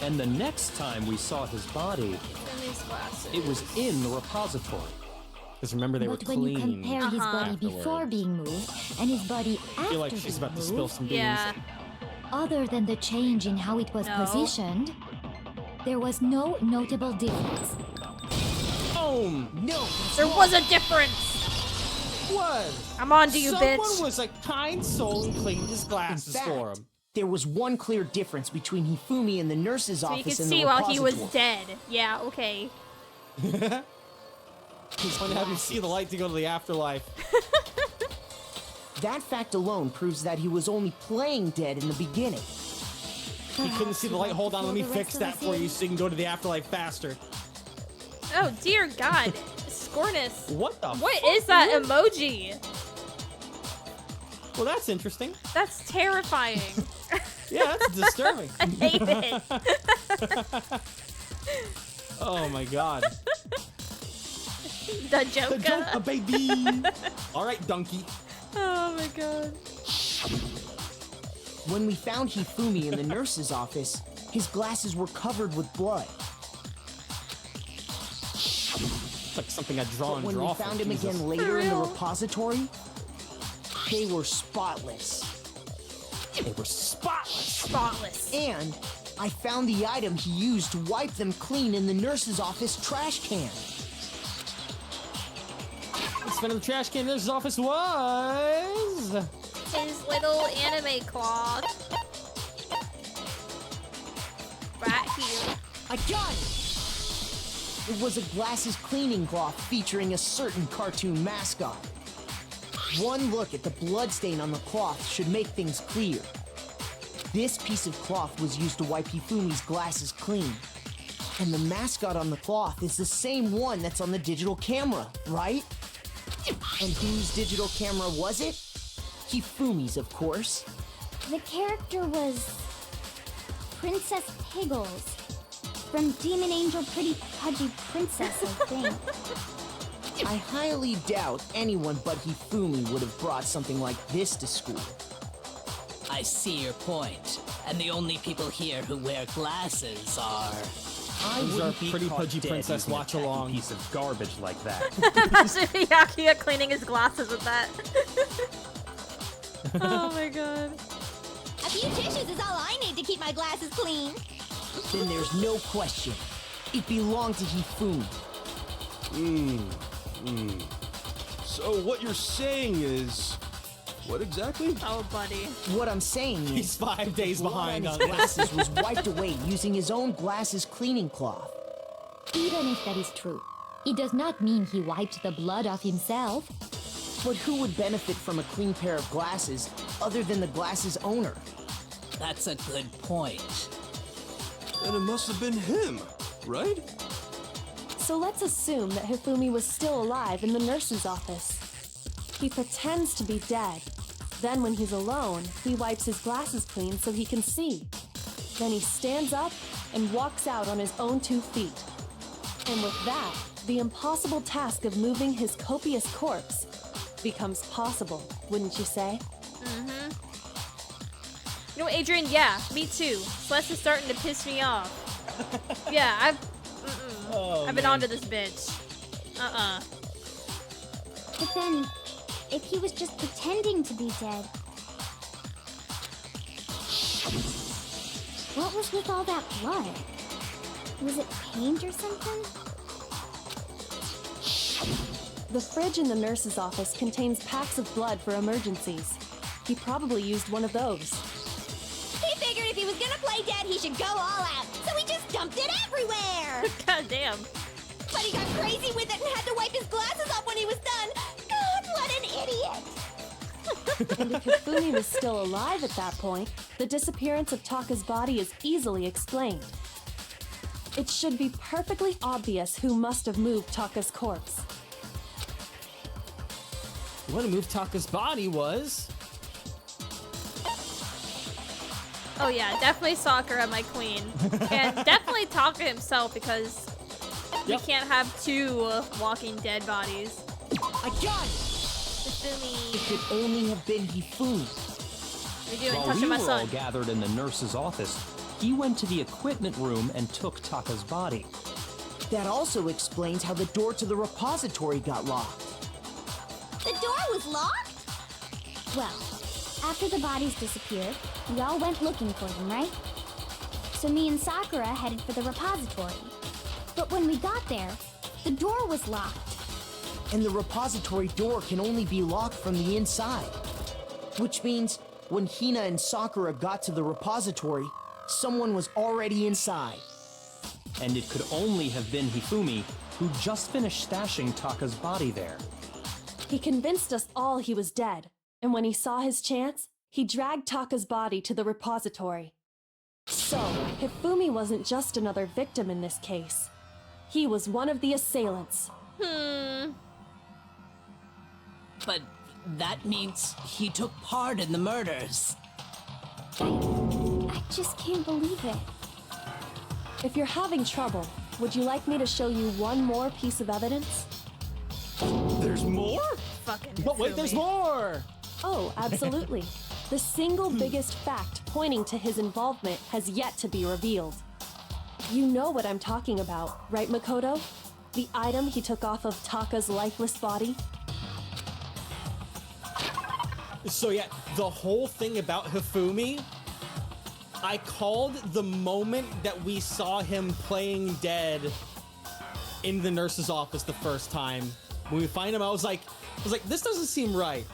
And the next time we saw his body, Fumi's glasses. it was in the repository. Because remember, they But were when clean. you compare his body before afterwards. being moved and his body I after feel like she's being about to spill moved, some beans. Yeah. other than the change in how it was No. positioned, there was no notable difference. Boom! No, There was a difference! Was. I'm on to you, Someone bitch. was a kind soul and cleaned his in glasses fact, for him. there was one clear difference between Hifumi in the nurse's So you office could and the see while repository. he was dead. Yeah, okay. His Fun to have you glasses. see the light to go to the afterlife. That fact alone proves that he was only playing dead in the beginning. You couldn't see the light. Hold on, let me fix that for you so you can go to the afterlife faster. Oh, dear God. Scornus. What the What fuck, is that dude? emoji? Well, that's interesting. That's terrifying. Yeah, that's disturbing. I hate it. Oh my god. The The Joker. Joker, baby! Alright, donkey. Oh my god. When we found Hifumi in the nurse's office, his glasses were covered with blood. It's like something I draw But and when draw we for, found him Jesus. again later in the real? repository, they were spotless. They were spotless. Spotless. And I found the item he used to wipe them clean in the nurse's office trash can. Spin in the trash can in this office was... His little anime cloth. Right here. I got it! It was a glasses cleaning cloth featuring a certain cartoon mascot. One look at the bloodstain on the cloth should make things clear. This piece of cloth was used to wipe Hifumi's glasses clean. And the mascot on the cloth is the same one that's on the digital camera, right? And whose digital camera was it? Hifumi's, of course. The character was Princess Piggles. From Demon Angel Pretty Pudgy Princess, I think. I highly doubt anyone but Hifumi would have brought something like this to school. I see your point. And the only people here who wear glasses are... I These are wouldn't be Pretty caught Pudgy dead Princess using a watch tacky along. piece of garbage like that. Yakuya cleaning his glasses with that. Oh my god. A few tissues is all I need to keep my glasses clean. Then there's no question. It belonged to Hifumi. So what you're saying is, what exactly? Oh, buddy. What I'm saying is, He's 5 days blood behind on on his glasses was wiped away using his own glasses cleaning cloth. Even if that is true, it does not mean he wiped the blood off himself. But who would benefit from a clean pair of glasses other than the glasses owner? That's a good point. And it must have been him, right? So let's assume that Hifumi was still alive in the nurse's office. He pretends to be dead. Then when he's alone, he wipes his glasses clean so he can see. Then he stands up and walks out on his own 2 feet. And with that, the impossible task of moving his copious corpse becomes possible, wouldn't you say? Mm-hmm. You know, Adrian, yeah, me too. Celeste is starting to piss me off. Yeah, I've been onto this bitch. But then, if he was just pretending to be dead, what was with all that blood? Was it paint or something? The fridge in the nurse's office contains packs of blood for emergencies. He probably used one of those. He figured if he was gonna play dead, he should go all out, so he just dumped it everywhere! God damn. But he got crazy with it and had to wipe his glasses off when he was done! God, what an idiot! And if Hifumi was still alive at that point, the disappearance of Taka's body is easily explained. It should be perfectly obvious who must have moved Taka's corpse. What a move Taka's body was. Oh yeah, definitely Sakura, my queen. And definitely Taka himself, because we can't have 2 walking dead bodies. I got it! Hifumi. It could only have been Hifumi. What are you doing, While touching we my were all son? gathered in the nurse's office, he went to the equipment room and took Taka's body. That also explains how the door to the repository got locked. The door was locked? Well, after the bodies disappeared, we all went looking for them, right? So me and Sakura headed for the repository. But when we got there, the door was locked. And the repository door can only be locked from the inside. Which means when Hina and Sakura got to the repository, someone was already inside. And it could only have been Hifumi, who just finished stashing Taka's body there. He convinced us all he was dead, and when he saw his chance, he dragged Taka's body to the repository. So, Hifumi wasn't just another victim in this case. He was one of the assailants. But that means he took part in the murders. I just can't believe it. If you're having trouble, would you like me to show you one more piece of evidence? There's more? Fucking But wait, there's Hifumi. more! Oh, absolutely. The single biggest fact pointing to his involvement has yet to be revealed. You know what I'm talking about, right, Makoto? The item he took off of Taka's lifeless body? So yeah, the whole thing about Hifumi, I called the moment that we saw him playing dead in the nurse's office the first time. When we find him, I was like, this doesn't seem right.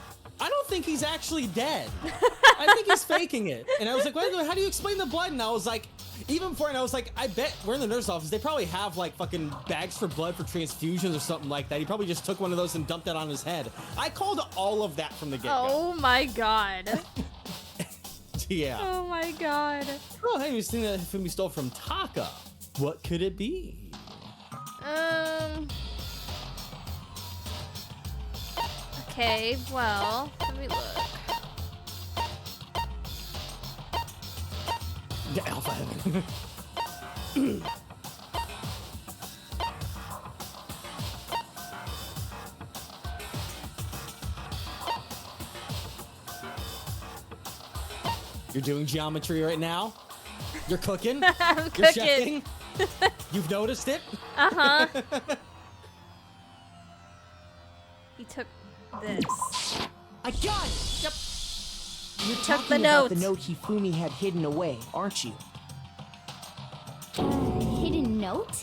I don't think he's actually dead. I think he's faking it. And I was like, how do you explain the blood? And I was like, even before, and I was like, I bet we're in the nurse's office. They probably have like fucking bags for blood for transfusions or something like that. He probably just took one of those and dumped it on his head. I called all of that from the get-go. Oh my god. Yeah. Oh my god. Oh, hey, we've seen that Hifumi stole from Taka. What could it be? Okay, well, let me look. Yeah, Alpha Heaven. You're doing geometry right now? You're cooking? I'm You're cooking. chefing? You've noticed it? Uh-huh. He took this. I got it! Yep. You're Took talking the about the note. note Hifumi had hidden away, aren't you? Hidden note?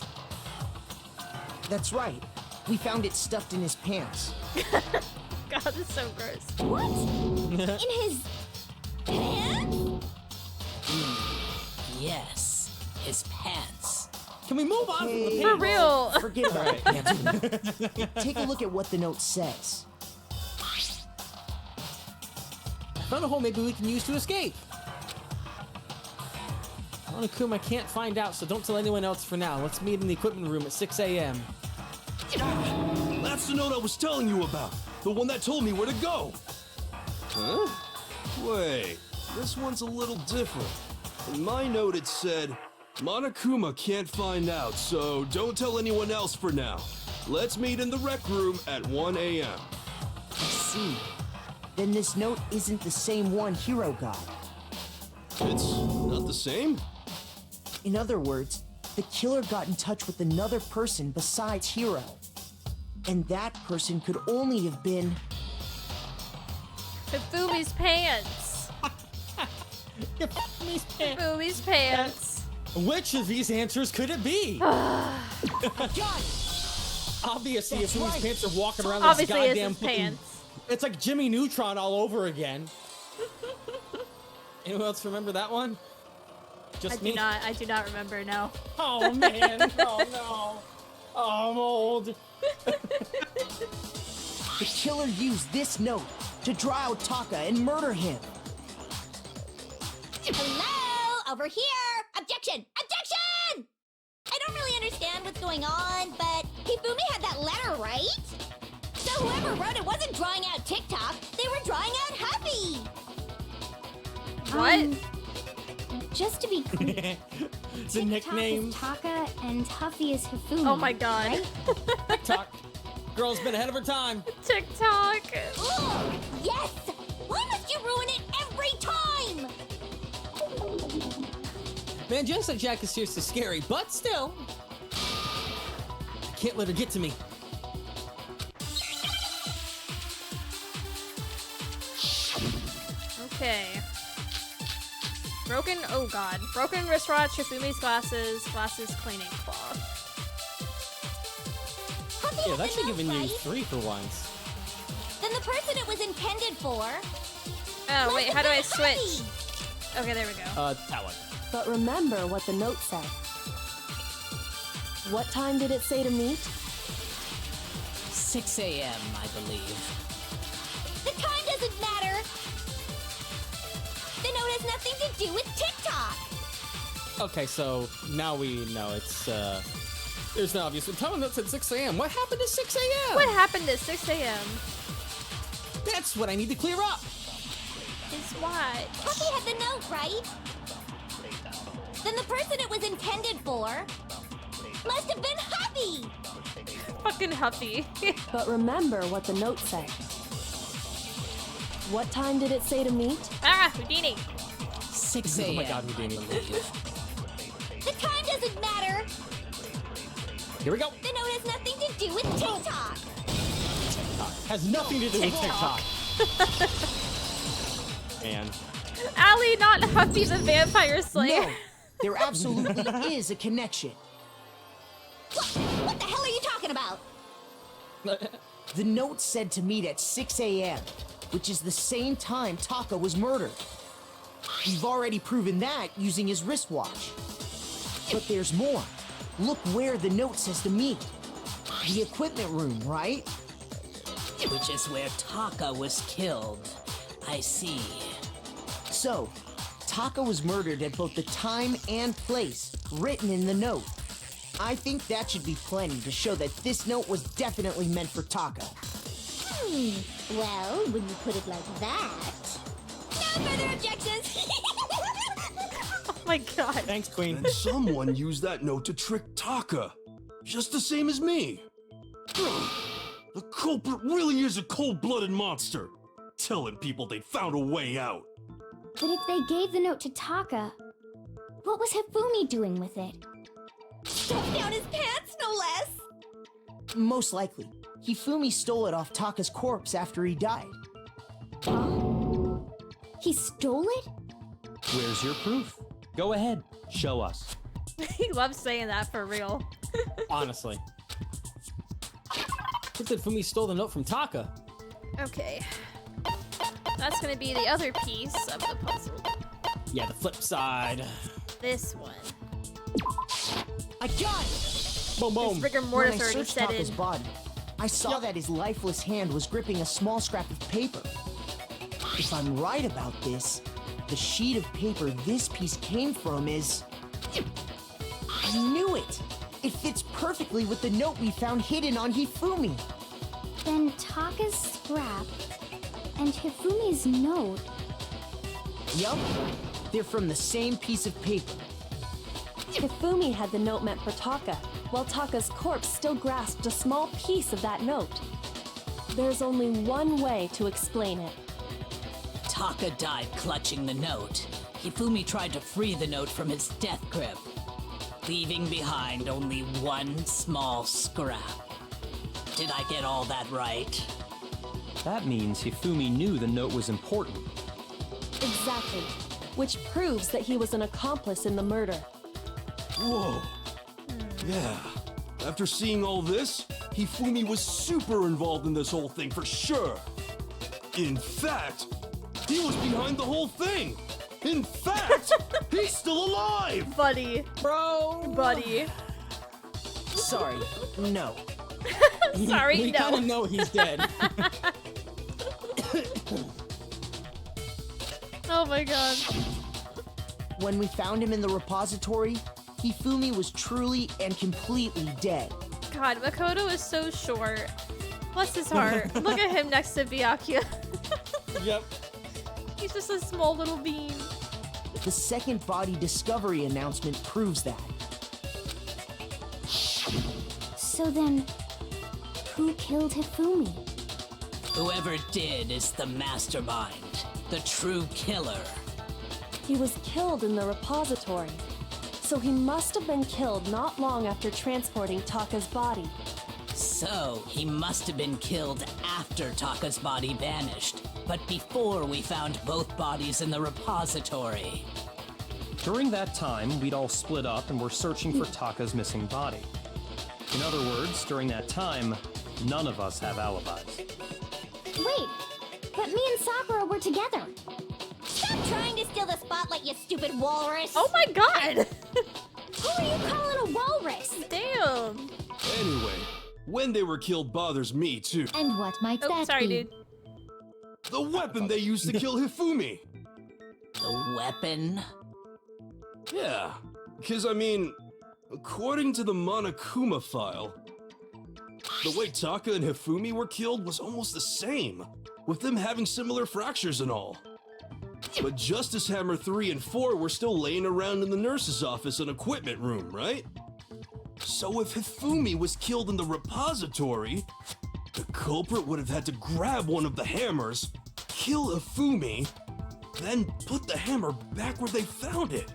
That's right. We found it stuffed in his pants. God, it's so gross. What? In his pants? Yes, his pants. Can we move on from the Hey, For real. Forget about it. Pants. Take a look at what the note says. I found a hole maybe we can use to escape. Monokuma can't find out, so don't tell anyone else for now. Let's meet in the equipment room at 6 a.m. That's the note I was telling you about. The one that told me where to go. Huh? Wait, this one's a little different. In my note it said, Monokuma can't find out, so don't tell anyone else for now. Let's meet in the rec room at 1 a.m. I see. Then this note isn't the same one Hiro got. It's not the same? In other words, the killer got in touch with another person besides Hiro. And that person could only have been... Hifumi's pants. Hifumi's pants. Hifumi's pants. Which of these answers could it be? Got it! Obviously, That's Hifumi's right. pants are walking around this Obviously, it's goddamn his fucking- pants. It's like Jimmy Neutron all over again. Anyone else remember that one? Just me? I do not remember, no. Oh man, oh no. Oh, I'm old. The killer used this note to draw out Taka and murder him. Hello? Over here! Objection! Objection! I don't really understand what's going on, but Hifumi had that letter, right? So whoever wrote it wasn't drawing out TikTok, they were drawing out Happy! What? Just to be clear, It's a nickname. is Taka and Huffy is Hifumi. Oh my god. right? TikTok. Girl's been ahead of her time. TikTok. Ugh, yes! Why must you ruin it every time? Man, Genocide Jack is seriously scary, but still. I can't let her get to me. Okay. Broken, oh god. Broken wristwatch, Hifumi's glasses, cleaning cloth. Huffy Yeah, has that's the actually note, giving you right? 3 for once. Then the person it was intended for. Oh, wait, how do I must have been switch? Okay, there we go. That one. But remember what the note said. What time did it say to meet? 6 a.m., I believe. The time doesn't matter. The note has nothing to do with TikTok. Okay, so now we know it's, there's no obvious. Tell me that's at 6 a.m. What happened at 6 a.m.? What happened at 6 a.m.? That's what I need to clear up. Is what? Huffy had the note, right? Then the person it was intended for must have been Huffy. Fucking Huffy. But remember what the note said. What time did it say to meet? Ah, Houdini. 6 Oh a.m. my God, Houdini. I believe. The time doesn't matter. Here we go. The note has nothing to do with TikTok. Has nothing to do with TikTok. Man. Allie, not Huffy the Vampire Slayer. No, there absolutely is a connection. What the hell are you talking about? The note said to meet at 6 a.m., which is the same time Taka was murdered. We've already proven that using his wristwatch. But there's more. Look where the note says to meet. The equipment room, right? Which is where Taka was killed. I see. So, Taka was murdered at both the time and place written in the note. I think that should be plenty to show that this note was definitely meant for Taka. Well, when you put it like that. No further objections. Oh my god. Thanks, Queen. And someone used that note to trick Taka. Just the same as me. The culprit really is a cold-blooded monster. Telling people they found a way out. But if they gave the note to Taka, what was Hifumi doing with it? Stuffed down his pants, no less! Most likely, Hifumi stole it off Taka's corpse after he died. He stole it? Where's your proof? Go ahead, show us. He loves saying that for real. Honestly. Look that Fumi stole the note from Taka. Okay. That's gonna be the other piece of the puzzle. Yeah, the flip side. This one. I got it! Boom, boom. This rigor When I mortis already searched set Taka's in. body, I saw that his lifeless hand was gripping a small scrap of paper. If I'm right about this, the sheet of paper this piece came from is... I knew it! It fits perfectly with the note we found hidden on Hifumi. Then Taka's scrap and Hifumi's note. Yup, they're from the same piece of paper. Hifumi had the note meant for Taka, while Taka's corpse still grasped a small piece of that note. There's only one way to explain it. Taka died clutching the note. Hifumi tried to free the note from his death grip, leaving behind only one small scrap. Did I get all that right? That means Hifumi knew the note was important. Exactly. Which proves that he was an accomplice in the murder. Whoa. Yeah. After seeing all this, Hifumi was super involved in this whole thing for sure. In fact, he was behind the whole thing. In fact, he's still alive! Buddy. Bro! Buddy. Sorry, no. Sorry, we no. kind of know he's dead. Oh my god. When we found him in the repository, Hifumi was truly and completely dead. God, Makoto is so short. Bless his heart. Look at him next to Byakuya. Yep. He's just a small little bean. The second body discovery announcement proves that. So then, who killed Hifumi? Whoever did is the mastermind, the true killer. He was killed in the repository, so he must have been killed not long after transporting Taka's body. So, he must have been killed after Taka's body vanished, but before we found both bodies in the repository. During that time, we'd all split up and were searching for Taka's missing body. In other words, during that time, none of us have alibis. Wait, but me and Sakura were together. Stop trying to steal the spotlight, you stupid walrus! Oh my god! Who are you calling a walrus? Damn. Anyway, when they were killed bothers me too. And what might Oh, that sorry, be? dude. The weapon they used to kill Hifumi! The weapon? Yeah, because I mean, according to the Monokuma file, the way Taka and Hifumi were killed was almost the same, with them having similar fractures and all. But Justice Hammer 3 and 4 were still laying around in the nurse's office and equipment room, right? So if Hifumi was killed in the repository, the culprit would have had to grab one of the hammers, kill Hifumi, then put the hammer back where they found it.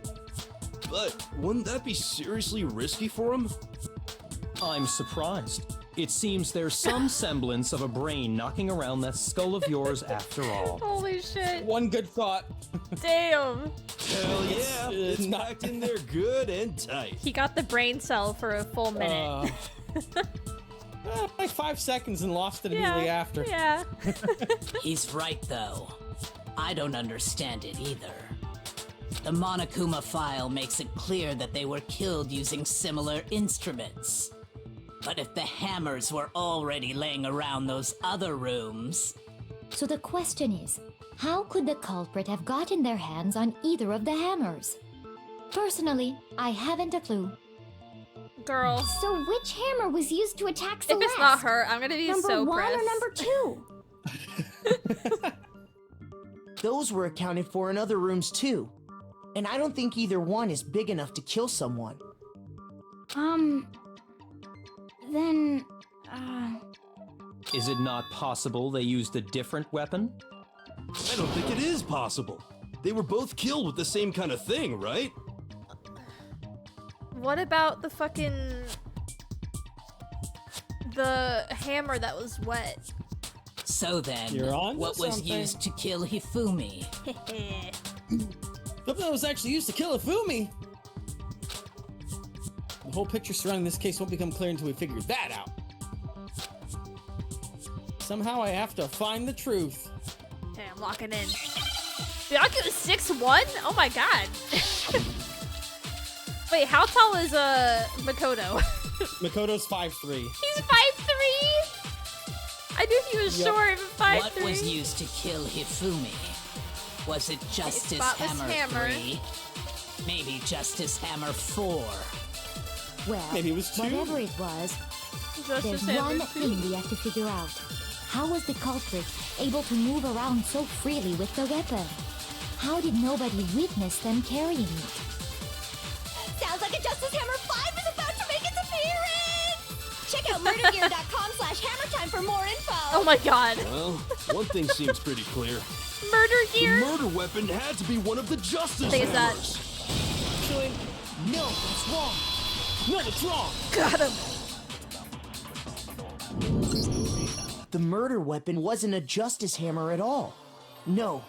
But wouldn't that be seriously risky for him? I'm surprised. It seems there's some semblance of a brain knocking around that skull of yours after all. Holy shit. One good thought. Damn. Hell yeah, it's not- packed in there good and tight. He got the brain cell for a full minute. Like 5 seconds and lost it immediately after. Yeah. He's right, though. I don't understand it either. The Monokuma file makes it clear that they were killed using similar instruments. But if the hammers were already laying around those other rooms... So the question is, how could the culprit have gotten their hands on either of the hammers? Personally, I haven't a clue. Girl. So which hammer was used to attack Celeste? If it's not her, I'm gonna be number so one pressed. or number 2? Those were accounted for in other rooms too. And I don't think either one is big enough to kill someone. Then, Is it not possible they used a different weapon? I don't think it is possible. They were both killed with the same kind of thing, right? What about the hammer that was wet? So then, You're on what to was something. used to kill Hifumi? Something that was actually used to kill Ifumi. The whole picture surrounding this case won't become clear until we figure that out. Somehow I have to find the truth. Okay, I'm locking in. Byaku is 6'1"? Oh my god. Wait, how tall is Makoto? Makoto's 5'3". He's 5'3"? I knew he was Yep. short, but 5'3". What was used to kill Hifumi? Was it Justice Spotless Hammer hammer. 3? Maybe Justice Hammer 4? Well, Maybe it was 2. whatever it was, Justice there's Hammer one 2. thing we have to figure out. How was the culprit able to move around so freely with the weapon? How did nobody witness them carrying it? Sounds like a Justice Hammer 5 is about to make its appearance! Check out murdergear.com/hammertime for more info! Oh my god. Well, one thing seems pretty clear. Murder The gear? murder weapon had to be one of the Justice Thing is that- Hammers. Actually, no, that's wrong. No, that's wrong. Got him. The murder weapon wasn't a justice hammer at all. No,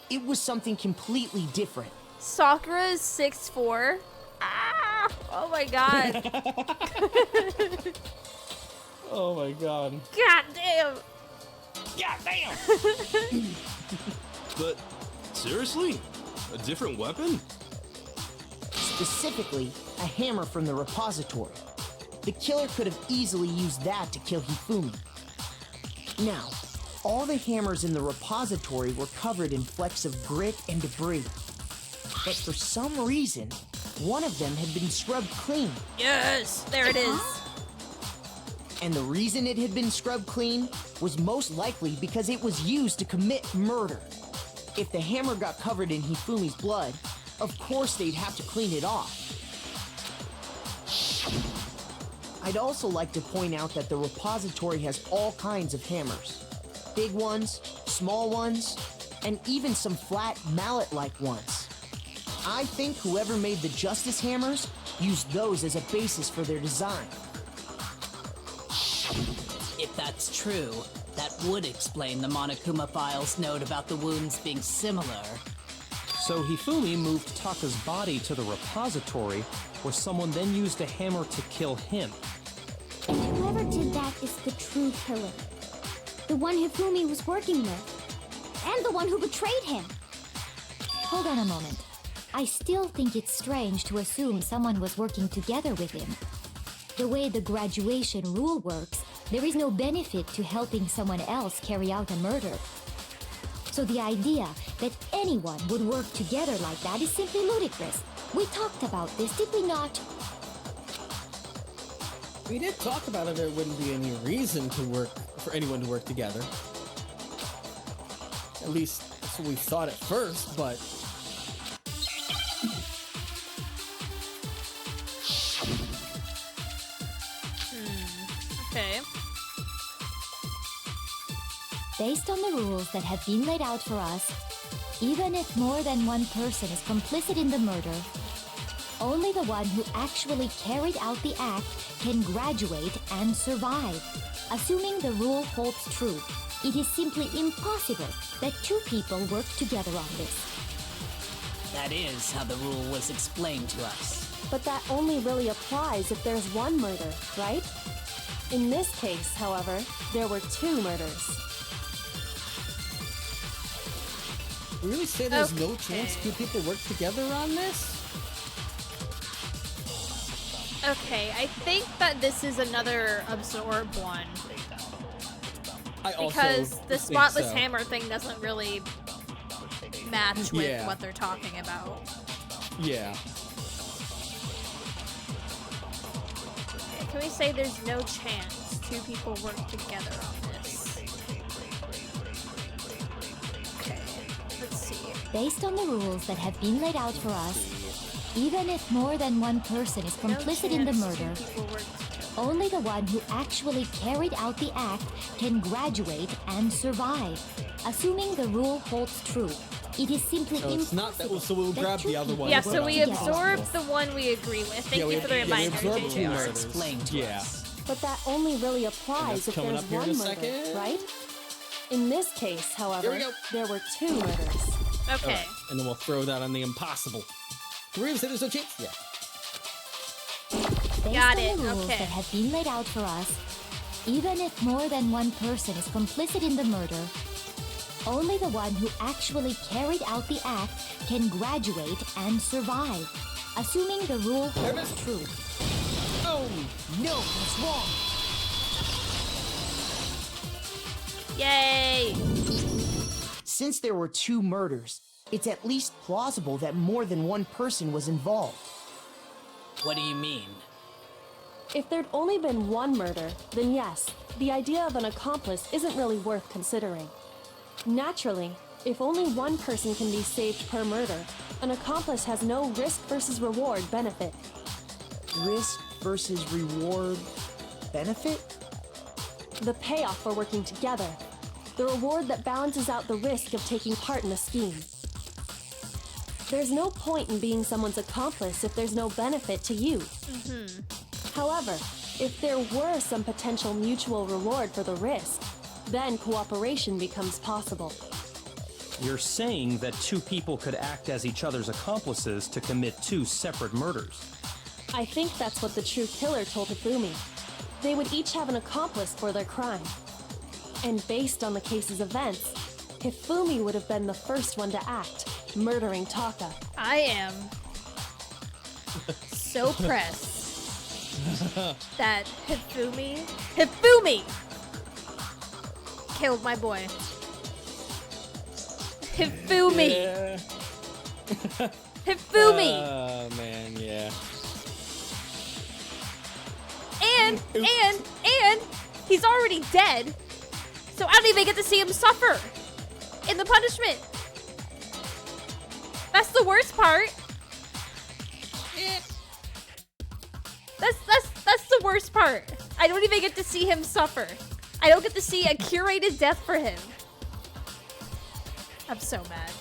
it was something completely different. Sakura is 6'4". Ah! Oh my god. Oh my god. God damn. God damn. But seriously? A different weapon? Specifically, a hammer from the repository. The killer could have easily used that to kill Hifumi. Now, all the hammers in the repository were covered in flecks of grit and debris. But for some reason, one of them had been scrubbed clean. Yes, there it is. And the reason it had been scrubbed clean was most likely because it was used to commit murder. If the hammer got covered in Hifumi's blood, of course they'd have to clean it off. I'd also like to point out that the repository has all kinds of hammers. Big ones, small ones, and even some flat mallet-like ones. I think whoever made the Justice Hammers used those as a basis for their design. If that's true, that would explain the Monokuma file's note about the wounds being similar. So Hifumi moved Taka's body to the repository, where someone then used a hammer to kill him. And whoever did that is the true killer. The one Hifumi was working with. And the one who betrayed him. Hold on a moment. I still think it's strange to assume someone was working together with him. The way the graduation rule works, there is no benefit to helping someone else carry out a murder. So the idea that anyone would work together like that is simply ludicrous. We talked about this, did we not? We did talk about it. There wouldn't be any reason for anyone to work together. At least that's what we thought at first, but Okay. Based on the rules that have been laid out for us, even if more than one person is complicit in the murder, only the one who actually carried out the act can graduate and survive. Assuming the rule holds true, it is simply impossible that two people work together on this. That is how the rule was explained to us. But that only really applies if there's one murder, right? In this case, however, there were two murders. we really say there's no chance two people work together on this? Okay, I think that this is another absorbed one. Because the think spotless so. hammer thing doesn't really match with Yeah. what they're talking about. Yeah. Okay, can we say there's no chance two people work together on this? Okay, let's see. Based on the rules that have been laid out for us, even if more than one person is complicit in the murder, only the one who actually carried out the act can graduate and survive. Assuming the rule holds true, It is simply So it's not that. So we'll that grab two the other people one. Yeah, put so on we the absorb impossible. the one we agree with. Thank Yeah, you for the we reminder, absorb two JJ. murders. Explain to Yeah. us. But that only really that's applies if coming there's up here in one a murder, second. right? In this case, however, we go. there were 2 murders. Okay. Alright, and then we'll throw that on the impossible. Can we even say there's no chance? Yeah. Based Got on it, the rules okay. that have been laid out for us, even if more than one person is complicit in the murder, only the one who actually carried out the act can graduate and survive, assuming the rule holds true. Oh, no, that's wrong. Yay! Since there were 2 murders, it's at least plausible that more than one person was involved. What do you mean? If there'd only been one murder, then yes, the idea of an accomplice isn't really worth considering. Naturally, if only one person can be saved per murder, an accomplice has no risk versus reward benefit. Risk versus reward benefit? The payoff for working together. The reward that balances out the risk of taking part in the scheme. There's no point in being someone's accomplice if there's no benefit to you. However, if there were some potential mutual reward for the risk, then cooperation becomes possible. You're saying that 2 people could act as each other's accomplices to commit 2 separate murders. I think that's what the true killer told Hifumi. They would each have an accomplice for their crime. And based on the case's events, Hifumi would have been the first one to act, murdering Taka. I am so pressed that Hifumi killed my boy. Hifumi! Yeah. Hifumi! Oh man, yeah. And he's already dead. So I don't even get to see him suffer in the punishment. That's the worst part. That's the worst part. I don't even get to see him suffer. I don't get to see a curated death for him. I'm so mad.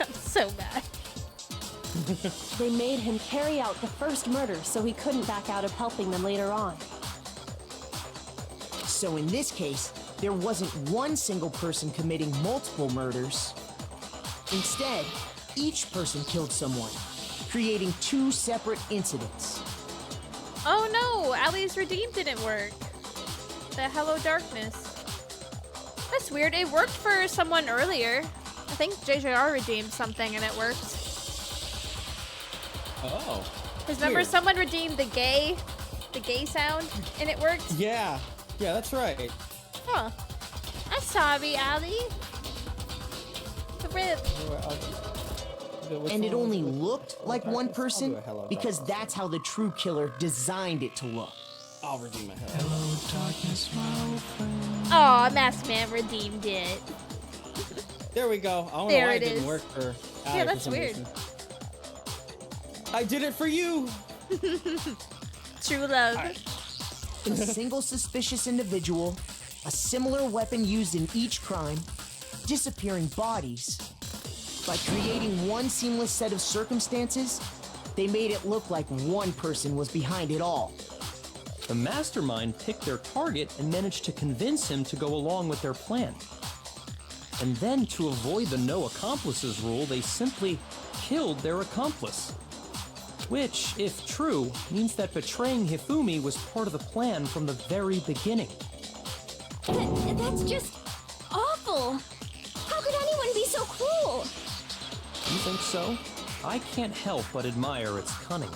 I'm so mad. They made him carry out the first murder so he couldn't back out of helping them later on. So in this case, there wasn't one single person committing multiple murders. Instead, each person killed someone, creating 2 separate incidents. Oh no, Ali's redeem didn't work. The Hello Darkness. That's weird. It worked for someone earlier. I think JJR redeemed something and it worked. Oh. Because remember Weird. someone redeemed the gay sound and it worked? Yeah. Yeah, that's right. Huh. I'm sorry, Ali. Rip. And it only looked like one I'll person do a hello because darkness. that's how the true killer designed it to look. I'll redeem my hello. Aw, Masked Man redeemed it. There we go. I don't know There why it it didn't is. work for Yeah, Ali that's for some weird. reason. I did it for you. True love. A single suspicious individual, a similar weapon used in each crime, disappearing bodies. By creating one seamless set of circumstances, they made it look like one person was behind it all. The mastermind picked their target and managed to convince him to go along with their plan. And then, to avoid the no accomplices rule, they simply killed their accomplice. Which, if true, means that betraying Hifumi was part of the plan from the very beginning. That's just awful. How could anyone be so cruel? You think so? I can't help but admire its cunning.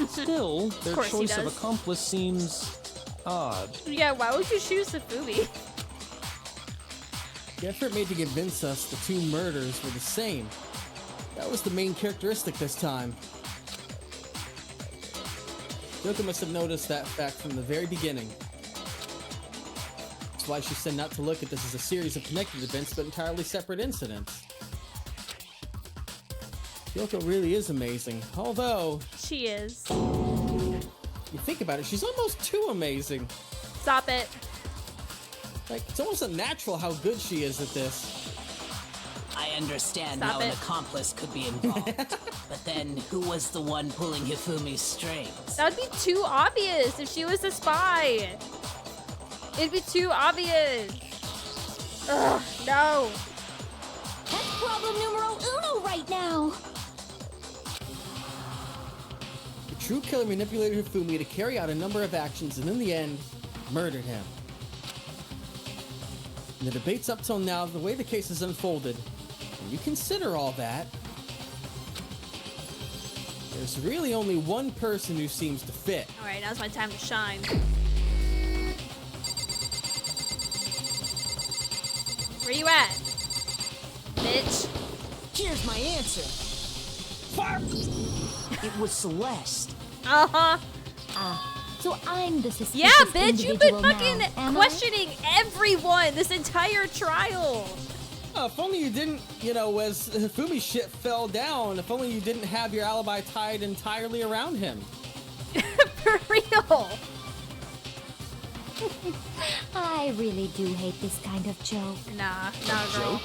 Still, their course he choice of does. accomplice seems odd. Yeah, why would you choose Hifumi? The effort made to convince us the 2 murders were the same. That was the main characteristic this time. Yoko must have noticed that fact from the very beginning. That's why she said not to look at this as a series of connected events, but entirely separate incidents. Yoko really is amazing, although, She is. you think about it, she's almost too amazing. Stop it. Like, it's almost unnatural how good she is at this. understand Stop how an it. accomplice could be involved. But then, who was the one pulling Hifumi's strings? That would be too obvious if she was a spy. It'd be too obvious. Ugh, no. That's problem numero uno right now. The true killer manipulated Hifumi to carry out a number of actions and in the end, murdered him. In the debates up till now, the way the case has unfolded, when you consider all that, there's really only one person who seems to fit. Alright, now's my time to shine. Where you at? Bitch. Here's my answer. It was Celeste. Uh-huh. So I'm the suspicious Yeah, bitch, you've been individual fucking now, am I? questioning everyone this entire trial. If only you didn't, as Hifumi's shit fell down, if only you didn't have your alibi tied entirely around him. For real. I really do hate this kind of joke. Nah, not a girl.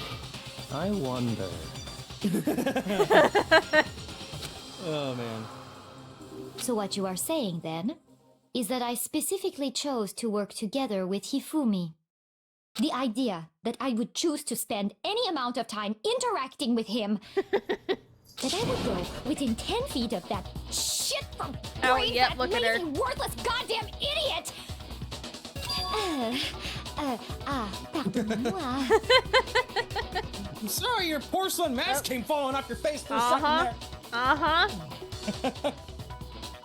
I wonder. Oh, man. So what you are saying then is that I specifically chose to work together with Hifumi. The idea that I would choose to spend any amount of time interacting with him, that I would go within 10 feet of that shit from Oh, brain yep, fat, look at her. lazy, worthless goddamn idiot! Pardonnez-moi. I'm sorry your porcelain mask came falling off your face for a Uh-huh. second Uh-huh.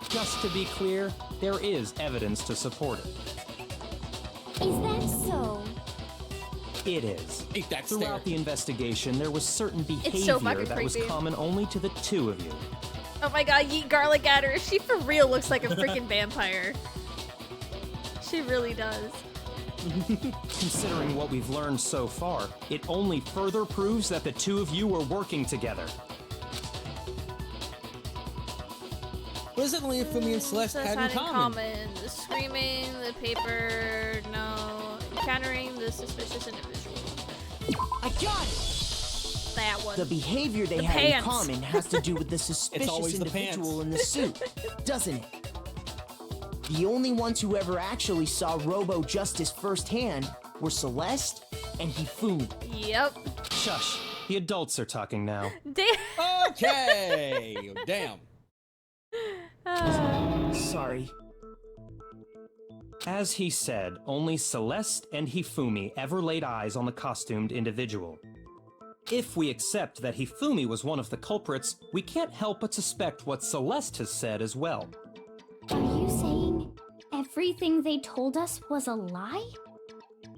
Just to be clear, there is evidence to support it. Is that so? It is. there. Eat that Throughout the investigation, there was certain behavior so fucking that was creepy. common only to the two of you. Oh my god, yeet garlic at her. She for real looks like a freaking vampire. She really does. Considering what we've learned so far, it only further proves that the two of you were working together. What is it only Hifumi and Celeste Celeste had in common? The screaming, the paper, no. Encountering the suspicious individual. I got it! That one. The behavior they The had pants. in common has to do with the suspicious always the individual pants. in the suit, doesn't it? The only ones who ever actually saw Robo Justice firsthand were Celeste and Hifumi. Yep. Shush. The adults are talking now. Damn. Okay. Damn. Sorry. As he said, only Celeste and Hifumi ever laid eyes on the costumed individual. If we accept that Hifumi was one of the culprits, we can't help but suspect what Celeste has said as well. Are you saying everything they told us was a lie?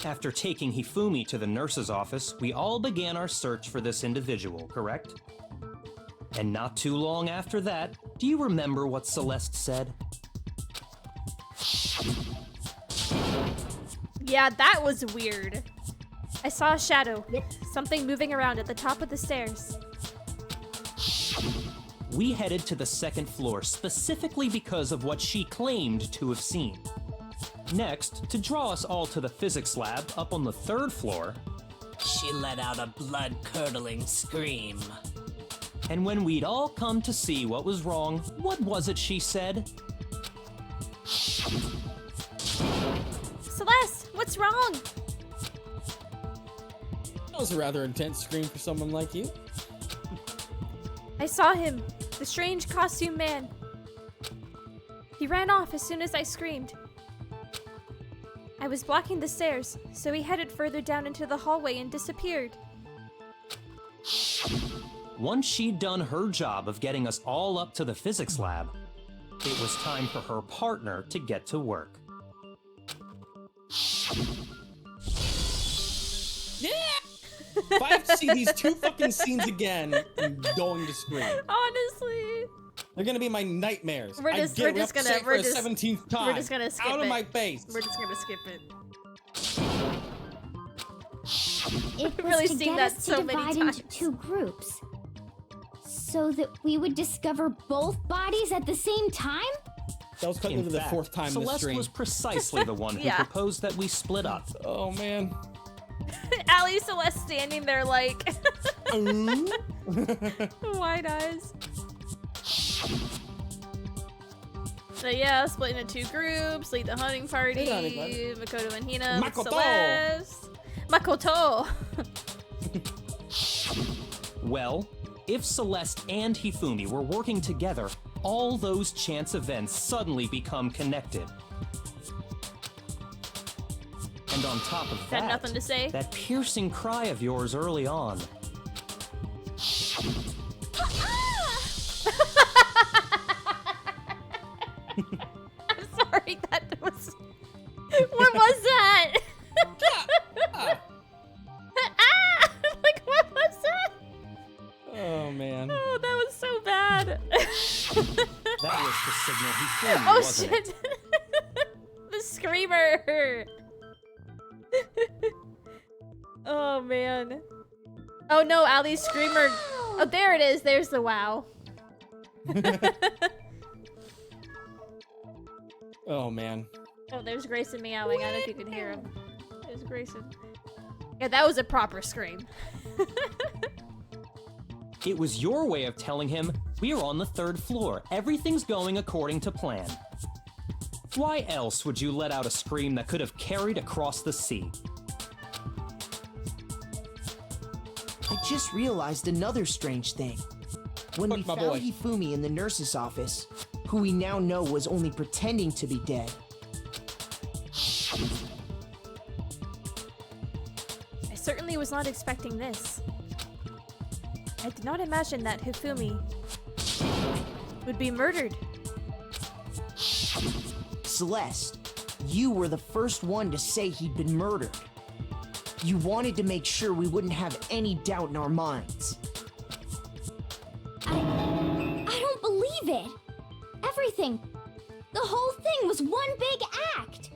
After taking Hifumi to the nurse's office, we all began our search for this individual, correct? And not too long after that, do you remember what Celeste said? Yeah, that was weird. I saw a shadow. Something moving around at the top of the stairs. We headed to the second floor specifically because of what she claimed to have seen. Next, to draw us all to the physics lab up on the third floor, She let out a blood-curdling scream. and when we'd all come to see what was wrong, what was it she said? Celeste, what's wrong? That was a rather intense scream for someone like you. I saw him. The strange costume man. He ran off as soon as I screamed. I was blocking the stairs, so he headed further down into the hallway and disappeared. Once she'd done her job of getting us all up to the physics lab, it was time for her partner to get to work. If I have to see these two fucking scenes again, I'm going to scream. Honestly. They're gonna be my nightmares. We're just gonna for the 17th time. We're just gonna skip it. Out of my face. We're just gonna skip it. It was really to seen get that us so to many divide times. into two groups, so that we would discover both bodies at the same time. That was probably In the fact, fourth time this Celeste stream. was precisely the one who Yeah. proposed that we split up. Oh man. Ali Celeste standing there like wide eyes. So yeah, split into two groups, lead the hunting party. Makoto and Hina, with Celeste. Makoto. Well, if Celeste and Hifumi were working together, all those chance events suddenly become connected. And on top of Got nothing to say? that piercing cry of yours early on. I'm sorry, that was... What was that? Like, what was that? Oh, man. Oh, that was so bad. That was the signal Hifumi, Oh, wasn't shit. it? The screamer. Oh, man. Oh, no, Ali's screamer. Oh, there it is. There's the wow. Oh, man. Oh, there's Grayson meowing. I don't know if you can hear him. There's Grayson. Yeah, that was a proper scream. It was your way of telling him, we're on the 3rd floor. Everything's going according to plan. Why else would you let out a scream that could have carried across the sea? I just realized another strange thing. When we Look, my found boy. Hifumi in the nurse's office, who we now know was only pretending to be dead, I certainly was not expecting this. I did not imagine that Hifumi would be murdered. Celeste, you were the first one to say he'd been murdered. You wanted to make sure we wouldn't have any doubt in our minds. I don't believe it. Everything, the whole thing was one big act.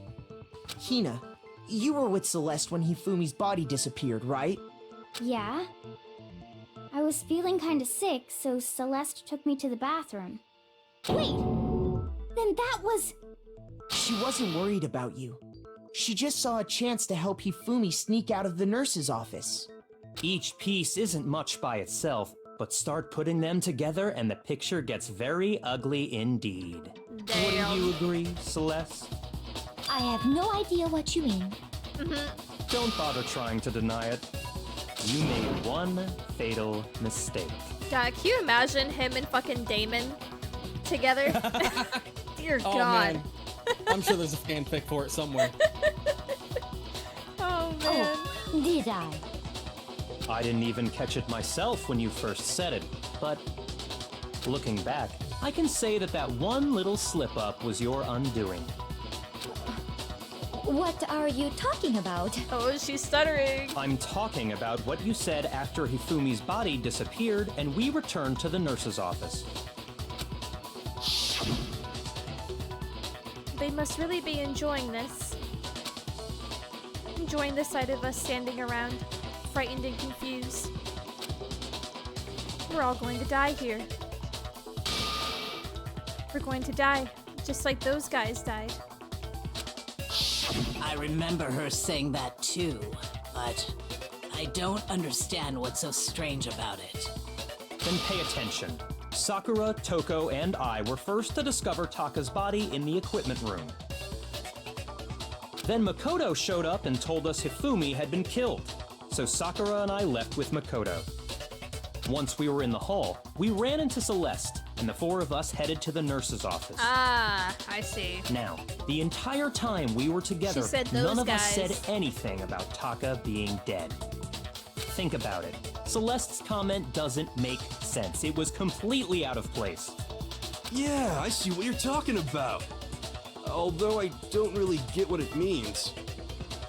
Hina, you were with Celeste when Hifumi's body disappeared, right? Yeah. I was feeling kinda sick, so Celeste took me to the bathroom. Wait! Then that was... She wasn't worried about you. She just saw a chance to help Hifumi sneak out of the nurse's office. Each piece isn't much by itself, but start putting them together and the picture gets very ugly indeed. Damn. Wouldn't you agree, Celeste? I have no idea what you mean. Don't bother trying to deny it. You made one fatal mistake. God, can you imagine him and fucking Damon together? Dear Oh, God. man. I'm sure there's a fanfic for it somewhere. Oh, man. Did I? I didn't even catch it myself when you first said it, but looking back, I can say that that one little slip-up was your undoing. What are you talking about? Oh, she's stuttering. I'm talking about what you said after Hifumi's body disappeared and we returned to the nurse's office. They must really be enjoying this. Enjoying the sight of us standing around, frightened and confused. We're all going to die here. We're going to die, just like those guys died. I remember her saying that too, but I don't understand what's so strange about it. Then pay attention. Sakura, Toko, and I were first to discover Taka's body in the equipment room. Then Makoto showed up and told us Hifumi had been killed, so Sakura and I left with Makoto. Once we were in the hall, we ran into Celeste, and the four of us headed to the nurse's office. Ah, I see. Now, the entire time we were together, She said those none of us guys. said anything about Taka being dead. Think about it. Celeste's comment doesn't make sense. It was completely out of place. Yeah, I see what you're talking about. Although I don't really get what it means.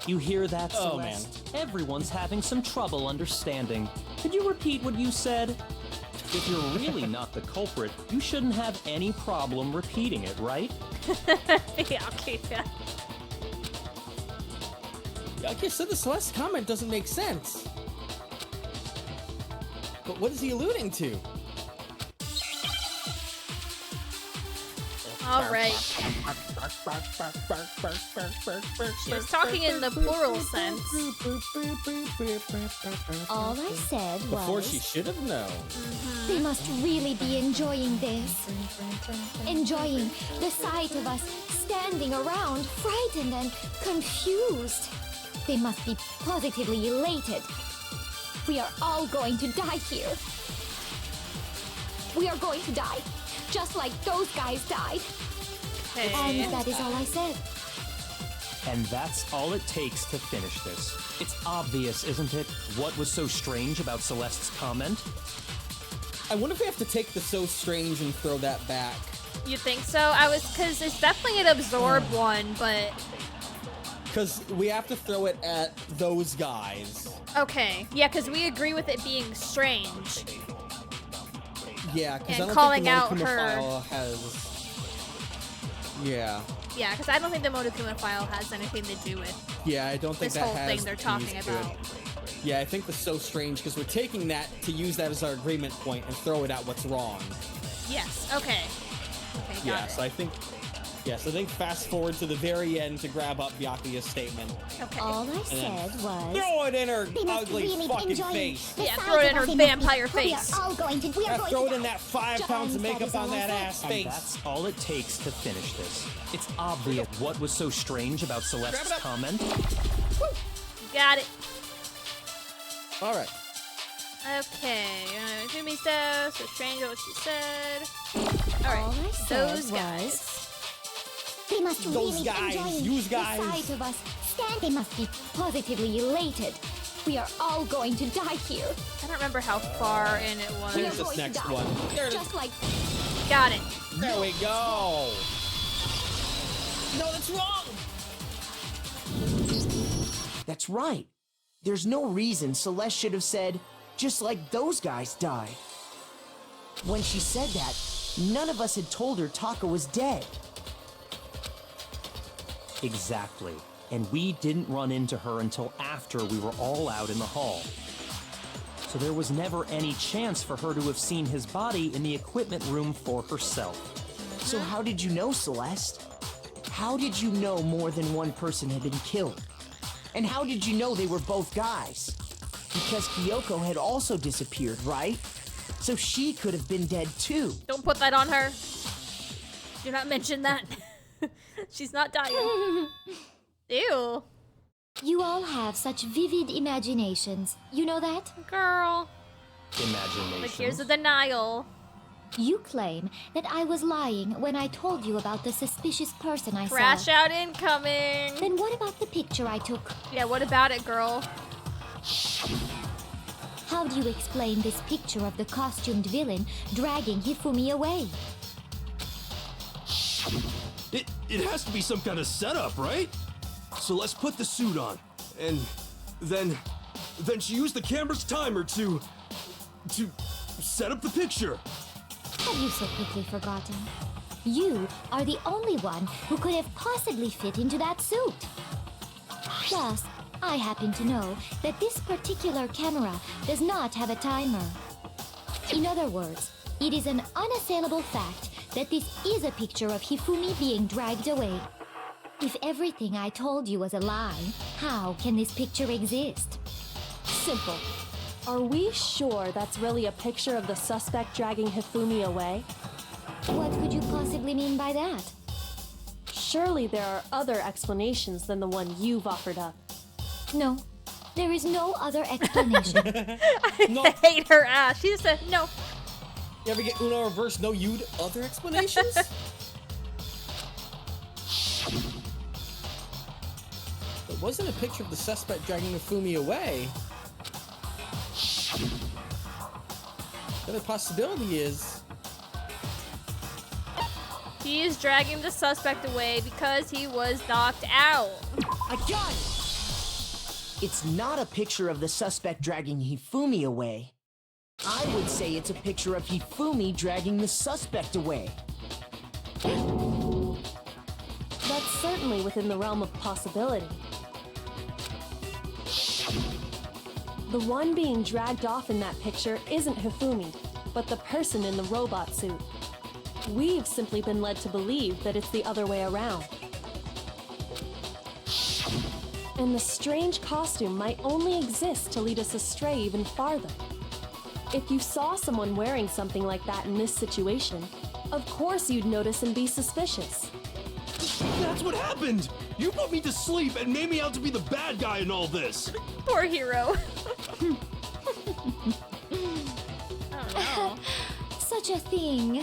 You hear that, Oh, man. Celeste? Everyone's having some trouble understanding. Could you repeat what you said? If you're really not the culprit, you shouldn't have any problem repeating it, right? Yeah, okay, yeah. Like I said, the Celeste comment doesn't make sense. But what is he alluding to? All right. She was talking in the plural sense. All I said was... Before she should have known. They must really be enjoying this. Enjoying the sight of us standing around, frightened and confused. They must be positively elated. We are all going to die here. We are going to die, just like those guys died. Okay. And that is all I said. And that's all it takes to finish this. It's obvious, isn't it? What was so strange about Celeste's comment? I wonder if we have to take the so strange and throw that back. You think so? Because it's definitely an absorbed one, but... Because we have to throw it at those guys. Okay. Yeah, because we agree with it being strange. Yeah, because I And don't calling think the out Monokuma her... file has... Yeah. Yeah, because I don't think the Monokuma file has anything to do with Yeah, I don't think this that whole has thing they're talking keys to it. about. Yeah, I think that's so strange because we're taking that to use that as our agreement point and throw it at what's wrong. Yes, okay. Okay, got Yeah, it. so I think fast forward to the very end to grab up Byakuya's statement. Okay. All I then said was... Throw it in her They must ugly really be fucking enjoying face. the Yeah, sight throw it in of her us. vampire We face. are all going to. We are going Throw to it in that 5 pounds of That makeup is on all I that said. ass And face. that's all it takes to finish this. It's obvious what was so strange about Celeste's comment. Got it. All right. Okay. Fumi says, so strange what she said. Alright. All I said Those guys. They must Those really guys, be enjoying use the guys. sight of us. They must be positively elated. We are all going to die here. I don't remember how far in it was. Here's this next one. There it is. Just like... Got it. There we go. No, that's wrong. That's right. There's no reason Celeste should have said, just like those guys died. When she said that, none of us had told her Taka was dead. Exactly. And we didn't run into her until after we were all out in the hall. So there was never any chance for her to have seen his body in the equipment room for herself. So how did you know, Celeste? How did you know more than one person had been killed? And how did you know they were both guys? Because Kyoko had also disappeared, right? So she could have been dead too. Don't put that on her. Do not mention that. She's not dying. Ew. You all have such vivid imaginations. You know that? Girl. Imagination. Like, here's the denial. You claim that I was lying when I told you about the suspicious person I Crash saw. out incoming. Then what about the picture I took? Yeah, what about it, girl? How do you explain this picture of the costumed villain dragging Hifumi away? It has to be some kind of setup, right? So let's put the suit on, and then she used the camera's timer to set up the picture. Have you so quickly forgotten? You are the only one who could have possibly fit into that suit. Plus, I happen to know that this particular camera does not have a timer. In other words, it is an unassailable fact that this is a picture of Hifumi being dragged away. If everything I told you was a lie, how can this picture exist? Simple. Are we sure that's really a picture of the suspect dragging Hifumi away? What could you possibly mean by that? Surely there are other explanations than the one you've offered up. No, there is no other explanation. I hate her ass. She just said no. You ever get Uno reverse no you'd other explanations? It wasn't a picture of the suspect dragging Hifumi away. The other possibility is He is dragging the suspect away because he was knocked out. I got it! It's not a picture of the suspect dragging Hifumi away. I would say it's a picture of Hifumi dragging the suspect away. That's certainly within the realm of possibility. The one being dragged off in that picture isn't Hifumi, but the person in the robot suit. We've simply been led to believe that it's the other way around. And the strange costume might only exist to lead us astray even farther. If you saw someone wearing something like that in this situation, of course you'd notice and be suspicious. That's what happened! You put me to sleep and made me out to be the bad guy in all this! Poor hero. Oh no. Such a thing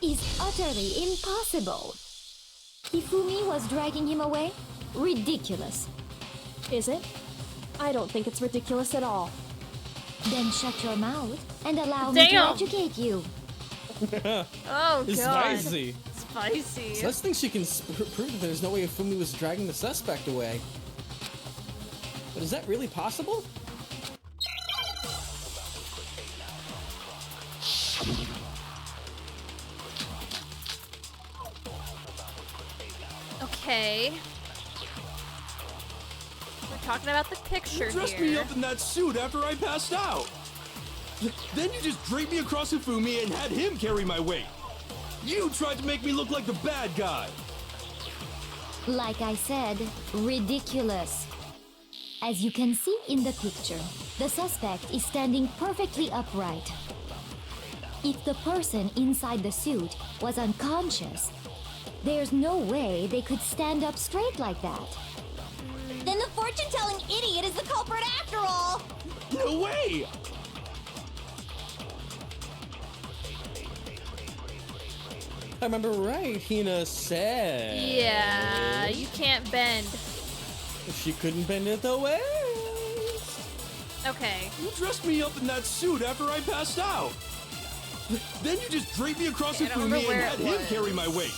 is utterly impossible. Hifumi was dragging him away? Ridiculous. Is it? I don't think it's ridiculous at all. Then shut your mouth and allow me to Damn. educate you. Oh It's god. spicy. Spicy. Celeste thinks she can prove that there's no way Fumi was dragging the suspect away. But is that really possible? Okay. We're talking about the picture You dressed here. me up in that suit after I passed out. Then you just draped me across Hifumi and had him carry my weight. You tried to make me look like the bad guy. Like I said, ridiculous. As you can see in the picture, the suspect is standing perfectly upright. If the person inside the suit was unconscious, there's no way they could stand up straight like that. Then the fortune-telling idiot is the culprit after all! No way! I remember right, Hina said... Yeah, you can't bend. She couldn't bend it the way. Okay. You dressed me up in that suit after I passed out. Then you just draped me across I don't Hifumi remember and where had it him was. carry my weight.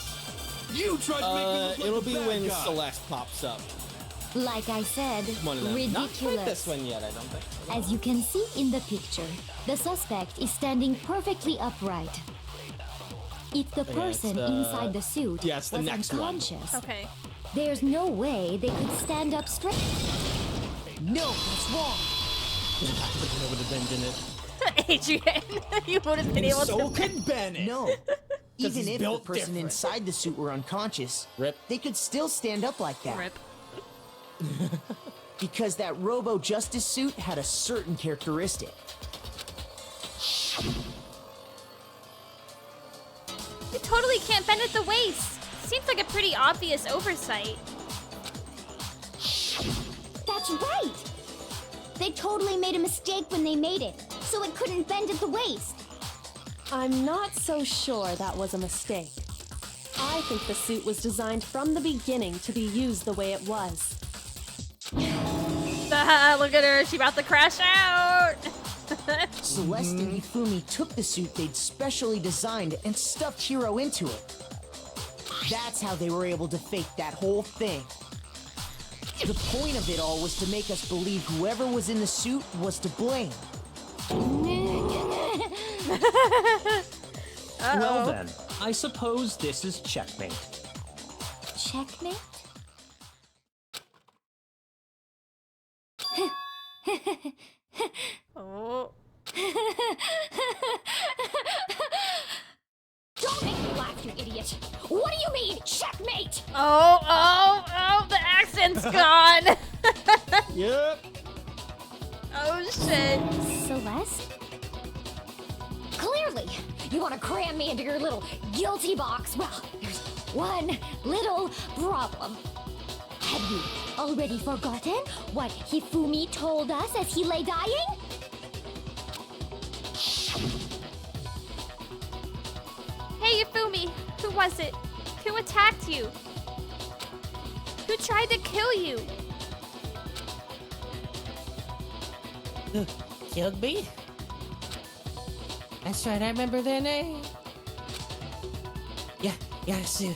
You tried to make me look like It'll the be bad when guy. Celeste pops up. Like I said, One of them. Not quite ridiculous. this one yet, I don't think. As you can see in the picture, the suspect is standing perfectly upright. If the it's person the- inside the suit Yeah, it's the was next one. unconscious, Okay. there's no way they could stand up straight. No, that's wrong. I would have bended it. Adrian, you would have been able So to. could Bennett. No. Even he's if the built person different. inside the suit were unconscious, Rip. they could still stand up like that. Rip. Because that Robo Justice suit had a certain characteristic. You totally can't bend at the waist. Seems like a pretty obvious oversight. That's right! They totally made a mistake when they made it, so it couldn't bend at the waist. I'm not so sure that was a mistake. I think the suit was designed from the beginning to be used the way it was. Look at her. She about to crash out. Celeste and Hifumi took the suit they'd specially designed and stuffed Hiro into it. That's how they were able to fake that whole thing. The point of it all was to make us believe whoever was in the suit was to blame. Well then, I suppose this is checkmate. Checkmate? Oh. Don't make me laugh, you idiot! What do you mean, checkmate? Oh, the accent's gone. Yep. Oh shit. Celeste? Clearly, you want to cram me into your little guilty box. Well, there's one little problem. Have you already forgotten what Hifumi told us as he lay dying? Hey, Yafumi. Who was it? Who attacked you? Who tried to kill you? Killed me? That's right, I remember their name. Yeah, Sue.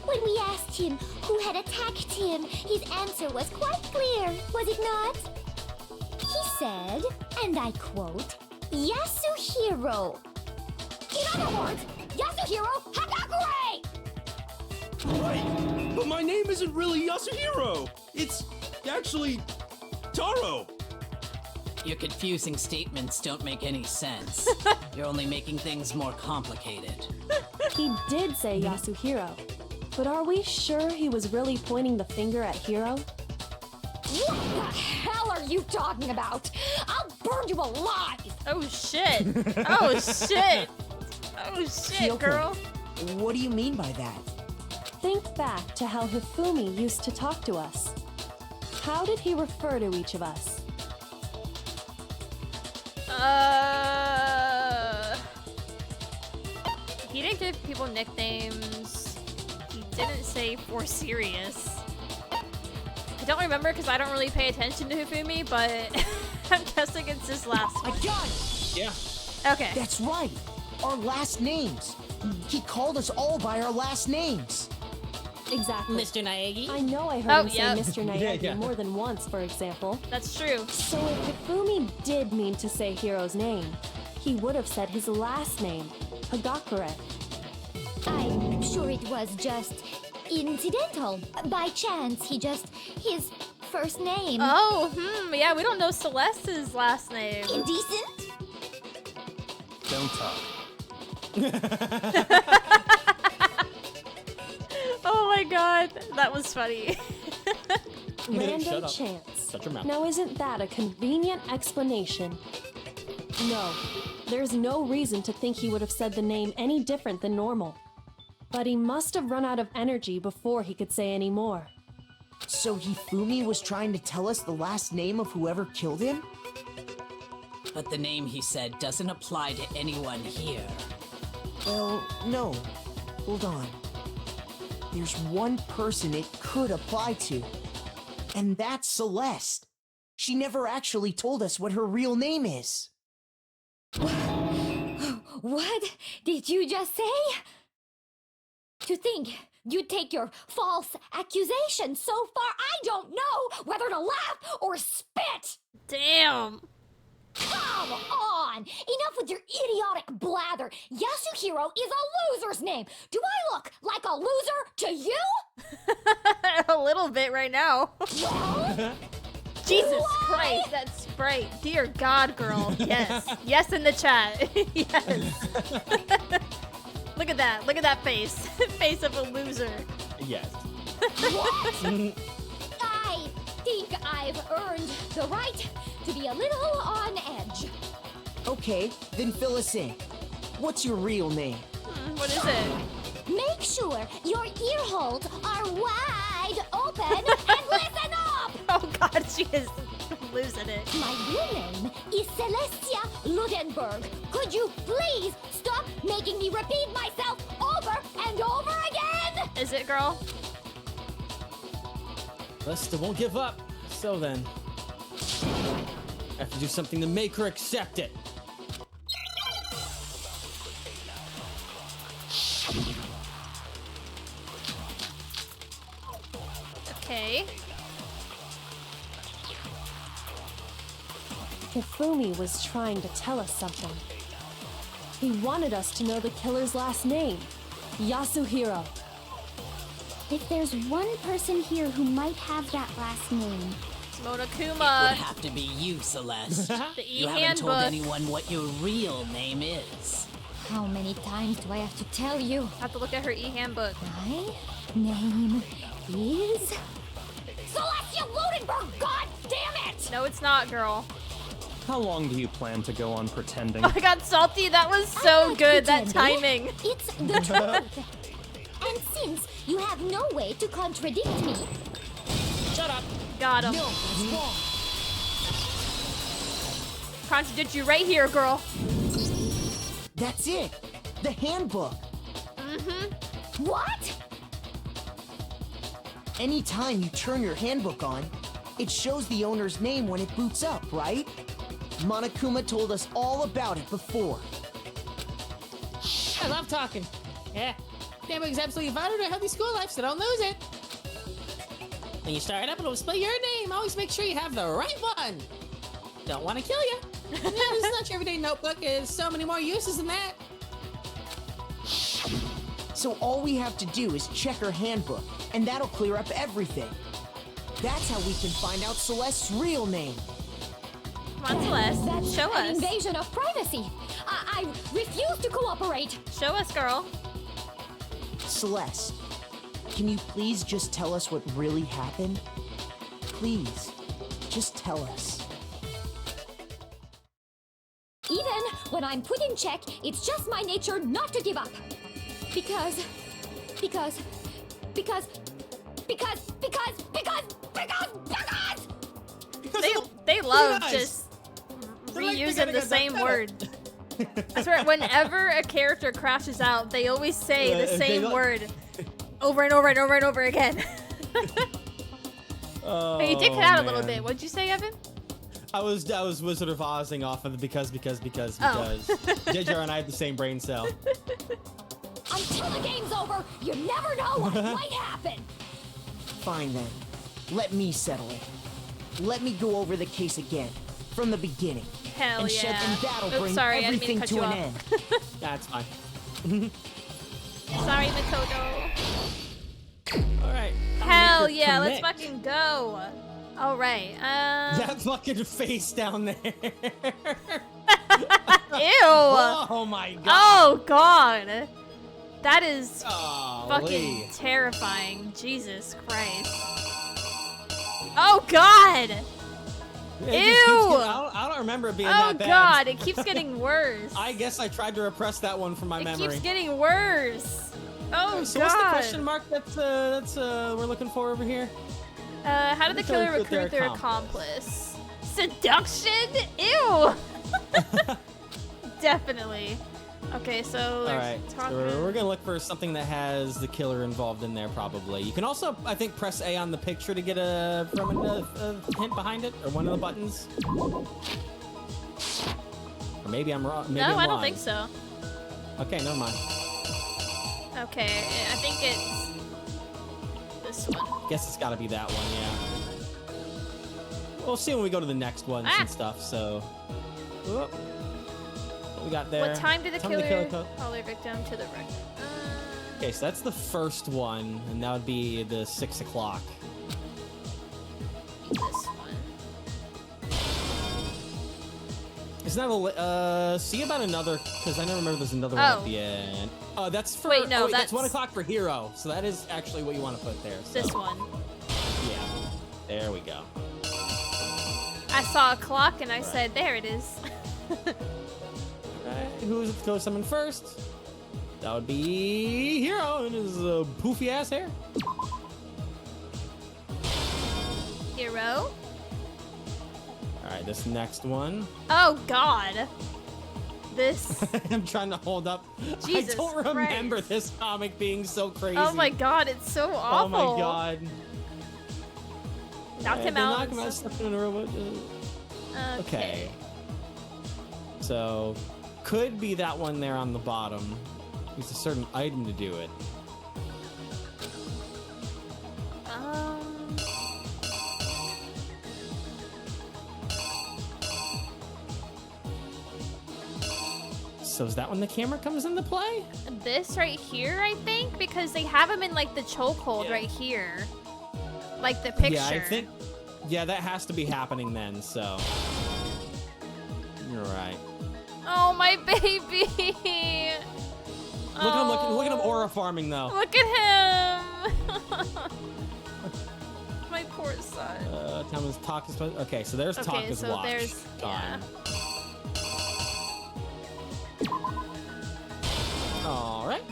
When we asked him who had attacked him, his answer was quite clear, was it not? He said, and I quote, Yasuhiro. In other words, Yasuhiro Hagakure! Right, but my name isn't really Yasuhiro. It's actually Taro. Your confusing statements don't make any sense. You're only making things more complicated. He did say Yasuhiro, but are we sure he was really pointing the finger at Hiro? What the hell are you talking about? I'll burn you alive! Oh shit! Oh shit! Oh shit, Kyoko, girl! What do you mean by that? Think back to how Hifumi used to talk to us. How did he refer to each of us? He didn't give people nicknames. He didn't say for serious. I don't remember because I don't really pay attention to Hifumi, but I'm guessing it's his last I one. got it! Yeah. Okay. That's right. Our last names. He called us all by our last names. Exactly. Mr. Naegi? I know I heard Oh, him say yep. Mr. Naegi Yeah, yeah. more than once, for example. That's true. So if Hifumi did mean to say Hiro's name, he would have said his last name, Hagakure. I'm sure it was just incidental. By chance, his first name. Oh, yeah, we don't know Celeste's last name. Indecent? Don't talk. Oh my god, that was funny. Random Shut up. chance. Shut your mouth. Now isn't that a convenient explanation? No, there's no reason to think he would have said the name any different than normal. But he must have run out of energy before he could say any more. So Hifumi was trying to tell us the last name of whoever killed him? But the name he said doesn't apply to anyone here. Well, no. Hold on. There's one person it could apply to. And that's Celeste. She never actually told us what her real name is. What did you just say? To think you'd take your false accusation so far, I don't know whether to laugh or spit! Damn. Come on! Enough with your idiotic blather! Yasuhiro is a loser's name! Do I look like a loser to you? A little bit right now. Well, Jesus why? Christ, that Sprite. Dear God, girl. Yes. Yes in the chat. Yes. Look at that. Look at that face. Face of a loser. Yes. What? I think I've earned the right to be a little on edge. Okay, then fill us in. What's your real name? What is it? Make sure your ear holes are wide open and listen up! Oh God, she is losing it. My real name is Celestia Ludenberg. Could you please stop making me repeat myself over and over again? Is it, girl? Lester won't give up. So then, I have to do something to make her accept it. Okay. Hifumi was trying to tell us something. He wanted us to know the killer's last name, Yasuhiro. If there's one person here who might have that last name, It would Monokuma. have to be you, Celeste. The You haven't told e-handbook. anyone what your real name is. how many times do I have to tell you? I have to look at her e-handbook. My name is Celestia Ludenberg. God damn it! No, it's not, girl. How long do you plan to go on pretending? I got salty. That was I'm so not good. That pretending. timing. It's the truth. And since you have no way to contradict me, Shut up. Got him. No, that's wrong. Contradict you right here, girl. That's it. The handbook. what? Anytime you turn your handbook on, it shows the owner's name when it boots up, right? Monokuma told us all about it before. I love talking. Yeah. Handbook's absolutely vital to a healthy school life, so don't lose it. When you start up, it'll spell your name. Always make sure you have the right one. Don't want to kill you. Yeah, this is not your everyday notebook. There's so many more uses than that. So all we have to do is check her handbook, and that'll clear up everything. That's how we can find out Celeste's real name. Come on, Celeste. That's Show an us. invasion of privacy. I refuse to cooperate. Show us, girl. Celeste, can you please just tell us what really happened? Please, just tell us. Even when I'm put in check, it's just my nature not to give up. Because They love nice. just They're like, reusing the same word. I swear, whenever a character crashes out, they always say the same word over and over and over and over again. Oh, Hey, you did cut out a little man. bit. What'd you say, Evan? I was Wizard of Ozing off of the because. Oh. JJ and I had the same brain cell. until the game's over, you never know what might happen. Fine then. Let me settle it. Let me go over the case again, from the beginning. Hell and yeah. and that'll Oops, bring sorry, I didn't mean everything to cut to you an off. end. That's fine. Sorry, Makoto. Alright. Hell yeah, let's fucking go. Alright, That fucking face down there. Ew! Oh my god. Oh god! That is Golly. fucking terrifying. Jesus Christ. Oh god! It Ew! just keeps getting- I don't remember it being Oh that bad. god, it keeps getting worse. I guess I tried to repress that one from my It memory. keeps getting worse. Oh So god. what's the question mark that's we're looking for over here? How did the killer recruit their accomplice? Seduction? Ew! Definitely. Okay, so All there's right, so we're gonna look for something that has the killer involved in there. Probably. You can also, I think, press A on the picture to get a hint behind it, or one of the buttons. Or maybe I'm wrong. Maybe No, I'm I don't lying. think so. Okay, never mind. Okay, I think it's this one. Guess it's got to be that one. Yeah. We'll see when we go to the next ones and stuff. So, whoop. What we got there? What time did the Time killer to call their victim to the wreck? Okay, so that's the first one, and that would be the 6 o'clock. This one. Isn't that a see about another? Because I never remember there's another one at the end. Oh, that's for. Wait, no, that's that's 1 o'clock for Hero. So that is actually what you want to put there. So. This one. Yeah. There we go. I saw a clock and I said, there it is. Right, who's it to go summon first? That would be Hero and his poofy ass hair. Hero? Alright, this next one. Oh god. This. I'm trying to hold up. Jesus I don't remember Christ. this comic being so crazy. Oh my god, it's so awful. Oh my god. Knocked him They out. knock him out, stuck him in a robot. Okay. So, could be that one there on the bottom. Needs a certain item to do it. So is that when the camera comes into play? This right here, I think, because they have him in like the chokehold right here. Like the picture. Yeah, I think. Yeah, that has to be happening then. So. You're right. Oh, my baby. Look at him aura farming though. Look at him. My poor son. Time is Taka's. Okay, so there's Okay, Taka's so watch. there's time. All right.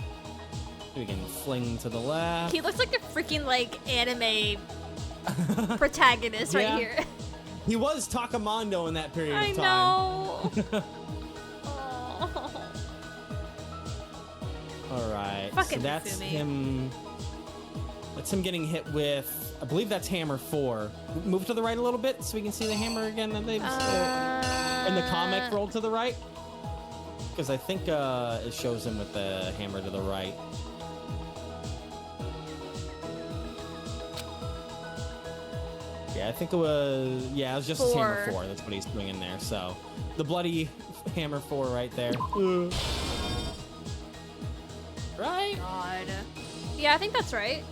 We can fling to the left. He looks like a freaking like anime protagonist right Yeah. here. He was Takamondo in that period I of time. know. All right. Fucking so that's Mifune. him. That's him getting hit with. I believe that's hammer 4. Move to the right a little bit so we can see the hammer again that they've in the comic. Roll to the right. Because I think it shows him with the hammer to the right. Yeah, I think it was. Yeah, it was just his hammer 4. That's what he's swinging there. So, the bloody hammer 4 right there. Right? God. Yeah, I think that's right.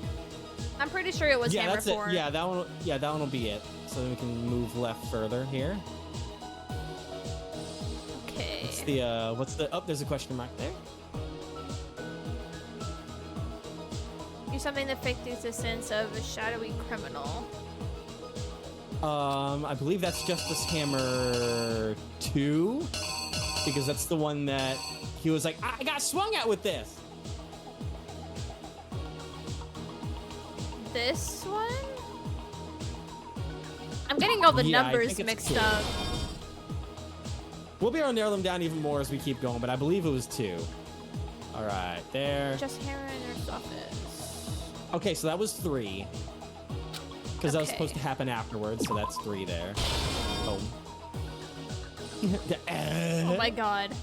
I'm pretty sure it was Yeah, hammer that's 4. it. Yeah, that one. Yeah, that one will be it. So then we can move left further here. what's the? Oh, there's a question mark there. Do something to fake the existence of a shadowy criminal. I believe that's Justice Hammer 2, because that's the one that he was like, I got swung at with this. This one? I'm getting all the numbers mixed up. We'll be able to narrow them down even more as we keep going, but I believe it was 2. All right, there. Just Hammer in nurse's office. Okay, so that was 3. Because that was supposed to happen afterwards, so that's 3 there. Boom. Oh my god.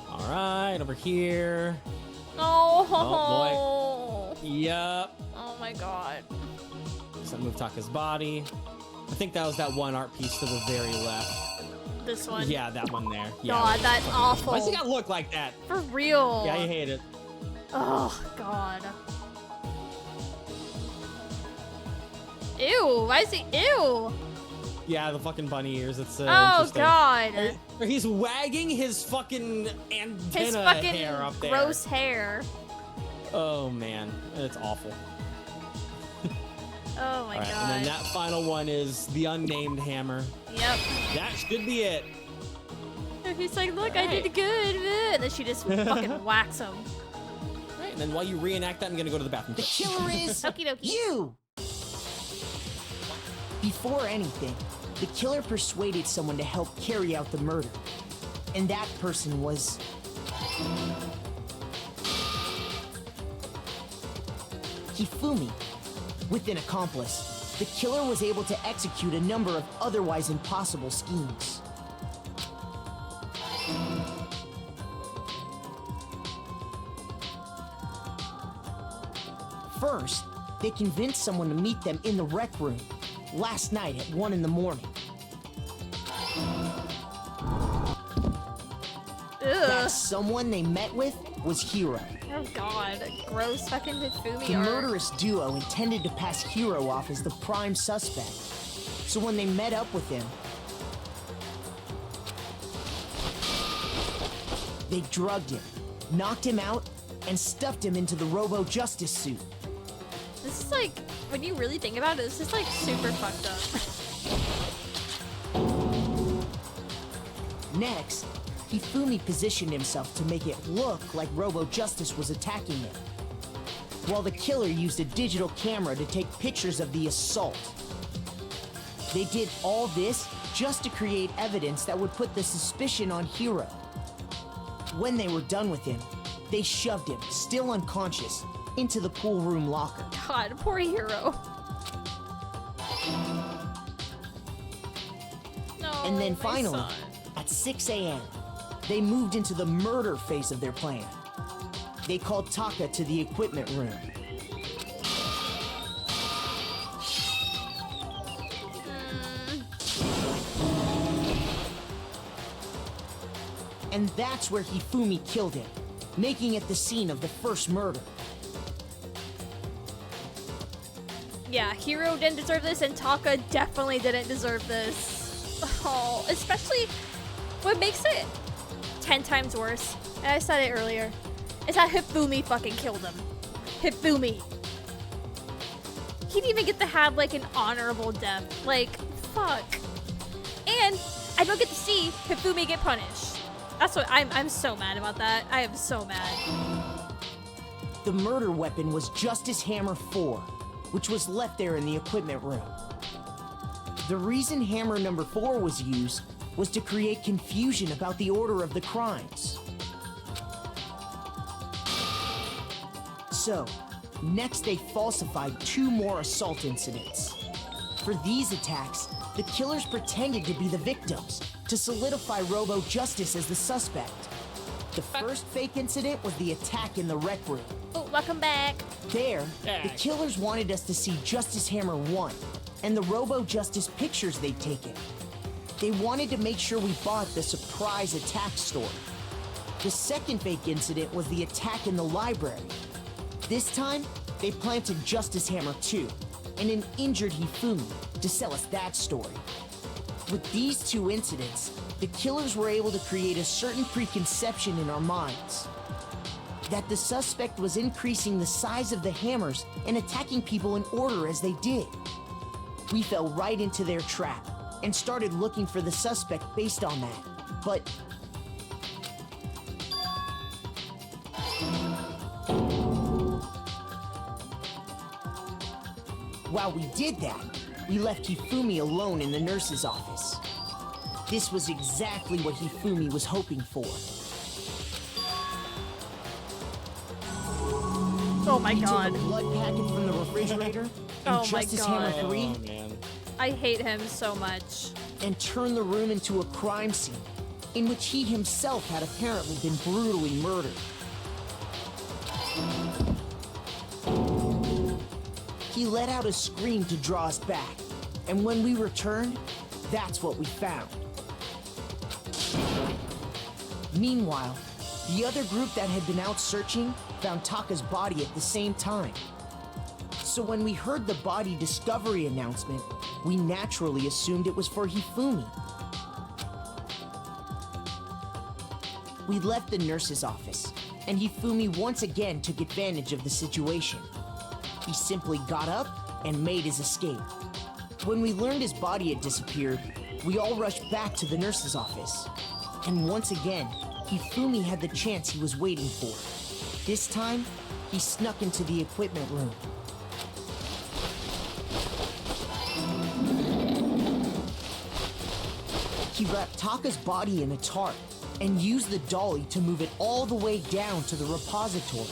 All right, over here. Oh, oh boy. Yep. Oh my god. So move Taka's body. I think that was that one art piece to the very left. This one? Yeah, that one there. Yeah, God, that's awful. Why's he gotta look like that? For real. Yeah, I hate it. Oh, God. Ew, why is he? Ew. Yeah, the fucking bunny ears. It's oh, God. Or he's wagging his fucking antenna his fucking hair up there. Gross hair. Oh, man. It's awful. Oh my god. And then that final one is the unnamed hammer. Yep. That should be it. He's like, look, I did good. And then she just fucking whacks him. Right, and then while you reenact that, I'm gonna go to the bathroom. The killer is Okie dokie. you! Before anything, the killer persuaded someone to help carry out the murder. And that person was... Hifumi. With an accomplice, the killer was able to execute a number of otherwise impossible schemes. First, they convinced someone to meet them in the rec room last night at 1 in the morning. That someone they met with was Hiro. Oh god, gross fucking Hifumi The art. murderous duo intended to pass Hiro off as the prime suspect. So when they met up with him, they drugged him, knocked him out, and stuffed him into the Robo-Justice suit. This is like, when you really think about it, this is like super fucked up. Next, Hifumi positioned himself to make it look like Robo-Justice was attacking him, while the killer used a digital camera to take pictures of the assault. They did all this just to create evidence that would put the suspicion on Hiro. When they were done with him, they shoved him, still unconscious, into the pool room locker. God, poor Hiro. No, And then my finally, son. at 6 a.m., they moved into the murder phase of their plan. They called Taka to the equipment room. And that's where Hifumi killed him, making it the scene of the first murder. Yeah, Hiro didn't deserve this, and Taka definitely didn't deserve this. Oh, especially what makes it 10 times worse, and I said it earlier, is that Hifumi fucking killed him. Hifumi. He didn't even get to have, like, an honorable death. Like, fuck. And I don't get to see Hifumi get punished. That's what I'm so mad about that. I am so mad. The murder weapon was Justice Hammer 4, which was left there in the equipment room. The reason Hammer number 4 was used was to create confusion about the order of the crimes. So, next they falsified 2 more assault incidents. For these attacks, the killers pretended to be the victims to solidify Robo-Justice as the suspect. The first fake incident was the attack in the rec room. Oh, welcome back. There, the killers wanted us to see Justice Hammer 1 and the Robo-Justice pictures they'd taken. They wanted to make sure we bought the surprise attack story. The second fake incident was the attack in the library. This time, they planted Justice Hammer 2 and an injured Hifumi to sell us that story. With these two incidents, the killers were able to create a certain preconception in our minds. That the suspect was increasing the size of the hammers and attacking people in order as they did. We fell right into their trap and started looking for the suspect based on that. But while we did that, we left Hifumi alone in the nurse's office. This was exactly what Hifumi was hoping for. Oh my He god. took a blood packet from the refrigerator and Oh my Justice Hammer God. 3 Oh, man. I hate him so much. and turned the room into a crime scene in which he himself had apparently been brutally murdered. He let out a scream to draw us back, and when we returned, that's what we found. Meanwhile, the other group that had been out searching found Taka's body at the same time. So when we heard the body discovery announcement, we naturally assumed it was for Hifumi. We left the nurse's office, and Hifumi once again took advantage of the situation. He simply got up and made his escape. When we learned his body had disappeared, we all rushed back to the nurse's office. And once again, Hifumi had the chance he was waiting for. This time, he snuck into the equipment room. He wrapped Taka's body in a tarp and used the dolly to move it all the way down to the repository.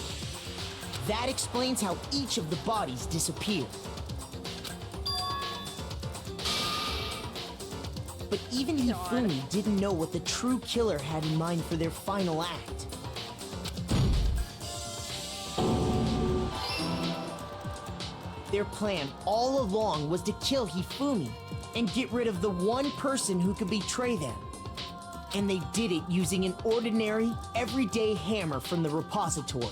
That explains how each of the bodies disappeared. But even Hifumi didn't know what the true killer had in mind for their final act. Their plan all along was to kill Hifumi and get rid of the one person who could betray them. And they did it using an ordinary, everyday hammer from the repository.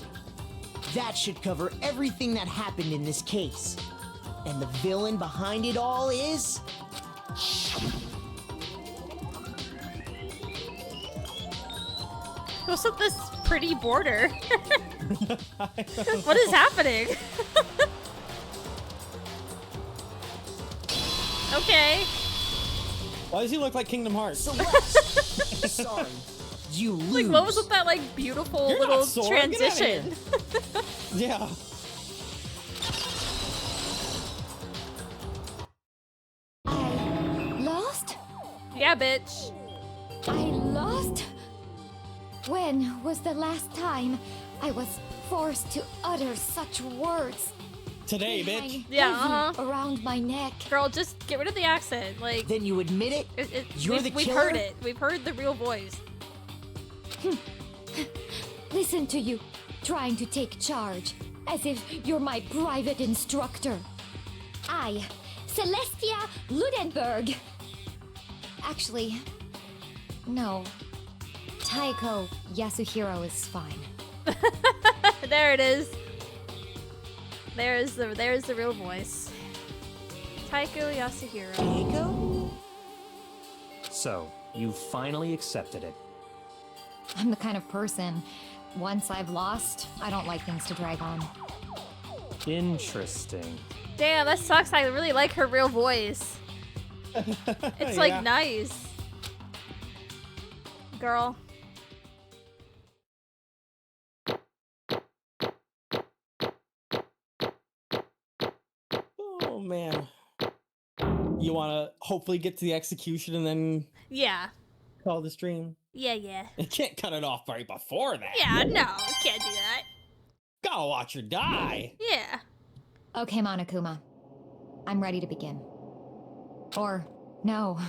That should cover everything that happened in this case. And the villain behind it all is... What's with this pretty border? What is happening? Okay. Why does he look like Kingdom Hearts? Celeste! Sorry, you lose. Like, what was with that, like, beautiful You're little not Sora. Get outta transition? Yeah. Lost? Yeah, bitch. I lost? When was the last time I was forced to utter such words? Today, They bitch. hang Yeah, heavy around my neck. Girl, just get rid of the accent. Like, Then you admit it? You're we've, the we've killer? heard it. We've heard the real voice. Listen to you, trying to take charge, as if you're my private instructor. I, Celestia Ludenberg. Actually, no. Taiko Yasuhiro is fine. There it is. There's the real voice. Taiko Yasuhiro. Taiko? So, you finally accepted it. I'm the kind of person, once I've lost, I don't like things to drag on. Interesting. Damn, that sucks. I really like her real voice. It's like Yeah. nice. Girl. Oh, man. You want to hopefully get to the execution and then Yeah. call the stream? Yeah, yeah. You can't cut it off right before that. Yeah, no. Can't do that. Gotta watch her die. Yeah. Okay, Monokuma. I'm ready to begin. Or, no.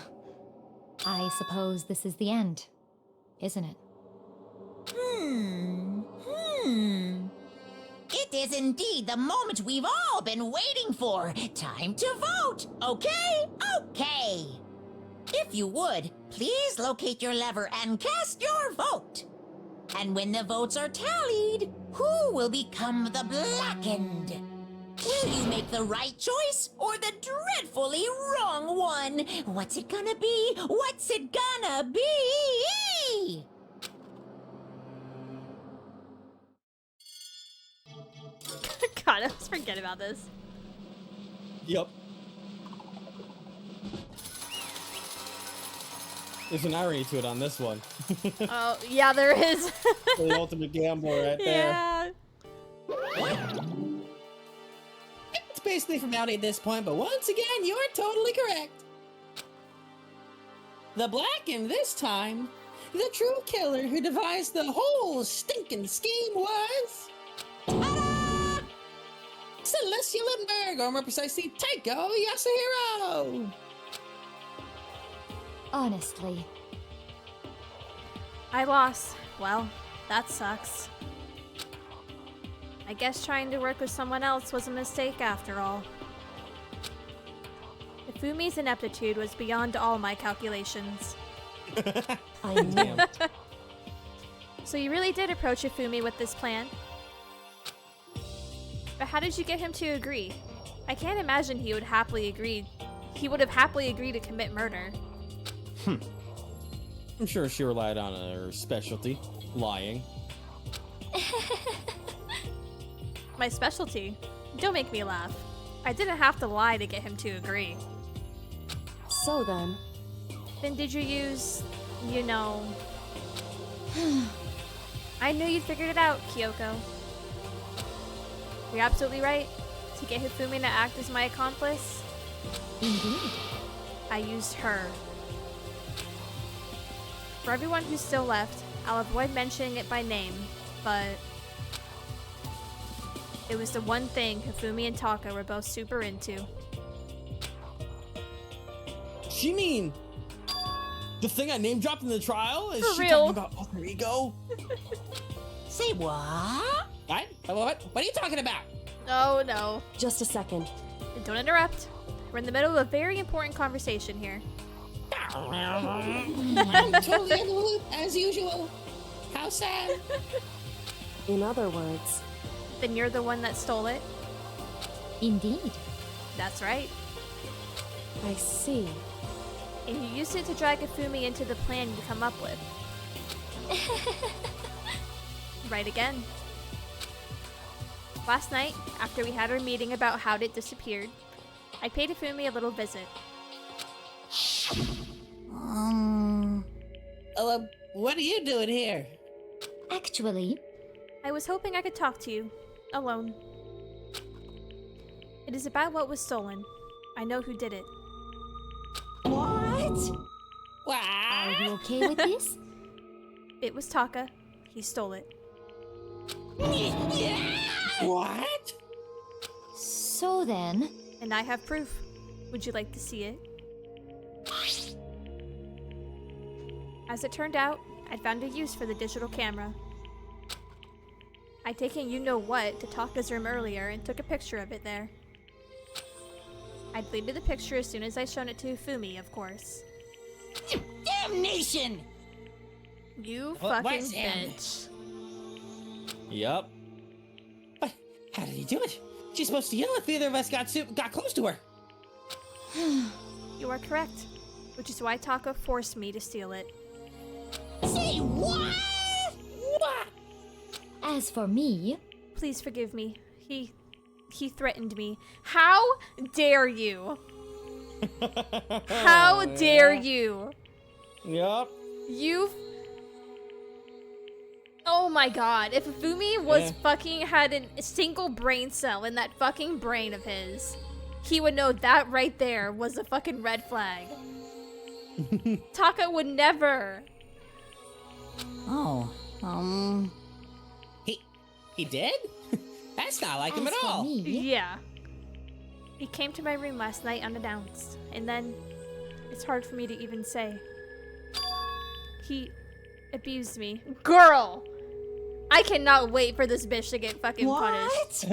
I suppose this is the end, isn't it? It is indeed the moment we've all been waiting for. Time to vote, okay? Okay. If you would, please locate your lever and cast your vote. And when the votes are tallied, who will become the blackened? Will you make the right choice or the dreadfully wrong one? What's it gonna be? What's it gonna be? God, let's forget about this. Yep. There's an irony to it on this one. Oh, yeah, there is. The ultimate gambler right there. Yeah. It's basically formality at this point, but once again, you're totally correct. The Blackened this time, the true killer who devised the whole stinking scheme was... Ta-da! Celestia Lindbergh, or more precisely, Taiko Yasuhiro! Honestly, I lost. Well, that sucks. I guess trying to work with someone else was a mistake after all. Ifumi's ineptitude was beyond all my calculations. I knew. So you really did approach Ifumi with this plan? But how did you get him to agree? I can't imagine he would have happily agreed to commit murder. I'm sure she relied on her specialty, lying. My specialty? Don't make me laugh. I didn't have to lie to get him to agree. So then, Then did you use, you know... I knew you'd figured it out, Kyoko. You're absolutely right. To get Hifumi to act as my accomplice, indeed. I used her. For everyone who's still left, I'll avoid mentioning it by name, but... it was the one thing Hifumi and Taka were both super into. She mean the thing I name dropped in the trial? Is For she real. talking about alter ego? Say what? What are you talking about? Oh no. just a second. Don't interrupt. We're in the middle of a very important conversation here. I'm totally in the loop, as usual. How sad. In other words, Then you're the one that stole it? Indeed. That's right. I see. And you used it to drag Ifumi into the plan you come up with. Right again. Last night, after we had our meeting about how it disappeared, I paid Ifumi a little visit. What are you doing here? Actually, I was hoping I could talk to you, alone. It is about what was stolen. I know who did it. What? are you okay with this? It was Taka. He stole it. What? So then, And I have proof. Would you like to see it? As it turned out, I'd found a use for the digital camera. I'd taken you-know-what to Taka's room earlier and took a picture of it there. I'd deleted the picture as soon as I'd shown it to Fumi, of course. Damnation! You What- fucking what's bitch. Yep. What? How did he do it? She's supposed to yell if either of us got close to her. You are correct. Which is why Taka forced me to steal it. Say what? What? as for me, Please forgive me. He threatened me. How dare you? How dare you? Yep. You. Oh my god. If Fumi was fucking had a single brain cell in that fucking brain of his, he would know that right there was a fucking red flag. Taka would never. Oh, He did? That's not like him as at for all. me, Yeah. He came to my room last night unannounced, and then it's hard for me to even say. He abused me. Girl! I cannot wait for this bitch to get fucking punished.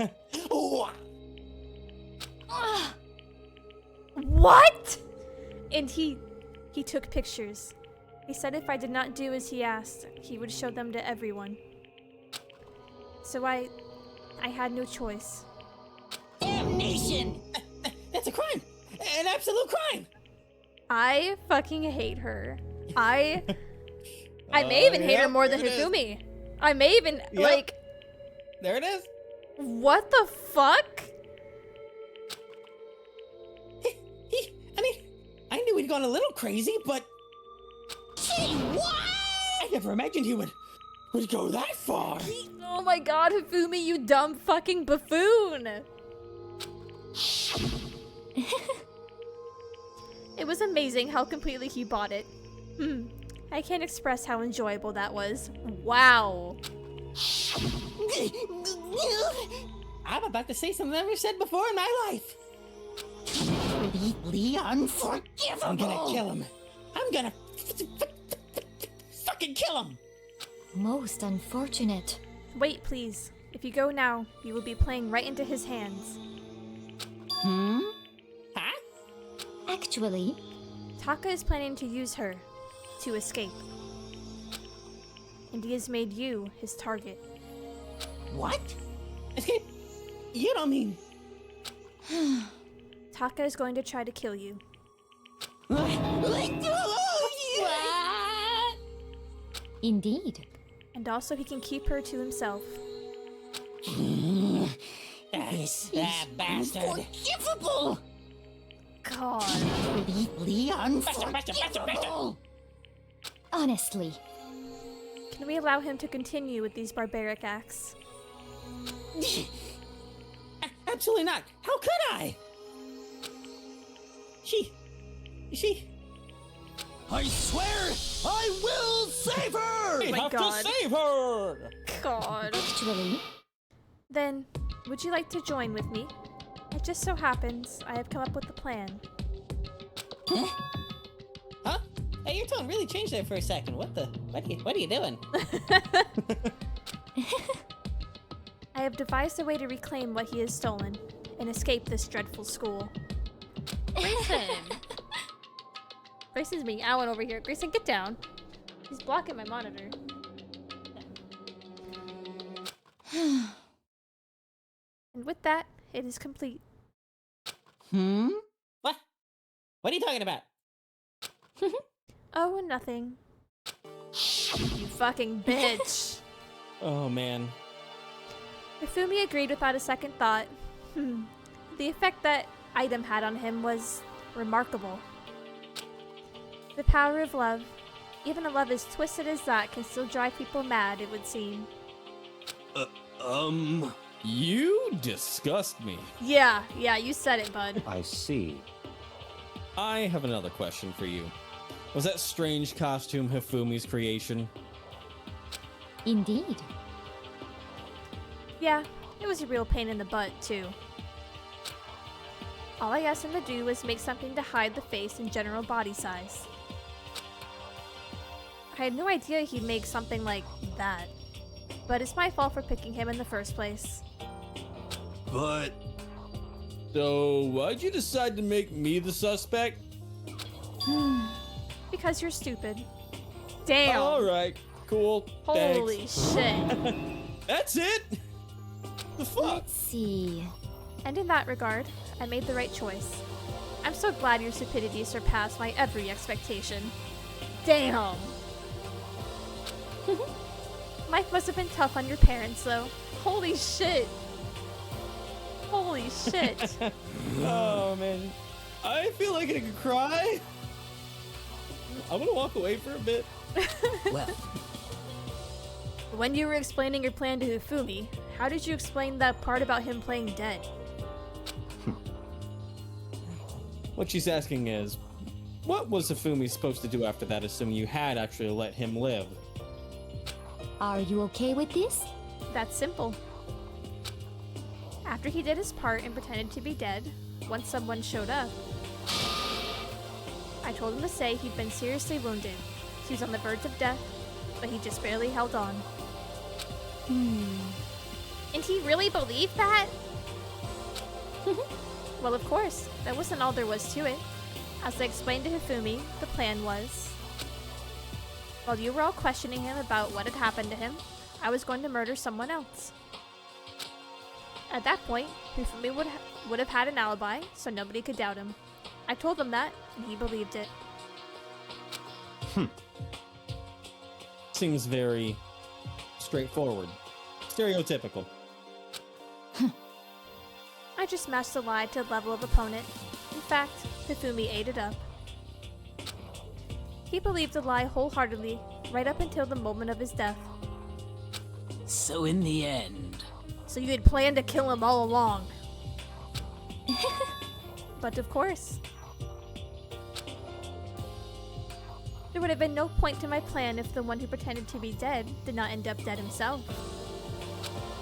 What? And he took pictures. He said if I did not do as he asked, he would show them to everyone. So I had no choice. damn action! That's a crime! An absolute crime! I fucking hate her. I may even hate her more than Hifumi. I may even, like... There it is. What the fuck? I mean, I knew he'd gone a little crazy, but... Gee, what? I never imagined he would go that far. Oh my god, Hifumi, you dumb fucking buffoon! It was amazing how completely he bought it. I can't express how enjoyable that was. Wow. I'm about to say something I've never said before in my life. Completely unforgivable. I'm gonna kill him. I'm gonna fucking kill him. Most unfortunate. Wait, please. If you go now, you will be playing right into his hands. Huh? Actually, Taka is planning to use her to escape. And he has made you his target. What? Escape? You don't mean... Taka is going to try to kill you. indeed. And also he can keep her to himself. This that bastard. unforgivable. God. Completely unforgivable. Honestly, Can we allow him to continue with these barbaric acts? Absolutely not. How could I? She... I swear I will save her! We my have God. to save her! God. actually, Then, would you like to join with me? It just so happens I have come up with a plan. Huh? Hey, your tone really changed there for a second. What are you doing? I have devised a way to reclaim what he has stolen and escape this dreadful school. Grayson! Grayson's being Alan over here. Grayson, get down. He's blocking my monitor. And with that, it is complete. What? What are you talking about? Oh, nothing. You fucking bitch. Oh man. Ifumi agreed without a second thought. The effect that item had on him was remarkable. The power of love, even a love as twisted as that, can still drive people mad, it would seem. You disgust me. Yeah, you said it, bud. I see. I have another question for you. Was that strange costume Hifumi's creation? indeed. Yeah, it was a real pain in the butt, too. All I asked him to do was make something to hide the face and general body size. I had no idea he'd make something like that. But it's my fault for picking him in the first place. But So, why'd you decide to make me the suspect? Because you're stupid. Damn! Alright, cool. Holy Thanks. shit. That's it? The fuck? Let's see. And in that regard, I made the right choice. I'm so glad your stupidity surpassed my every expectation. Damn! Life must have been tough on your parents, though. Holy shit! Holy shit! Oh man. I feel like I could cry. I'm gonna walk away for a bit. Well, When you were explaining your plan to Hifumi, how did you explain that part about him playing dead? What she's asking is, what was Hifumi supposed to do after that, assuming you had actually let him live? Are you okay with this? That's simple. After he did his part and pretended to be dead, once someone showed up, I told him to say he'd been seriously wounded. He was on the verge of death, but he just barely held on. And he really believed that? Well, of course, that wasn't all there was to it. As I explained to Hifumi, the plan was, while you were all questioning him about what had happened to him, I was going to murder someone else. At that point, Hifumi would have had an alibi, so nobody could doubt him. I told him that, and he believed it. Seems very straightforward. Stereotypical. I just matched the lie to the level of opponent. In fact, Hifumi ate it up. He believed the lie wholeheartedly, right up until the moment of his death. So in the end... So you had planned to kill him all along. But of course. There would have been no point to my plan if the one who pretended to be dead did not end up dead himself.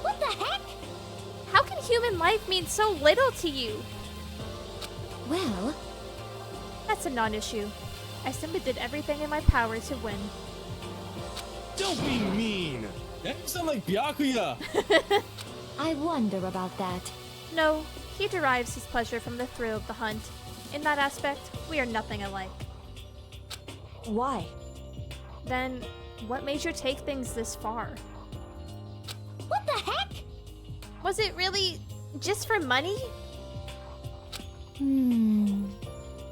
What the heck? How can human life mean so little to you? Well, That's a non-issue. I simply did everything in my power to win. Don't be mean! That sound like Byakuya! I wonder about that. No, he derives his pleasure from the thrill of the hunt. In that aspect, we are nothing alike. Why? Then, what made you take things this far? What the heck? Was it really just for money?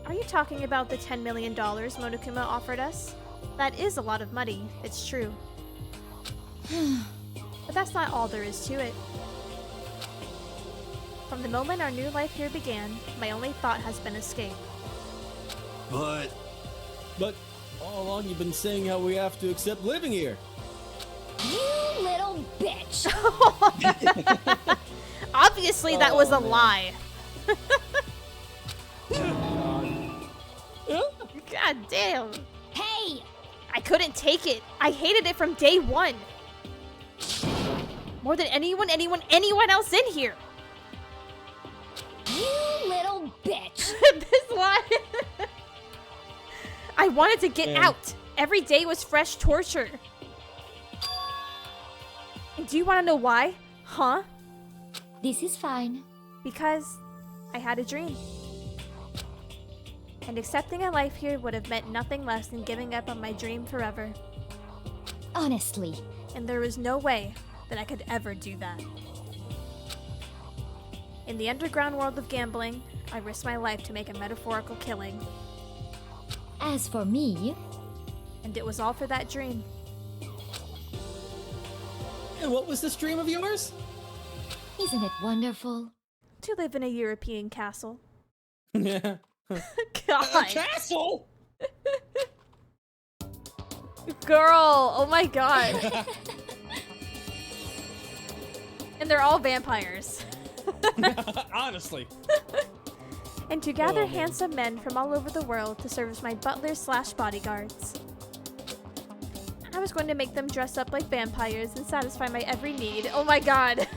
Are you talking about the $10 million Monokuma offered us? That is a lot of money, it's true. But that's not all there is to it. From the moment our new life here began, my only thought has been escape. But all along you've been saying how we have to accept living here. You little bitch! Obviously, that was a man. lie. God damn. Hey! I couldn't take it. I hated it from day one. More than anyone else in here. You little bitch! This lie. I wanted to get out. Every day was fresh torture. And do you want to know why? Huh? This is fine. Because I had a dream. And accepting a life here would have meant nothing less than giving up on my dream forever. Honestly, And there was no way that I could ever do that. In the underground world of gambling, I risked my life to make a metaphorical killing. as for me, And it was all for that dream. And what was this dream of yours? isn't it wonderful? To live in a European castle. Yeah. God. Castle? Girl, oh my god. And they're all vampires. Honestly. And to gather Oh, man. handsome men from all over the world to serve as my butlers / bodyguards. I was going to make them dress up like vampires and satisfy my every need. Oh my god.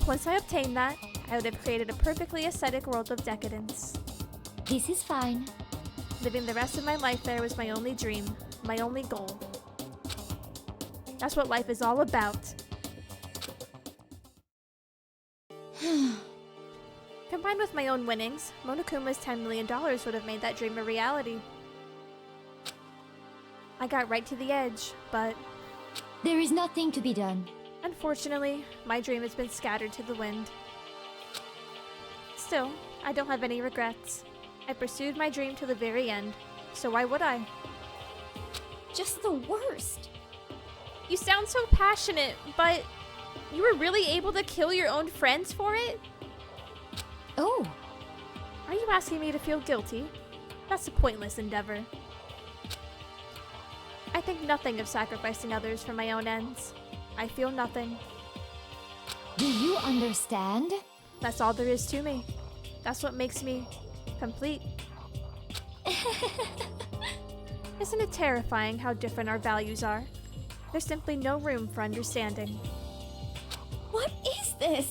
Once I obtained that, I would have created a perfectly aesthetic world of decadence. This is fine. Living the rest of my life there was my only dream, my only goal. That's what life is all about. Combined with my own winnings, Monokuma's $10 million would have made that dream a reality. I got right to the edge, but There is nothing to be done. unfortunately, my dream has been scattered to the wind. Still, I don't have any regrets. I pursued my dream to the very end, so why would I? Just the worst. You sound so passionate, but you were really able to kill your own friends for it? Oh, Are you asking me to feel guilty? That's a pointless endeavor. I think nothing of sacrificing others for my own ends. I feel nothing. do you understand? That's all there is to me. That's what makes me complete. Isn't it terrifying how different our values are? There's simply no room for understanding. What is this?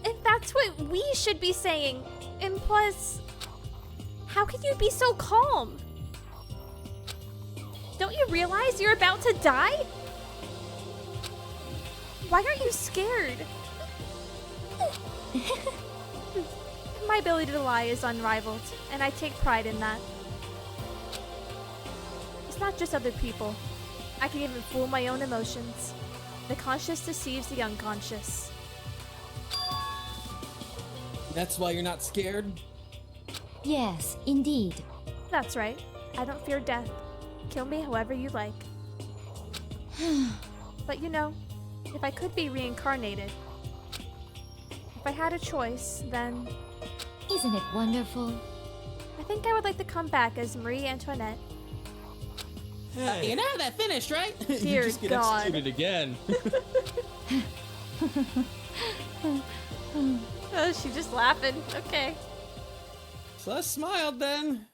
If that's what we should be saying, and plus, how can you be so calm? Don't you realize you're about to die? Why aren't you scared? My ability to lie is unrivaled, and I take pride in that. It's not just other people. I can even fool my own emotions. The conscious deceives the unconscious. That's why you're not scared? Yes, indeed. That's right. I don't fear death. Kill me however you like. But you know, if I could be reincarnated, if I had a choice, then Isn't it wonderful? I think I would like to come back as Marie Antoinette. Hey. You know how that finished, right? You Dear just get God. executed again. Oh, she's just laughing. Okay. Celeste smiled then.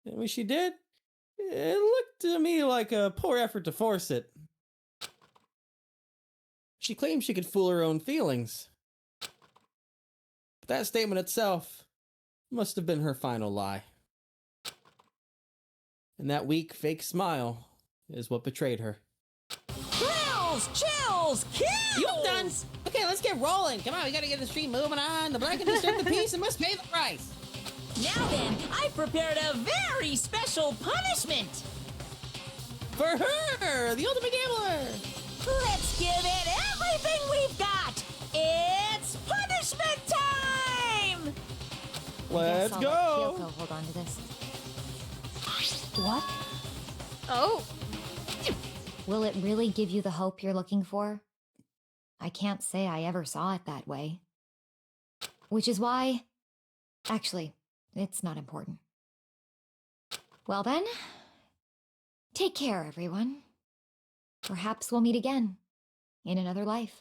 And when she did, it looked to me like a poor effort to force it. She claimed she could fool her own feelings. But that statement itself must have been her final lie. And that weak, fake smile is what betrayed her. Thrills, chills, kills! You done? Okay, let's get rolling. Come on, we gotta get the street moving on. The black and disturb the peace and must pay the price. Now then, I've prepared a very special punishment. For her, the ultimate gambler! Let's give it everything we've got. It's punishment time! Let's I'll go! let Kyoko hold on to this. What? Oh. Will it really give you the hope you're looking for? I can't say I ever saw it that way. Which is why... Actually, it's not important. Well then, take care, everyone. Perhaps we'll meet again in another life.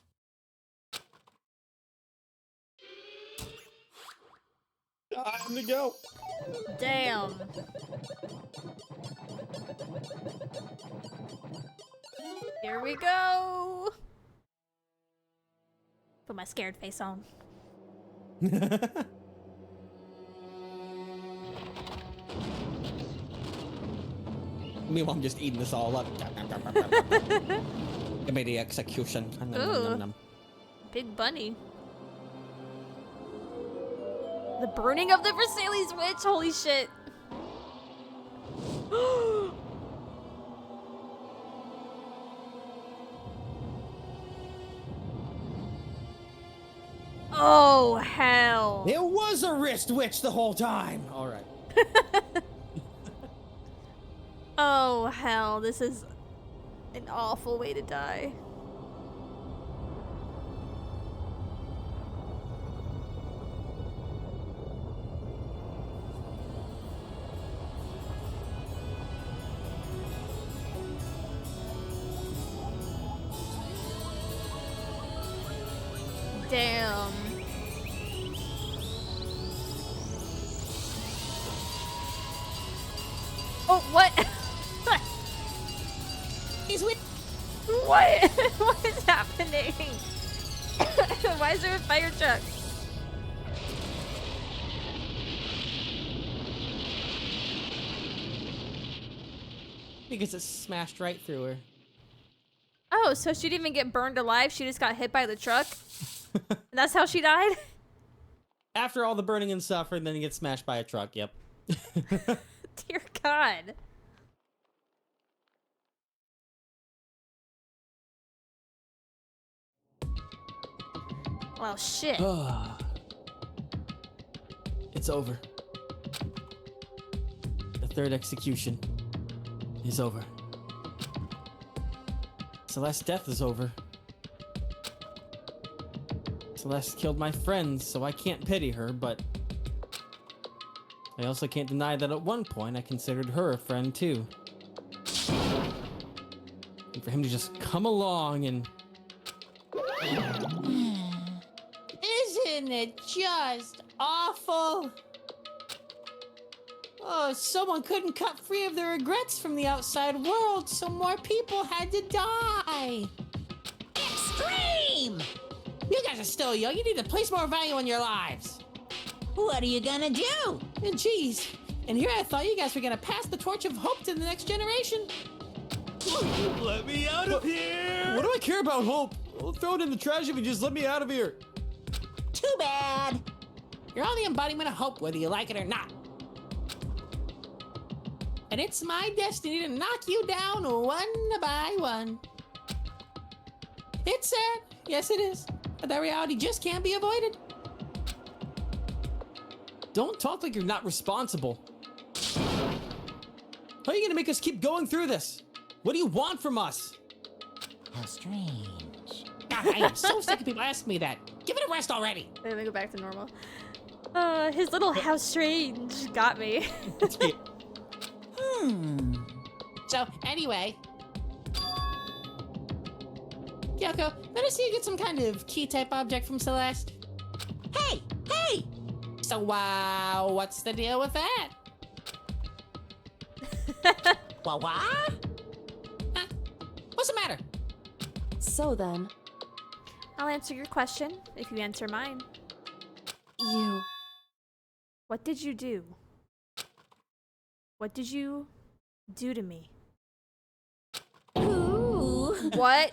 Time to go. Damn. Here we go. Put my scared face on. Meanwhile, I'm just eating this all up. Give me the execution. Ooh. Big bunny. The burning of the Versailles witch. Holy shit. Oh, hell. It was a wrist witch the whole time. All right. Oh, hell. This is an awful way to die. Damn. Oh, what? He's with. What? What is happening? Why is there a fire truck? Because it smashed right through her. Oh, so she didn't even get burned alive. She just got hit by the truck. And that's how she died? After all the burning and suffering, then you get smashed by a truck. Yep. Dear God. Well, shit. It's over. The third execution is over. Celeste's death is over. Celeste killed my friends, so I can't pity her, but I also can't deny that at one point I considered her a friend too. And for him to just come along and... Isn't it just awful? Oh, someone couldn't cut free of their regrets from the outside world, so more people had to die. Extreme! You guys are still young. You need to place more value in your lives. What are you gonna do? And geez, and here I thought you guys were gonna pass the torch of hope to the next generation. Let me out of here! What do I care about hope? I'll throw it in the trash if you just let me out of here. Too bad. You're all the embodiment of hope, whether you like it or not. and it's my destiny to knock you down one by one. It's sad, yes it is, but that reality just can't be avoided. Don't talk like you're not responsible. How are you gonna make us keep going through this? What do you want from us? How strange. God, I am so sick of people asking me that. Give it a rest already. Let me go back to normal. His little how strange got me. So, anyway. Kyoko, let us see you get some kind of key-type object from Celeste. Hey! Hey! So, what's the deal with that? What? Huh? What's the matter? So then, I'll answer your question if you answer mine. you. What did you do? What did you do to me? Ooh. What?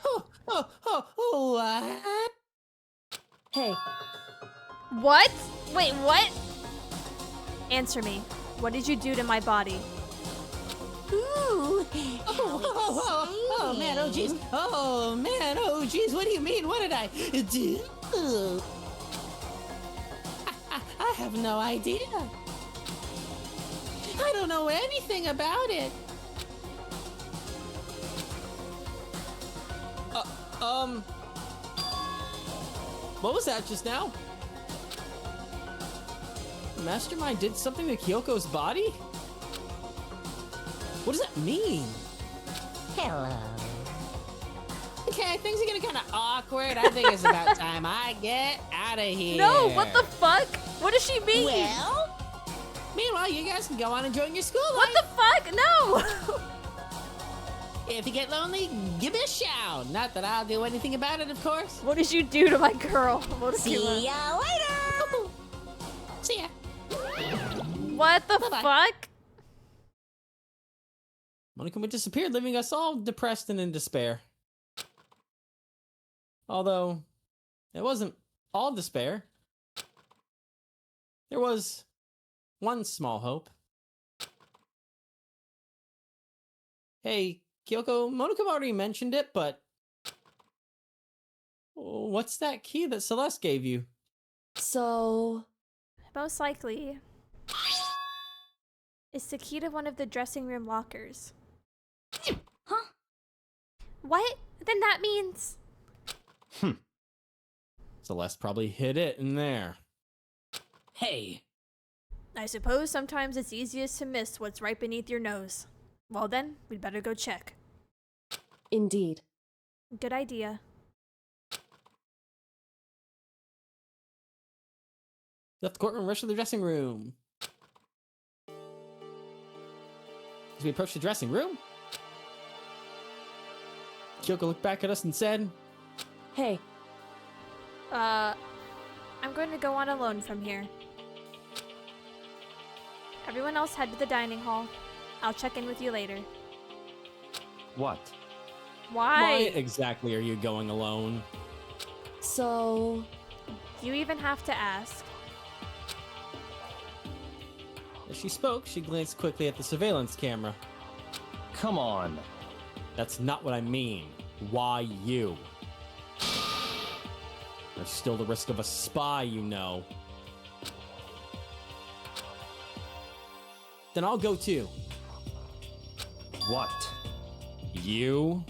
What? Hey, What? Wait, what? Answer me. What did you do to my body? Ooh. Oh man, oh jeez. Oh man, oh jeez. What do you mean? What did I do? I have no idea. I don't know anything about it. What was that just now? Mastermind did something to Kyoko's body? What does that mean? Hello. Okay, things are getting kind of awkward. I think it's about time I get out of here. No, what the fuck? What does she mean? Well, Meanwhile, you guys can go on enjoying your school What life. the fuck? No! If you get lonely, give me a shout. Not that I'll do anything about it, of course. What did you do to my girl? see ya later. See ya. What the Bye-bye. fuck? Monokuma disappeared, leaving us all depressed and in despair. Although, it wasn't all despair. There was one small hope. Hey, Kyoko, Monokuma already mentioned it, but what's that key that Celeste gave you? So, Most likely, it's the key to one of the dressing room lockers. Huh? What? Then that means... Celeste probably hid it in there. Hey, I suppose sometimes it's easiest to miss what's right beneath your nose. Well then, we'd better go check. indeed. Good idea. Left the courtroom, rushed to the dressing room. As we approached the dressing room, Kyoko looked back at us and said, Hey, I'm going to go on alone from here. Everyone else head to the dining hall. I'll check in with you later. What? Why? exactly are you going alone? so, Do you even have to ask? As she spoke, she glanced quickly at the surveillance camera. Come on. That's not what I mean. Why you? There's still the risk of a spy, you know. Then I'll go too. What? You?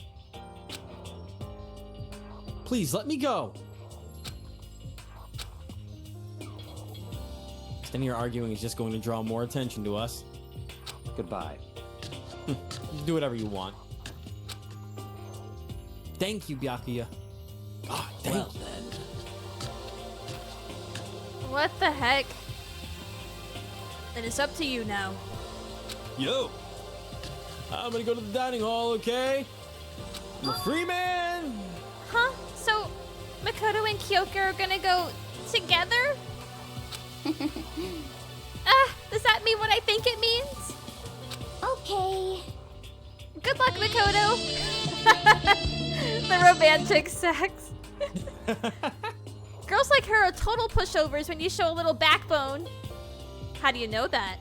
Please, let me go. Standing here arguing is just going to draw more attention to us. Goodbye. Do whatever you want. Thank you, Byakuya. Ah, thank well you. then. What the heck? Then it's up to you now. Yo, I'm gonna go to the dining hall, okay? I'm a free man! Huh? So, Makoto and Kyoko are gonna go together? Does that mean what I think it means? Okay. Good luck, Makoto! The romantic sex. Girls like her are total pushovers when you show a little backbone. How do you know that,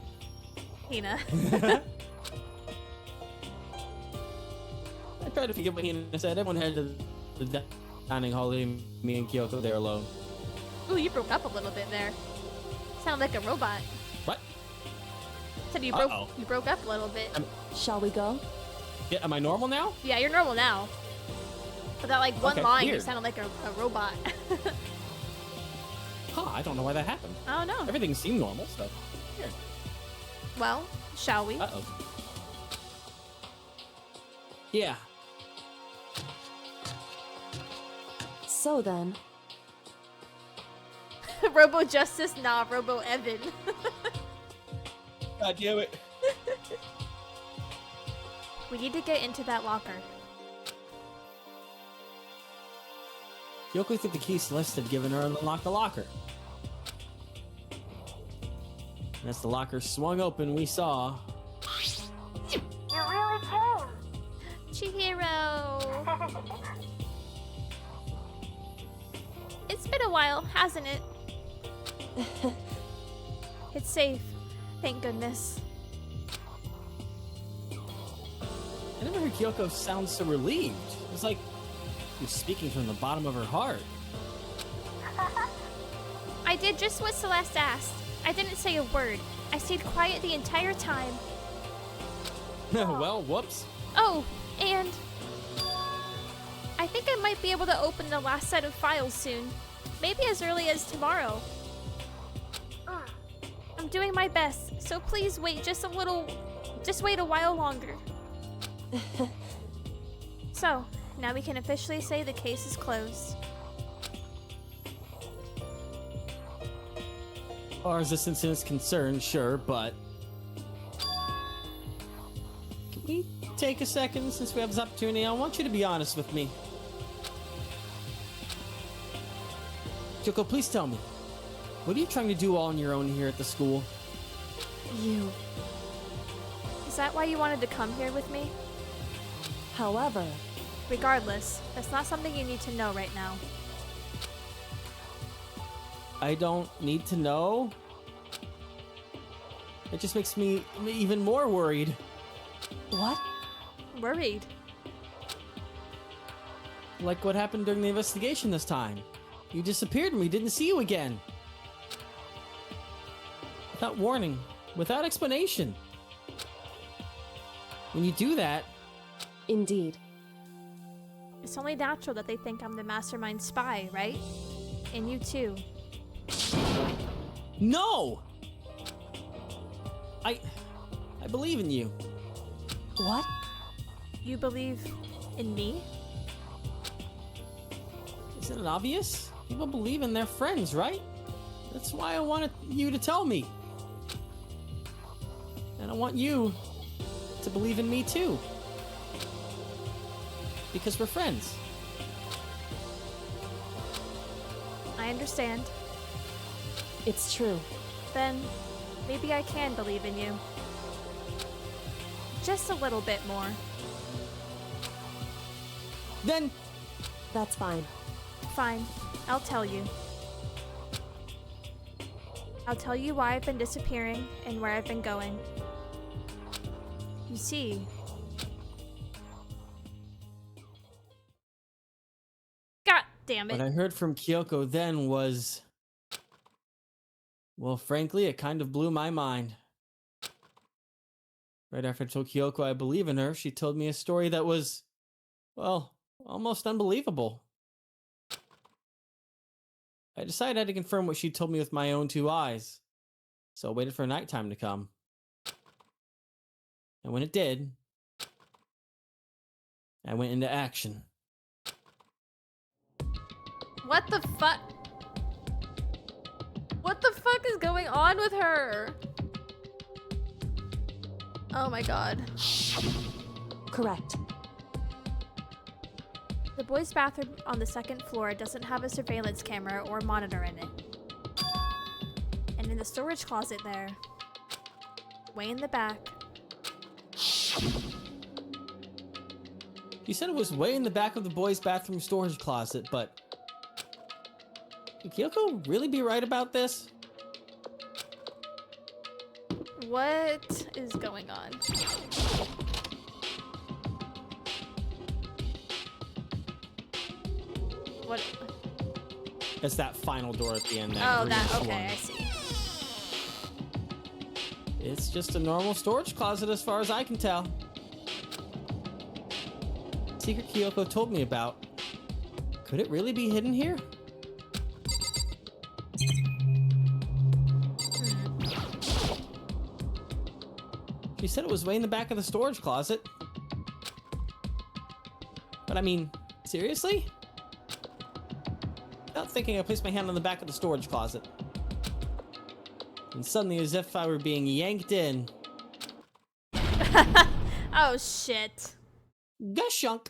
Hina? tried to forget what Hina said. Everyone headed to the dining hall, leaving me and Kyoko there alone. Ooh, you broke up a little bit there. Sound like a robot. What? Said you broke up a little bit. Shall we go? Yeah, am I normal now? Yeah, you're normal now. But that like one Okay, line, you weird. sounded like a robot. Huh, I don't know why that happened. I don't know. Everything seemed normal, so. Weird. Well, shall we? Uh-oh. Yeah. So then, Robo Justice, nah, Robo Evan. God damn it. We need to get into that locker. Kyoko took the key Celeste had given her and unlocked the locker. And as the locker swung open, we saw... You really came. Chihiro! It's been a while, hasn't it? It's safe. Thank goodness. I never heard Kyoko sound so relieved. It was like she was speaking from the bottom of her heart. I did just what Celeste asked. I didn't say a word. I stayed quiet the entire time. Well, whoops. Oh, and I think I might be able to open the last set of files soon. Maybe as early as tomorrow. I'm doing my best, so please wait just wait a while longer. So, now we can officially say the case is closed. As far as this incident's concerned, sure, but... Can we take a second since we have this opportunity? I want you to be honest with me. Kyoko, please tell me. What are you trying to do all on your own here at the school? you. Is that why you wanted to come here with me? However, Regardless, that's not something you need to know right now. I don't need to know. It just makes me even more worried. what? Worried. Like what happened during the investigation this time. You disappeared and we didn't see you again. Without warning, without explanation. When you do that, Indeed. It's only natural that they think I'm the mastermind spy, right? And you too. no! I believe in you. What? You believe in me? Isn't it obvious? People believe in their friends, right? That's why I wanted you to tell me. And I want you to believe in me too. Because we're friends. I understand. It's true. Then maybe I can believe in you. Just a little bit more. Then, That's fine. Fine, I'll tell you. I'll tell you why I've been disappearing and where I've been going. You see, God damn what it. I heard from Kyoko then was... Well, frankly, it kind of blew my mind. Right after I told Kyoko I believe in her, she told me a story that was, well, almost unbelievable. I decided I had to confirm what she told me with my own two eyes, so I waited for nighttime to come. And when it did, I went into action. What the fuck? What the fuck is going on with her? Oh my god. Correct. The boys' bathroom on the second floor doesn't have a surveillance camera or monitor in it. And in the storage closet there, way in the back, You said it was way in the back of the boys' bathroom storage closet, but... Could Kyoko really be right about this? what is going on? What? It's that final door at the end. Oh, greenish that. Okay, one. I see. It's just a normal storage closet as far as I can tell. Secret Kyoko told me about. Could it really be hidden here? She said it was way in the back of the storage closet. But I mean, seriously? Without thinking, I placed my hand on the back of the storage closet. And suddenly, as if I were being yanked in. Oh, shit. Gushunk!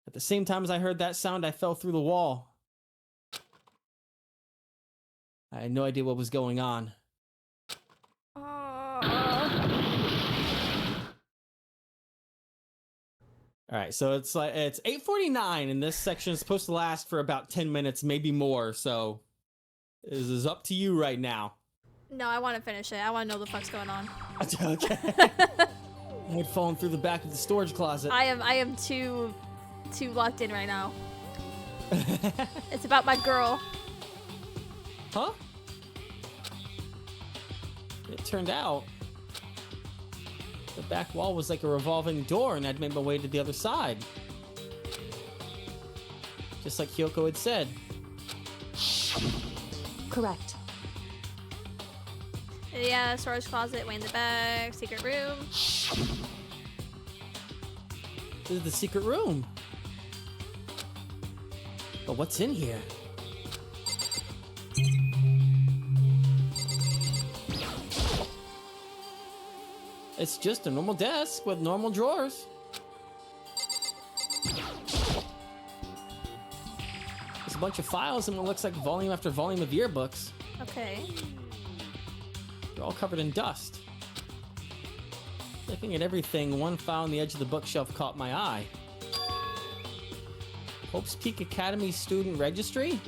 At the same time as I heard that sound, I fell through the wall. I had no idea what was going on. Alright, so it's 8:49, and this section is supposed to last for about 10 minutes, maybe more, so this is up to you right now. No, I want to finish it. I want to know the fuck's going on. Okay. I had fallen through the back of the storage closet. I am too locked in right now. It's about my girl. Huh? It turned out the back wall was like a revolving door, and I'd made my way to the other side. Just like Kyoko had said. Correct. Yeah, storage closet, way in the back, secret room. This is the secret room. But what's in here? It's just a normal desk with normal drawers. There's a bunch of files and what looks like volume after volume of yearbooks. Okay. They're all covered in dust. Looking at everything, one file on the edge of the bookshelf caught my eye. Hope's Peak Academy Student Registry?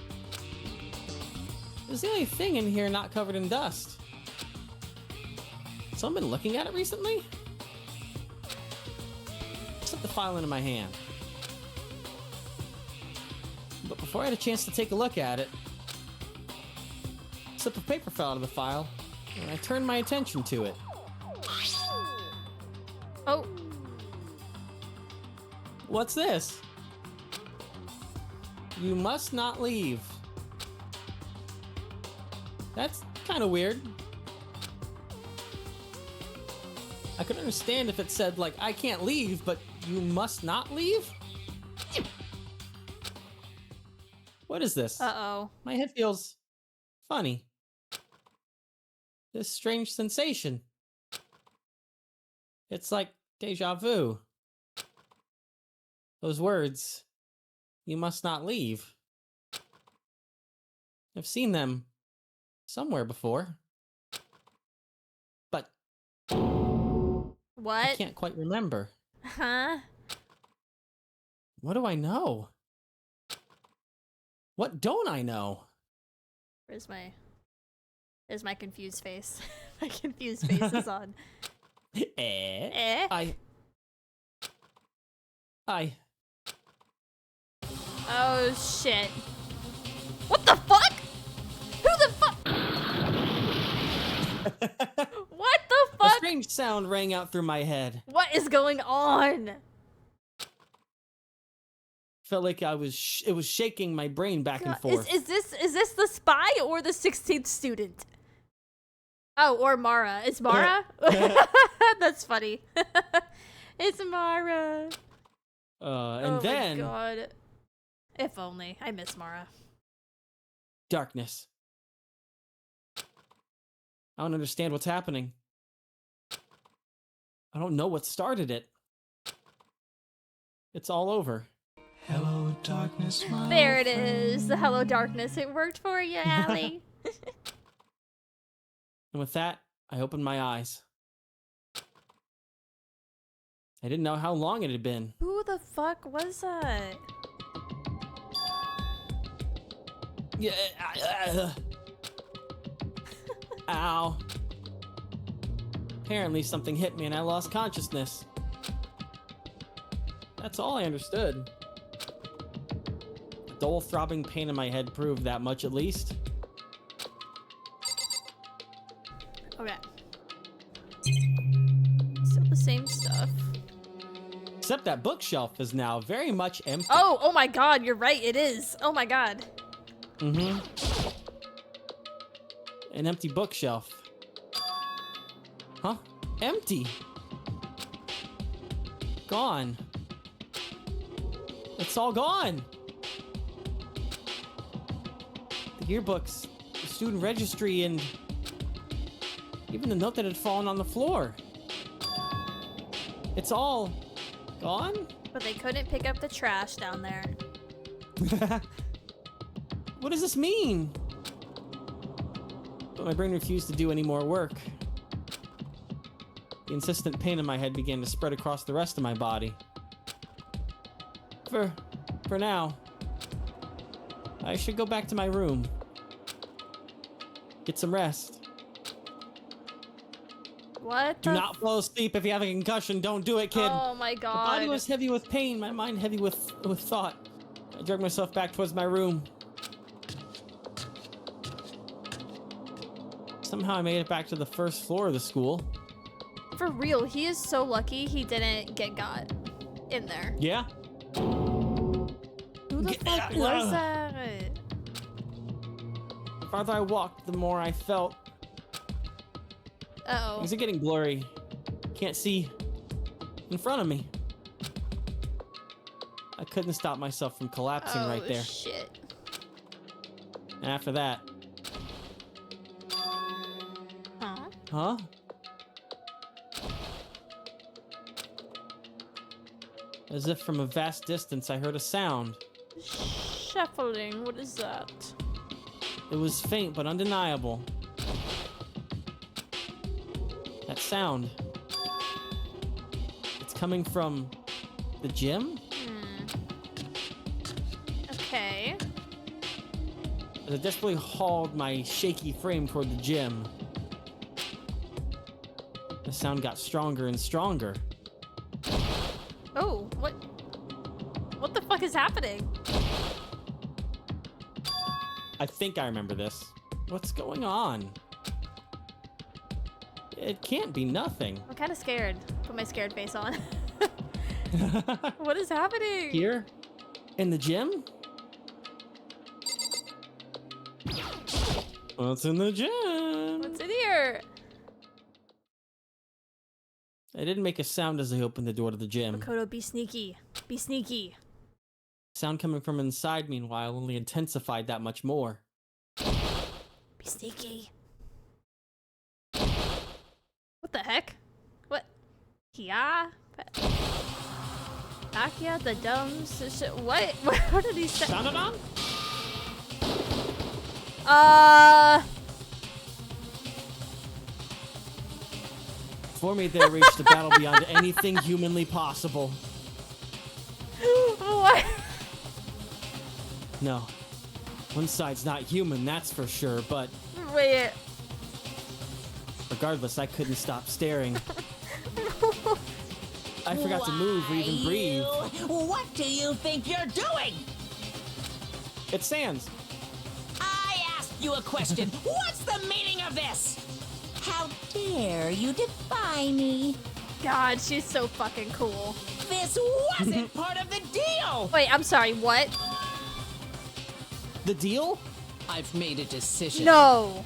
It's the only thing in here not covered in dust. Someone been looking at it recently? Slip the file into my hand. But before I had a chance to take a look at it, a slip of paper fell out of the file, and I turned my attention to it. Oh. What's this? You must not leave. That's kind of weird. I could understand if it said, like, I can't leave, but you must not leave? What is this? Uh-oh. My head feels funny. This strange sensation. It's like deja vu. Those words, you must not leave. I've seen them somewhere before. But what? I can't quite remember. Huh? What do I know? What don't I know? Where's my confused face? My confused face is on. Eh? I. Oh shit. What the fuck? Who the fuck? What the A fuck? strange sound rang out through my head. What is going on? Felt like it was shaking my brain back and forth. Is this the spy or the 16th student? Oh, or Mara. It's Mara? That's funny. It's Mara. And then my god. If only. I miss Mara. darkness. I don't understand what's happening. I don't know what started it. It's all over. Hello, darkness, my There it is. The Hello Darkness. It worked for you, Allie. And with that, I opened my eyes. I didn't know how long it had been. Who the fuck was that? Yeah. Ow. Apparently something hit me and I lost consciousness. That's all I understood. dull throbbing pain in my head proved that much at least. Okay. Still the same stuff. Except that bookshelf is now very much empty. Oh my god, you're right, it is. Oh my god. Mm-hmm. An empty bookshelf. Huh? Empty. Gone. It's all gone. The yearbooks, the student registry, and even the note that had fallen on the floor. It's all gone? But they couldn't pick up the trash down there. What does this mean? But my brain refused to do any more work. The insistent pain in my head began to spread across the rest of my body. For now, I should go back to my room. Get some rest. What Do the not fall asleep if you have a concussion. Don't do it, kid. Oh my god. My body was heavy with pain, my mind heavy with thought. I dragged myself back towards my room. Somehow I made it back to the first floor of the school. For real, he is so lucky he didn't get got in there. Yeah? Who the fuck was that? The farther I walked, the more I felt. Uh-oh. Things are getting blurry. Can't see in front of me. I couldn't stop myself from collapsing right there. Shit. And after that... Huh? Huh? As if from a vast distance, I heard a sound. Shuffling, what is that? It was faint but undeniable. That sound. It's coming from the gym? Okay. As I desperately hauled my shaky frame toward the gym, the sound got stronger and stronger. Oh, what the fuck is happening? I think I remember this. What's going on? It can't be nothing. I'm kind of scared. Put my scared face on. What is happening? Here? In the gym? What's in the gym? What's in here? I didn't make a sound as I opened the door to the gym. Makoto, be sneaky. Be sneaky. Sound coming from inside, meanwhile, only intensified that much more. Be sneaky. What the heck? What? Kia? Akia, the dumb what? What did he say? Danganronpa? For me, they reached a battle beyond anything humanly possible. What? No. One side's not human, that's for sure, but Wait. regardless, I couldn't stop staring. I forgot to move or even breathe. What do you think you're doing? It's Sans. I asked you a question. What's the meaning of this? How dare you defy me? God, she's so fucking cool. This wasn't part of the deal! Wait, I'm sorry, what? The deal? I've made a decision. No!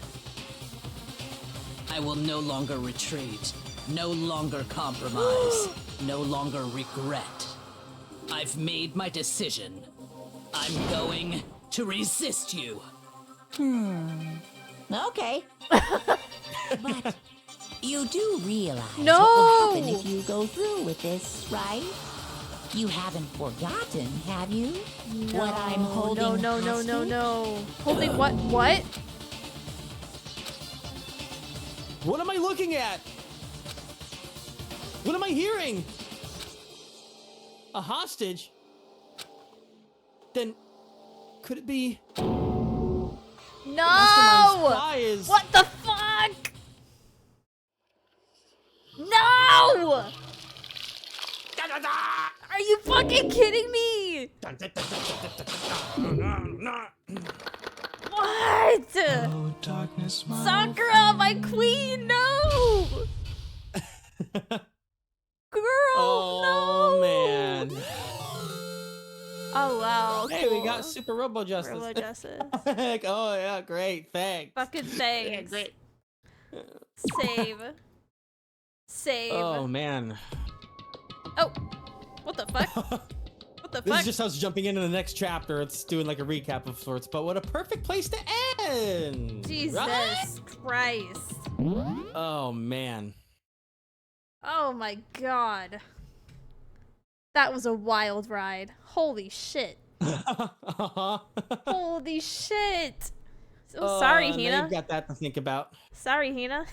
I will no longer retreat, no longer compromise, no longer regret. I've made my decision. I'm going to resist you. Okay. But you do realize No! what will happen if you go through with this, right? You haven't forgotten, have you? What I'm holding No. hostage? Holding what? What? What am I looking at? What am I hearing? A hostage? Then, could it be? No! Mastermind's spy is... What the fuck? No! Are you fucking kidding me? What? Sakura, my queen, no! Girl, Oh, no! man. Oh, wow. Hey, we cool. got Super Robo Justice. Robo Justice. Oh, yeah, great. Thanks. Fucking thanks. Yeah, great. Save. Save. Oh, man. Oh, what the fuck? What the This fuck? is just us jumping into the next chapter. It's doing like a recap of sorts, but what a perfect place to end! Jesus right? Christ. Oh, man. Oh my god. That was a wild ride. Holy shit. Holy shit. Oh, sorry, now Hina. you've got that to think about. Sorry, Hina.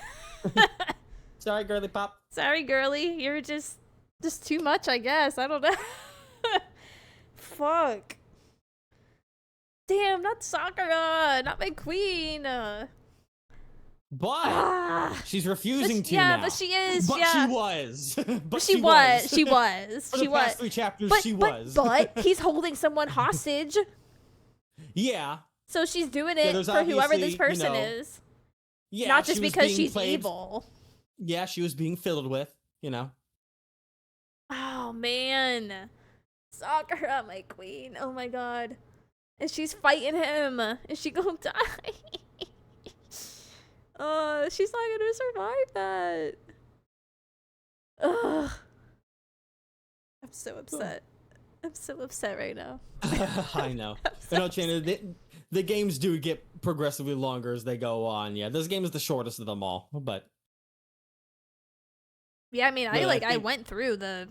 Sorry, girly pop. Sorry, girly. You're just too much, I guess. I don't know. Fuck. Damn, not Sakura. Not my queen. But she's refusing to yeah, now. but she is. But yeah. she was. But she was. She was. For she the was. past 3 chapters, but, she but, was. But he's holding someone hostage. Yeah. So she's doing it there's for whoever this obviously, person is. Yeah. Not just she was because being she's played- evil. Yeah, she was being fiddled with, Oh man. Sakura, my queen. Oh my god. And she's fighting him. Is she gonna die? She's not gonna survive that. Ugh. I'm so upset. I'm so upset right now. I know. Chandler, the games do get progressively longer as they go on. Yeah, this game is the shortest of them all, but Yeah, I mean, No, I I think- went through the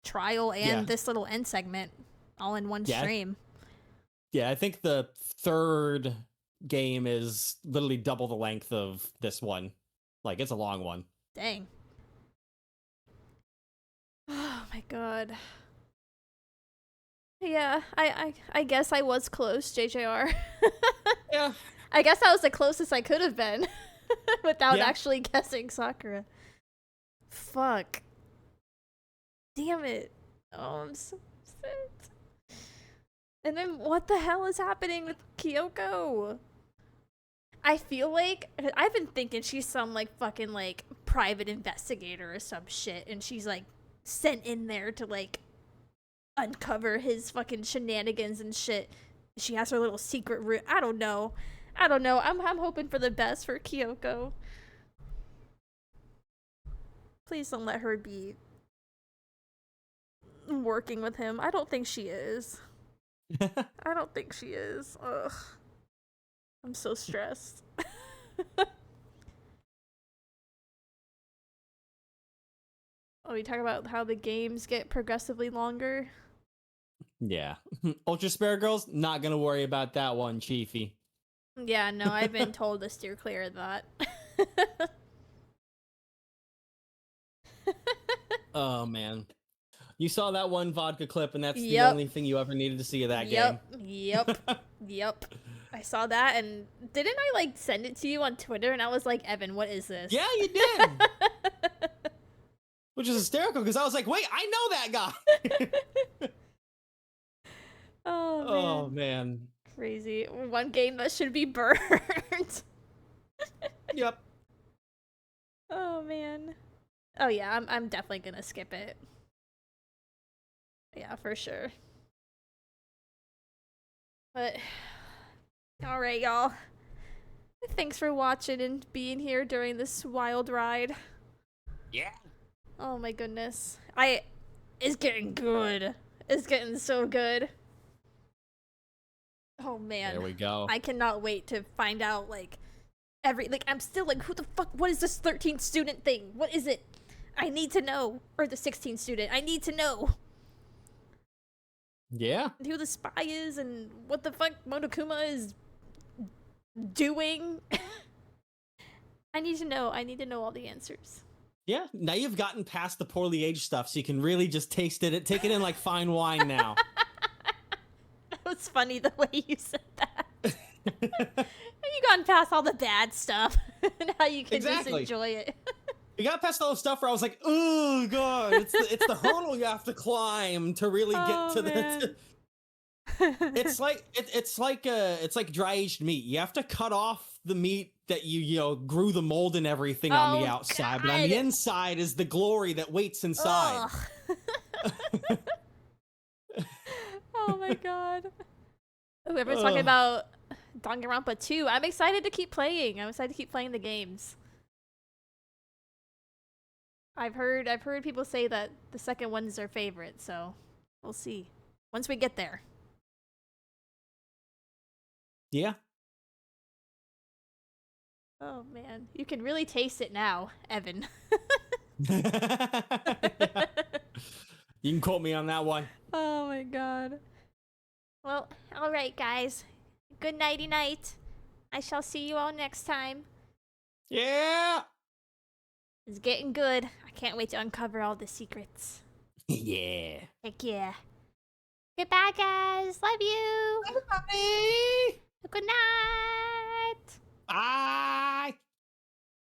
trial and Yeah. this little end segment all in one Yeah. stream. yeah, I think the third game is literally double the length of this one. Like, it's a long one. Dang. Oh my god. Yeah, I guess I was close, JJR. Yeah. I guess that was the closest I could have been without Yeah. actually guessing Sakura. Fuck. Damn it. Oh, I'm so upset. And then what the hell is happening with Kyoko? I feel like I've been thinking she's some like fucking like private investigator or some shit, and she's like sent in there to like uncover his fucking shenanigans and shit. She has her little secret route. I don't know. I'm hoping for the best for Kyoko. Please don't let her be working with him. I don't think she is. I don't think she is. Ugh. I'm so stressed. Oh, we talk about how the games get progressively longer. Yeah. Ultra Spare Girls, not gonna worry about that one, Chiefy. Yeah, no, I've been told to steer clear of that. Oh, man. You saw that one vodka clip, and that's the Yep. only thing you ever needed to see of that Yep, game. yep. I saw that, and didn't I like send it to you on Twitter? And I was like, Evan, what is this? Yeah, you did. Which is hysterical, because I was like, wait, I know that guy. Oh, man. Oh, man. Crazy. One game that should be burned. Yep. Oh, man. Oh, yeah, I'm definitely gonna skip it. Yeah, for sure. But, alright, y'all. Thanks for watching and being here during this wild ride. Yeah. Oh my goodness. It's getting good. It's getting so good. Oh man. There we go. I cannot wait to find out, like, I'm still like, who the fuck, what is this 13th student thing? What is it? I need to know. Or the 16th student. I need to know. Yeah. Who the spy is and what the fuck Monokuma is doing. I need to know. I need to know all the answers. Yeah. Now you've gotten past the poorly aged stuff, so you can really just take it in like fine wine now. That was funny the way you said that. You gone past all the bad stuff. Now you can just enjoy it. You got past all the stuff where I was like, oh god, it's the hurdle you have to climb to really get to man. the it's like dry aged meat. You have to cut off the meat that you grew the mold and everything on the outside, but on the inside is the glory that waits inside. Oh my god. Whoever's talking about Danganronpa 2, I'm excited to keep playing. I'm excited to keep playing the games. I've heard people say that the second one's their favorite, so we'll see. Once we get there. Yeah. Oh man, you can really taste it now, Evan. You can quote me on that one. Oh my god. Well, alright guys. Good nighty night. I shall see you all next time. Yeah! It's getting good. I can't wait to uncover all the secrets. Yeah. Heck yeah. Goodbye guys. Love you. Bye. Good night. Bye.